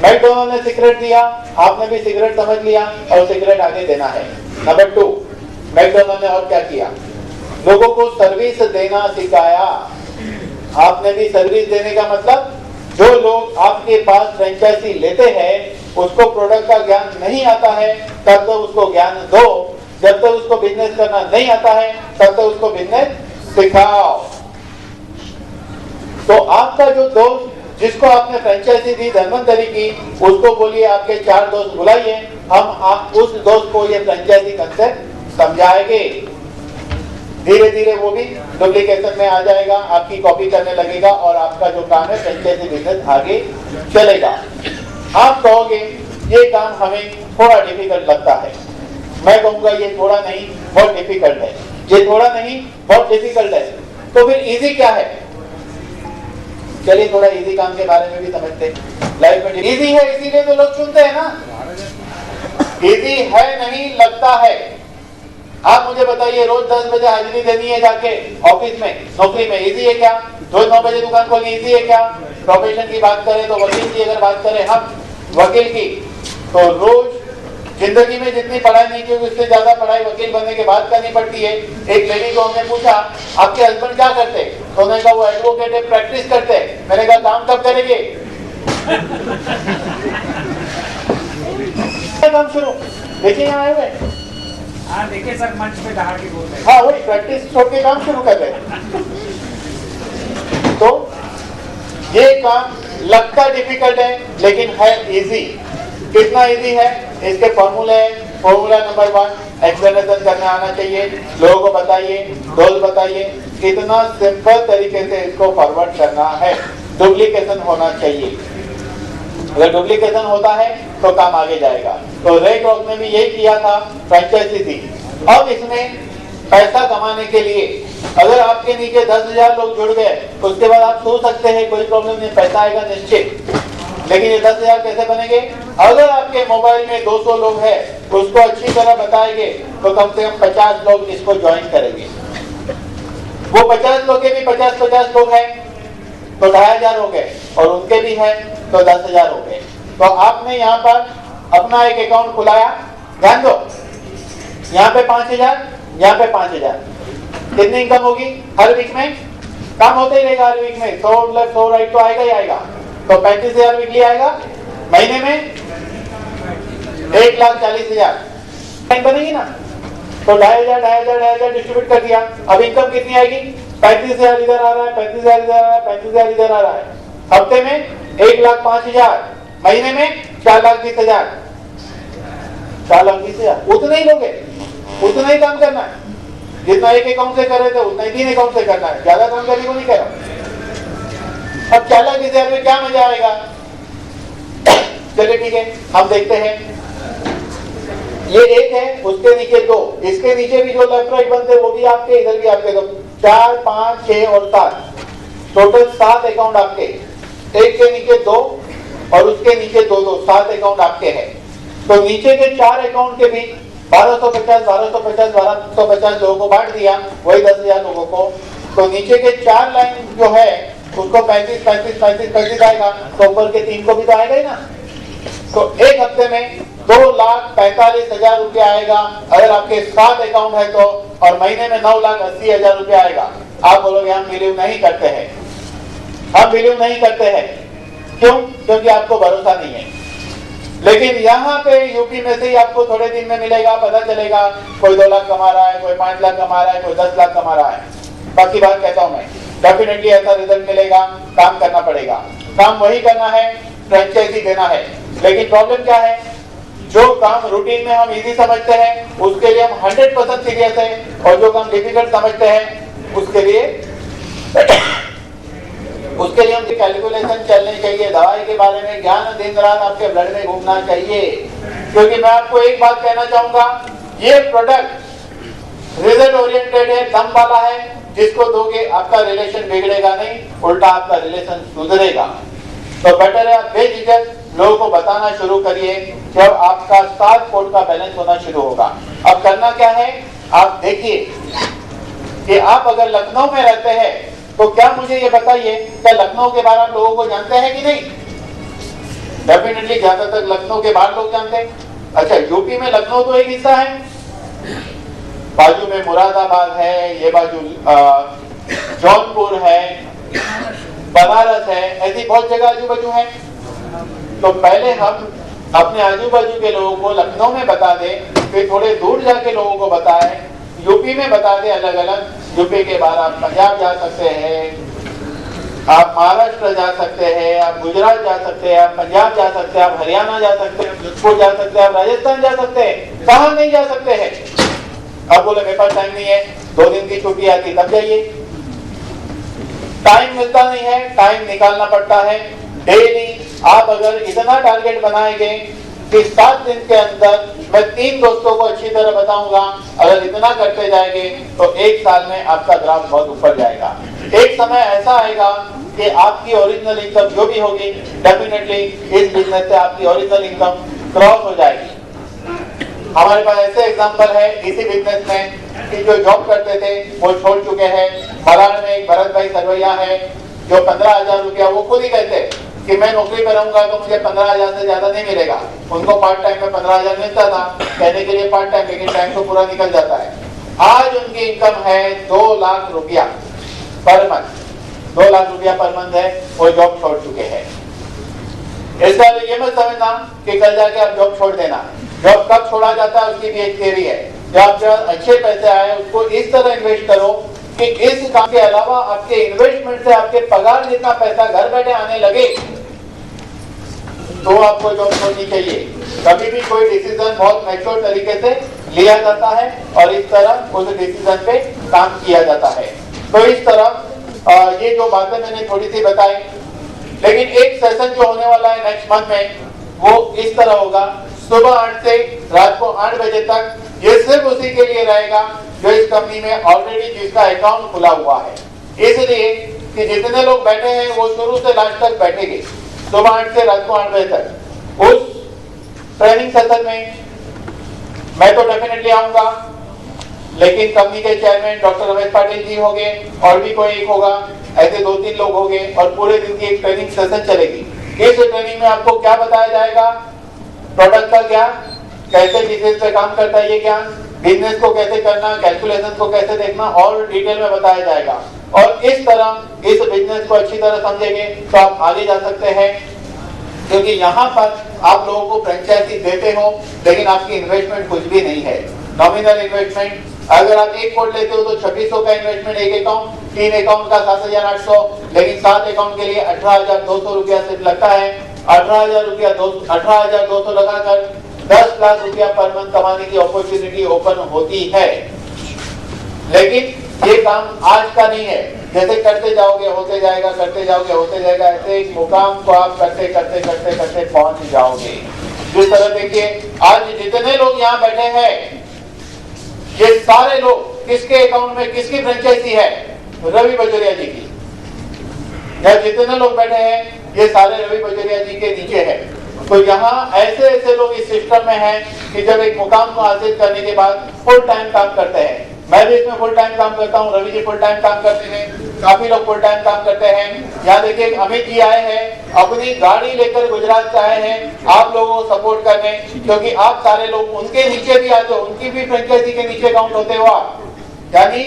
मैकडोनल्ड ने सिगरेट दिया, आपने भी सिगरेट समझ लिया और सिगरेट आगे देना है। नंबर 2, मैकडोनल्ड ने और क्या किया, लोगों को सर्विस देना सिखाया। आपने भी सर्विस देने का मतलब, जो लोग आपके पास फ्रेंचाइजी लेते हैं उसको प्रोडक्ट का ज्ञान नहीं आता है तब तक उसको ज्ञान दो, जब तक उसको बिजनेस करना नहीं आता है तब तक उसको बिजनेस सिखाओ। तो आपका जो दोस्त जिसको आपने फ्रेंचाइजी दी धन्वंतरी की, उसको बोलिए आपके 4 दोस्त बुलाइए, हम उस दोस्त को ये फ्रेंचाइजी कंसेप्ट समझाएंगे। धीरे धीरे वो भी डुप्लीकेशन में आ जाएगा, आपकी कॉपी करने लगेगा और आपका जो काम है फ्रेंचाइजी बिजनेस आगे चलेगा। आप कहोगे ये काम हमें थोड़ा डिफिकल्ट लगता है, मैं कहूँगा ये थोड़ा नहीं बहुत डिफिकल्ट है, ये थोड़ा नहीं बहुत डिफिकल्ट है, तो फिर इजी क्या है? चलिए थोड़ा इजी काम के बारे में भी समझते हैं। लाइफ में इजी है इसीलिए तो लोग सुनते हैं ना, इजी है नहीं लगता है। आप मुझे बताइए, रोज 10 बजे हाजिरी देनी है जाके ऑफिस में, नौकरी में, इजी है क्या? रोज 9 बजे दुकान खोलनी इजी है क्या? प्रोफेशन की बात करें तो वकील की अगर बात करें हम वकील की, तो रोज जिंदगी में जितनी पढ़ाई नहीं की उससे ज्यादा पढ़ाई वकील बनने के बाद करनी पड़ती है। एक लेडी को हमने पूछा आपके हस्बैंड क्या करते, तो उन्होंने कहा वो एडवोकेट है, प्रैक्टिस करते हैं। मैंने कहा काम कब करेंगे? काम शुरू देखिए यहाँ आए हुए। हाँ देखिए सर, मंच पे दहाड़ के बोल रहे हैं। हाँ वही प्रैक्टिस छोड़ के काम शुरू कर रहे हैं। तो ये काम लगता डिफिकल्ट है लेकिन है इजी। कितना इजी है? इसके फॉर्मूला नंबर 1, एक्सप्लेनेशन करने आना चाहिए, लोगों को बताइए, रोज बताइए, कितना सिंपल तरीके से इसको फॉरवर्ड करना है। डुप्लीकेशन होना चाहिए, अगर डुप्लीकेशन होता है तो काम आगे जाएगा। तो रे क्रॉस ने भी यही किया था, फ्रेंचाइजी थी। अब इसमें पैसा कमाने के लिए अगर आपके नीचे 10,000 लोग जुड़ गए उसके बाद आप सोच सकते हैं कोई प्रॉब्लम नहीं, पैसा आएगा निश्चित। लेकिन ये 10,000 कैसे बनेंगे? अगर आपके मोबाइल में 200 लोग हैं, उसको अच्छी तरह बताएंगे तो कम से कम 50 लोग इसको ज्वाइन करेंगे। वो 50 लोग के भी 50 लोग हैं तो 2,500 हो गए, और उनके भी हैं तो 10,000 हो गए। तो आपने यहाँ पर अपना एक अकाउंट खुलाया, ध्यान दो, यहाँ पे 5,000, यहाँ पे 5,000, कितनी इनकम होगी हर वीक में? काम होता ही रहेगा हर वीक में, 100 राइट तो आएगा ही आएगा, तो 35,000 वीकली आएगा। महीने में 1,40,000 बनेगी ना, तो 2,500 डिस्ट्रीब्यूट कर दिया। अब इनकम कितनी आएगी? 35,000 इधर आ रहा है, 35,000 इधर आ रहा है, 35,000 इधर आ रहा है। हफ्ते में 1,05,000, महीने में 4,20,000, 4,20,000। उतने ही लोगे, उतना ही काम करना है जितना एक अकाउंट से कर रहे थे, उतना ही 3 अकाउंट से करना है, ज्यादा काम करने को नहीं कह रहा। अब 4,20,000 में क्या मजा आएगा? चलिए ठीक है, हम देखते हैं। ये एक है, उसके नीचे 2, इसके नीचे भी जो लेफ्ट राइट बनते हैं वो भी आपके, इधर भी आपके, तो 4, 5, 6 और 7, टोटल 7 अकाउंट आपके। एक के नीचे 2 और उसके नीचे 2, 7 अकाउंट आपके हैं। तो नीचे के 4 अकाउंट के बीच 1250 लोगों को बांट दिया, वही 10,000 लोगों को। तो नीचे के 4 लाइन जो है उसको 35 आएगा, तो ऊपर के 3 को भी तो आएगा ही ना। तो एक हफ्ते में 2,45,000 रुपया आएगा अगर आपके 7 अकाउंट है तो, और महीने में 9,80,000 रुपया आएगा। आप बोलोगे हम बिलीव नहीं करते हैं, हम बिलीव नहीं करते हैं। क्यों? क्योंकि आपको भरोसा नहीं है। लेकिन यहाँ पे यूपी में से ही आपको थोड़े दिन में मिलेगा, पता चलेगा कोई 2 लाख कमा रहा है, कोई 5 लाख कमा रहा है, कोई 10 लाख कमा रहा है। बाकी बात कहता हूँ मैं, डेफिनेटली ऐसा रिजल्ट मिलेगा। काम करना पड़ेगा, काम वही करना है, फ्रेंचाइजी देना है। लेकिन प्रॉब्लम क्या है? जो काम रूटीन में हम इजी समझते हैं उसके लिए हम 100% सीरियस है, और जो काम डिफिकल्ट समझते हैं उसके लिए हम कैलकुलेशन चलने चाहिए। दवाई के बारे में ज्ञान दिन रात आपके ब्लड में घूमना चाहिए। क्योंकि मैं आपको एक बात कहना चाहूंगा, ये प्रोडक्ट रिजल्ट ओरिएंटेड है, दम वाला है, जिसको दोगे आपका रिलेशन बिगड़ेगा नहीं, उल्टा आपका रिलेशन सुधरेगा। तो बेटर है आप बेझिझक लोगों को बताना शुरू करिए जब आपका 7 कोट का बैलेंस होना शुरू होगा। अब करना क्या है, आप देखिए कि आप अगर लखनऊ में रहते हैं तो क्या मुझे ये बताइए, क्या लखनऊ के बारे में लोगों को जानते हैं कि नहीं? डेफिनेटली ज्यादातर लखनऊ के बाहर लोग जानते हैं। अच्छा, यूपी में लखनऊ तो एक हिस्सा है, बाजू में मुरादाबाद है, ये बाजू जौनपुर है, बनारस है, ऐसी बहुत जगह आजू बाजू है। तो पहले हम अपने आजू बाजू के लोगों को लखनऊ में बता दें, फिर थोड़े दूर जाके लोगों को बताएं, यूपी में बता दें अलग अलग। यूपी के बाद आप पंजाब जा सकते हैं, आप महाराष्ट्र जा सकते हैं, आप गुजरात जा सकते हैं, आप पंजाब जा सकते हैं, आप हरियाणा जा सकते हैं, जोधपुर जा सकते हैं, आप राजस्थान जा सकते हैं। कहाँ नहीं जा सकते हैं? आप बोले मेरे पास टाइम नहीं है, 2 दिन की छुट्टी आती तब जाइए। टाइम मिलता नहीं है, टाइम निकालना पड़ता है। डेली आप अगर इतना टारगेट बनाएंगे कि 7 दिन के अंदर मैं 3 दोस्तों को अच्छी तरह बताऊंगा, अगर इतना करते जाएंगे तो 1 साल में आपका ग्राफ बहुत ऊपर जाएगा। एक समय ऐसा आएगा कि आपकी ओरिजिनल इनकम जो भी होगी, डेफिनेटली इस बिजनेस से आपकी ओरिजिनल इनकम क्रॉस हो जाएगी। हमारे पास ऐसे एग्जांपल है इसी बिजनेस में कि जो जॉब करते थे वो छोड़ चुके हैं। मलाड में एक भरत भाई सरवैया है जो 15,000 रुपया, वो खुद ही कहते हैं कि मैं नौकरी पे रहूंगा तो मुझे 15,000 से ज्यादा नहीं मिलेगा। उनको पार्ट टाइम में 15,000 मिलता था, कहने के लिए पार्ट टाइम, लेकिन टाइम तो पूरा निकल जाता है। आज उनकी इनकम है 2 लाख रुपया पर मंथ, 2 लाख रुपया पर मंथ है, वो जॉब छोड़ चुके हैं। इसका ये मत समझना कि कल जाके आप जॉब छोड़ देना। जॉब कब छोड़ा जाता है उसकी भी एक थियरी है। जब अच्छे पैसे आए उसको इस तरह इन्वेस्ट करो कि इस काम के अलावा आपके इन्वेस्टमेंट से आपके पगार जितना पैसा घर बैठे आने लगे तो आपको जॉब छोड़नी चाहिए। कभी भी कोई डिसीजन बहुत मैच्योर तरीके से लिया जाता है और इस तरह उस डिसीजन पे काम किया जाता है। तो इस तरह ये जो बातें मैंने थोड़ी सी बताई, लेकिन एक सेशन जो होने वाला है नेक्स्ट मंथ में वो इस तरह होगा, सुबह 8 से रात को 8 बजे तक। ये सिर्फ उसी के लिए रहेगा जो इस कंपनी में ऑलरेडी जिसका अकाउंट खुला हुआ है, इसलिए कि जितने लोग बैठे हैं वो शुरू से लास्ट तक बैठेंगे, सुबह 8 से रात को 8 बजे तक। उस ट्रेनिंग सेशन में मैं तो डेफिनेटली आऊंगा, लेकिन कंपनी के चेयरमैन डॉक्टर रमेश पाटिल जी होंगे और भी कोई एक होगा, ऐसे 2-3 लोग होंगे और पूरे दिन की एक ट्रेनिंग सेशन चलेगी। इस ट्रेनिंग में आपको क्या बताया जाएगा, प्रोडक्ट का ज्ञान, कैसे बिजनेस पे काम करता है ये ज्ञान, बिजनेस को कैसे करना, कैलकुलेशन को कैसे देखना और डिटेल में बताया जाएगा। और इस तरह इस बिजनेस को अच्छी तरह समझेंगे तो आप आगे जा सकते हैं, क्योंकि यहाँ पर आप लोगों को फ्रेंचाइजी देते हो लेकिन आपकी इन्वेस्टमेंट कुछ भी नहीं है, नॉमिनल इन्वेस्टमेंट। अगर आप 1 कोट लेते हो तो 2600 का इन्वेस्टमेंट, 1 अकाउंट, 3 अकाउंट का 7,800, लेकिन 7 अकाउंट के लिए 18,200 रुपया सिर्फ लगता है। 18,200 लगाकर 10 लाख रुपया पर मंथ कमाने की अपॉर्चुनिटी ओपन होती है। लेकिन ये काम आज का नहीं है, जैसे करते जाओगे होते जाएगा, करते जाओगे होते जाएगा, ऐसे एक मुकाम को आप करते करते करते करते पहुंच जाओगे। जिस तरह देखिए आज जितने लोग यहाँ बैठे हैं ये सारे लोग किसके अकाउंट में किसकी फ्रेंचाइजी है, रवि बजोरिया जी की। यहाँ जितने लोग बैठे हैं ये सारे रवि बजोरिया जी के नीचे है। तो यहाँ ऐसे ऐसे लोग इस सिस्टम में हैं कि जब एक मुकाम को हासिल करने के बाद फुल टाइम काम करते हैं। मैं भी इसमें फुल टाइम काम करता हूँ, रवि जी फुल टाइम काम करते हैं, काफी लोग फुल टाइम काम करते हैं। यहाँ देखिए अमित जी आए हैं, अपनी गाड़ी लेकर गुजरात से आए हैं आप लोगों को सपोर्ट करने, क्योंकि आप सारे लोग उनके नीचे भी आते हो, उनकी भी फ्रेंचाइजी के नीचे काउंट होते हो आप। यानी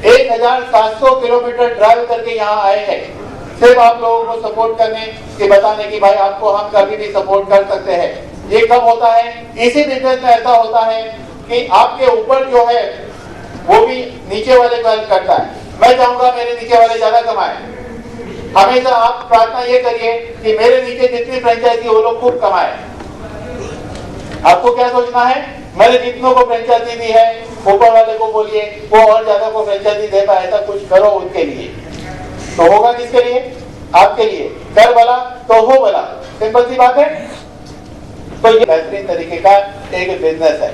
1,700 किलोमीटर ड्राइव करके यहाँ आए हैं सिर्फ आप लोगों को सपोर्ट करने कि बताने की भाई आपको हम कभी भी सपोर्ट कर सकते हैं। ये कब होता है, इसी बिजनेस में ऐसा होता है कि आपके ऊपर जो है वो भी नीचे वाले को हेल्प करता है। मैं चाहूंगा मेरे नीचे वाले ज्यादा कमाए, हमेशा आप प्रार्थना ये करिए कि मेरे नीचे जितनी फ्रेंचाइजी वो लोग खूब कमाए। आपको क्या सोचना है, मैंने जितनों को फ्रेंचाइजी दी है ऊपर वाले को बोलिए वो और ज्यादा को फ्रेंचाइजी दे पाए, ऐसा कुछ करो उनके लिए। तो होगा किसके लिए, आपके लिए। कर भला तो हो भला, सिंपल सी बात है। तो ये बेहतरीन तरीके का एक बिजनेस है।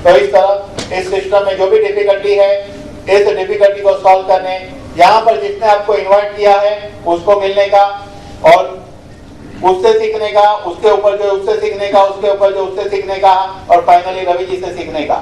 तो इस तरह इस सिस्टम में जो भी डिफिकल्टी है इस डिफिकल्टी को सॉल्व करने, यहाँ पर जिसने आपको इन्वाइट किया है उसको मिलने का और उससे सीखने का, उसके ऊपर जो उससे सीखने का, उसके ऊपर जो उससे सीखने का और फाइनली रवि जी से सीखने का।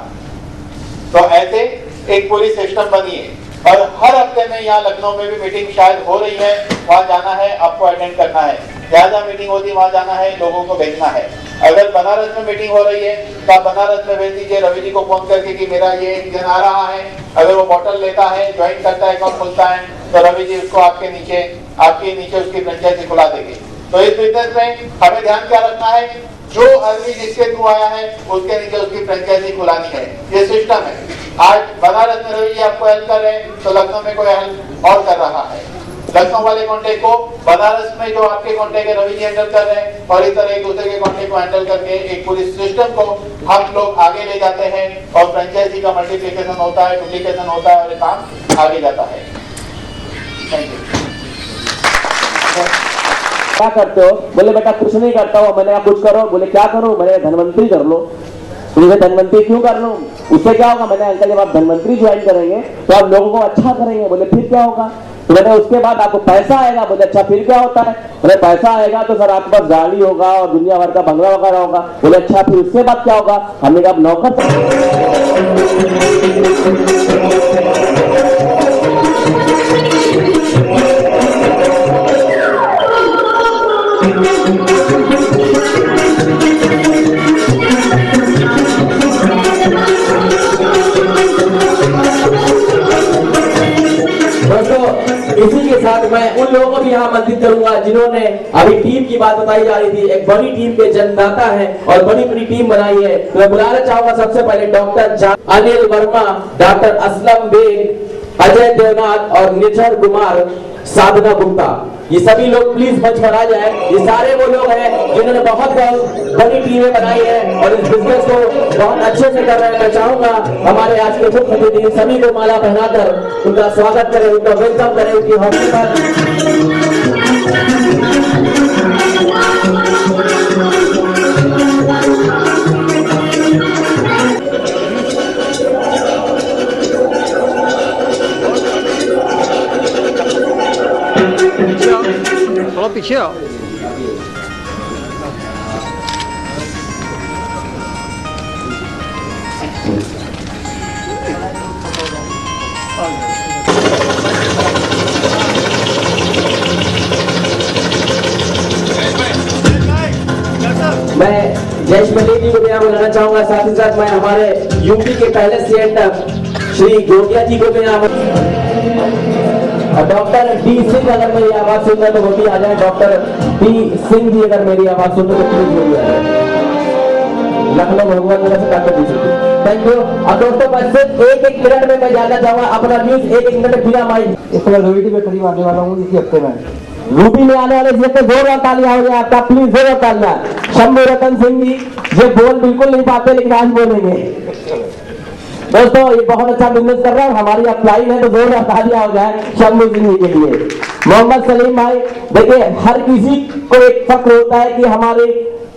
तो ऐसे एक पूरी सिस्टम बनी है और हर हफ्ते में यहाँ लखनऊ में भी मीटिंग शायद हो रही है, वहाँ जाना है, आपको अटेंड करना है। जहाँ मीटिंग होती है वहाँ जाना है, लोगों को भेजना है। अगर बनारस में मीटिंग हो रही है तो आप बनारस में भेज दीजिए रवि जी को फोन करके कि मेरा ये जन आ रहा है। अगर वो बॉटल लेता है, ज्वाइन करता है, अकाउंट खुलता है, तो रवि जी उसको आपके नीचे उसकी फ्रेंचाइजी खुला देंगे। तो इस बिजनेस में हमें ध्यान क्या रखना है, जो आदमी जिसके थ्रू आया है उसके नीचे उसकी फ्रेंचाइजी खुलानी है। ये सिस्टम है। आज बनारस में रवि जी आपको हेल्प कर रहे हैं तो लखनऊ में कोई हेल्प और कर रहा है। लखनऊ वाले कॉन्टेक्ट को बनारस में जो आपके कॉन्टेक्ट है रवि जी हैंडल कर रहे हैं और इस तरह एक दूसरे के कॉन्टेक्ट को हैंडल करके एक पूरी सिस्टम को हम लोग आगे ले जाते हैं और फ्रेंचाइजी का मल्टीप्लिकेशन होता है, डुप्लीकेशन होता है और ये काम आगे जाता है। Thank you. क्या करते हो? बोले बेटा कुछ नहीं करता हूँ। मैंने कहा कुछ करो। बोले क्या करो? मैंने धनवंतरी कर लो। मुझे धनवंतरी क्यों कर लो? उससे क्या होगा? मैंने अंकल जब आप धनवंतरी ज्वाइन करेंगे तो आप लोगों को अच्छा करेंगे। बोले फिर क्या होगा? तो मैंने उसके बाद आपको पैसा आएगा। बोले अच्छा फिर क्या होता है? बोले पैसा आएगा तो सर आपके पास गाड़ी होगा और दुनिया भर का बंगला वगैरह होगा। बोले अच्छा फिर उसके बाद क्या होगा? हमने कहा नौकर इसी के साथ मैं उन लोगों को भी यहाँ आमंत्रित करूंगा जिन्होंने अभी टीम की बात बताई जा रही थी। एक बड़ी टीम के जन्मदाता है और बड़ी बड़ी टीम बनाई है। तो मैं बुलाना चाहूंगा सबसे पहले डॉक्टर अनिल वर्मा, डॉक्टर असलम बेग, अजय देवनाथ और निचर कुमार, साधना गुप्ता। ये सभी लोग प्लीज मंच पर आ जाए। ये सारे वो लोग हैं जिन्होंने बहुत बड़ी टीमें बनाई है और इस बिजनेस को बहुत अच्छे से कर रहे हैं। मैं चाहूंगा हमारे आज के मुख्य अतिथि सभी को माला पहनाकर उनका स्वागत करें, उनका वेलकम करें उनकी हॉस्टल पर। थोड़ा पीछे आओ। मैं जयेश मलिक जी को भी यहाँ बुलाना चाहूंगा। साथ ही साथ मैं हमारे यूपी के पहले सीएम श्री गोटिया जी को भी यहाँ, डॉक्टर डी सिंह अगर मेरी आवाज सुन रहे तो वो भी आ जाए। डॉक्टर डी सिंह जी अगर मेरी आवाज सुन रहे तो प्लीज वो भी आ जाए। लखनऊ भगवान नगर से doctor D Singh, thank you. और दोस्तों बस सिर्फ एक मिनट में मैं जानना चाहूंगा अपना न्यूज एक मिनट बिना माइक। इस बार रविटी में करीब आने वाला हूँ इसी हफ्ते में। यूपी में आने वाले जिससे जोरदार तालियां हो गया आपका, प्लीज जोरदार तालियां। शंभू रतन सिंह जी ये बोल बिल्कुल नहीं पाते लेकिन आज बोलेंगे। दोस्तों ये बहुत अच्छा बिजनेस कर रहा है, हमारी अपलाइन है तो जोरदार तालियां हो जाए शंभू सिंह के लिए। मोहम्मद सलीम भाई, देखिए हर किसी को एक फक्र होता है कि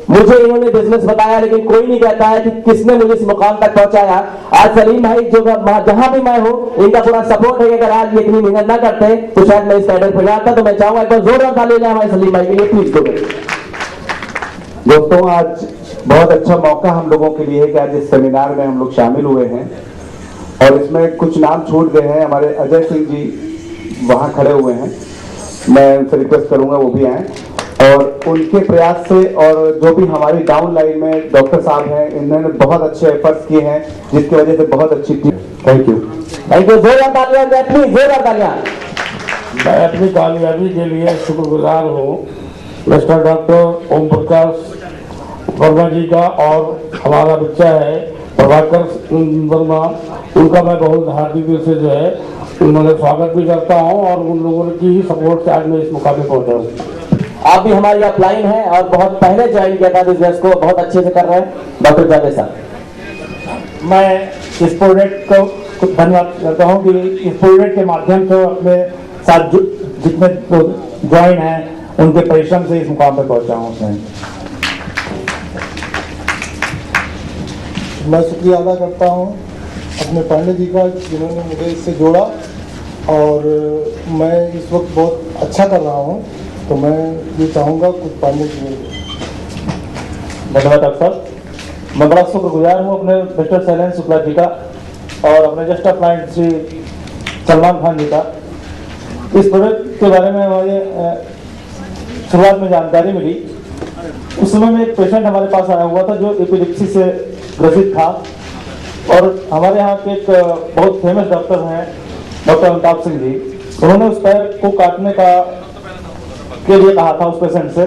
मुझे इन्होंने बिजनेस बताया, लेकिन कोई नहीं कहता है कि किसने मुझे इस मुकाम तक पहुंचाया। आज सलीम भाई जो जहां भी मैं हूं इनका पूरा सपोर्ट है। अगर आज ये इतनी मेहनत ना करते तो शायद मैं इस कैडर पर जाता। तो मैं चाहूंगा एक बार जोरदार ताली जाए हमारे सलीम भाई के लिए, प्लीज दो। दोस्तों आज बहुत अच्छा मौका हम लोगों के लिए है कि आज इस सेमिनार में हम लोग शामिल हुए हैं और इसमें कुछ नाम छूट गए हैं। हमारे अजय सिंह जी वहाँ खड़े हुए हैं, मैं उनसे रिक्वेस्ट करूंगा वो भी आए और उनके प्रयास से और जो भी हमारी डाउन लाइन में डॉक्टर साहब हैं इन्होंने बहुत अच्छे एफर्ट्स किए हैं जिसकी वजह से बहुत अच्छी team. Thank you, thank you. जोरदार तालियां, प्लीज जोरदार तालियां। मैं अपनी कामयाबी के लिए शुक्रगुजार हूँ मिस्टर डॉक्टर ओम प्रकाश वर्मा जी का और हमारा बच्चा है प्रभाकर वर्मा, उनका मैं बहुत हार्दिक दिल से जो है उन्होंने स्वागत भी करता हूँ और उन लोगों की ही सपोर्ट से आज मैं इस मुकाम पे पहुँचा हूँ। आप भी हमारी अपलाइन है और बहुत पहले ज्वाइन किया था बिजनेस को, बहुत अच्छे से कर रहे हैं। डॉक्टर जावेद साहब, मैं इस प्रोजेक्ट को धन्यवाद करता हूँ कि इस प्रोजेक्ट के माध्यम से अपने साथ जितने ज्वाइन हैं उनके परिश्रम से इस मुकाम पर पहुँचा हूँ। मैं शुक्रिया अदा करता हूँ अपने पांडे जी का, जिन्होंने मुझे इससे जोड़ा, और मैं इस वक्त बहुत अच्छा कर रहा हूँ। तो मैं ये चाहूँगा कुछ पांडे जी। धन्यवाद डॉक्टर साहब। मैं बड़ा शुक्रगुजार हूँ अपने मिस्टर शैलेंद्र शुक्ला जी का और अपने just of client Shri Salman Khan ji का। इस प्रोडक्ट के बारे में मुझे शुरुआत में जानकारी मिली, उस समय में एक पेशेंट हमारे पास आया हुआ था जो एपिलेप्सी से ग्रसित था, और हमारे यहाँ के एक बहुत फेमस डॉक्टर हैं डॉक्टर अमिताभ सिंह जी, उन्होंने उस पैर को काटने के लिए कहा था उस पेशेंट से।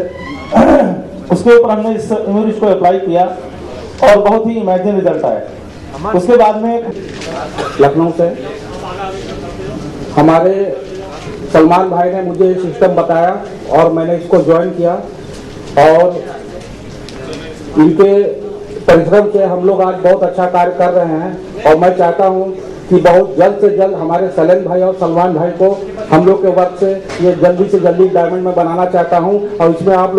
उसके ऊपर हमने इस इम्यूनिस्ट को अप्लाई किया और बहुत ही इमेजिन रिजल्ट आया। उसके बाद में लखनऊ से हमारे सलमान भाई ने मुझे सिस्टम बताया और मैंने इसको ज्वाइन किया, और इनके परिश्रम से हम लोग आज बहुत अच्छा कार्य कर रहे हैं। और मैं चाहता हूं कि बहुत जल्द से जल्द हमारे शैलेंद्र भाई और सलमान भाई को हम लोग के वर्क से ये जल्दी से जल्दी डायमंड में बनाना चाहता हूं, और इसमें आप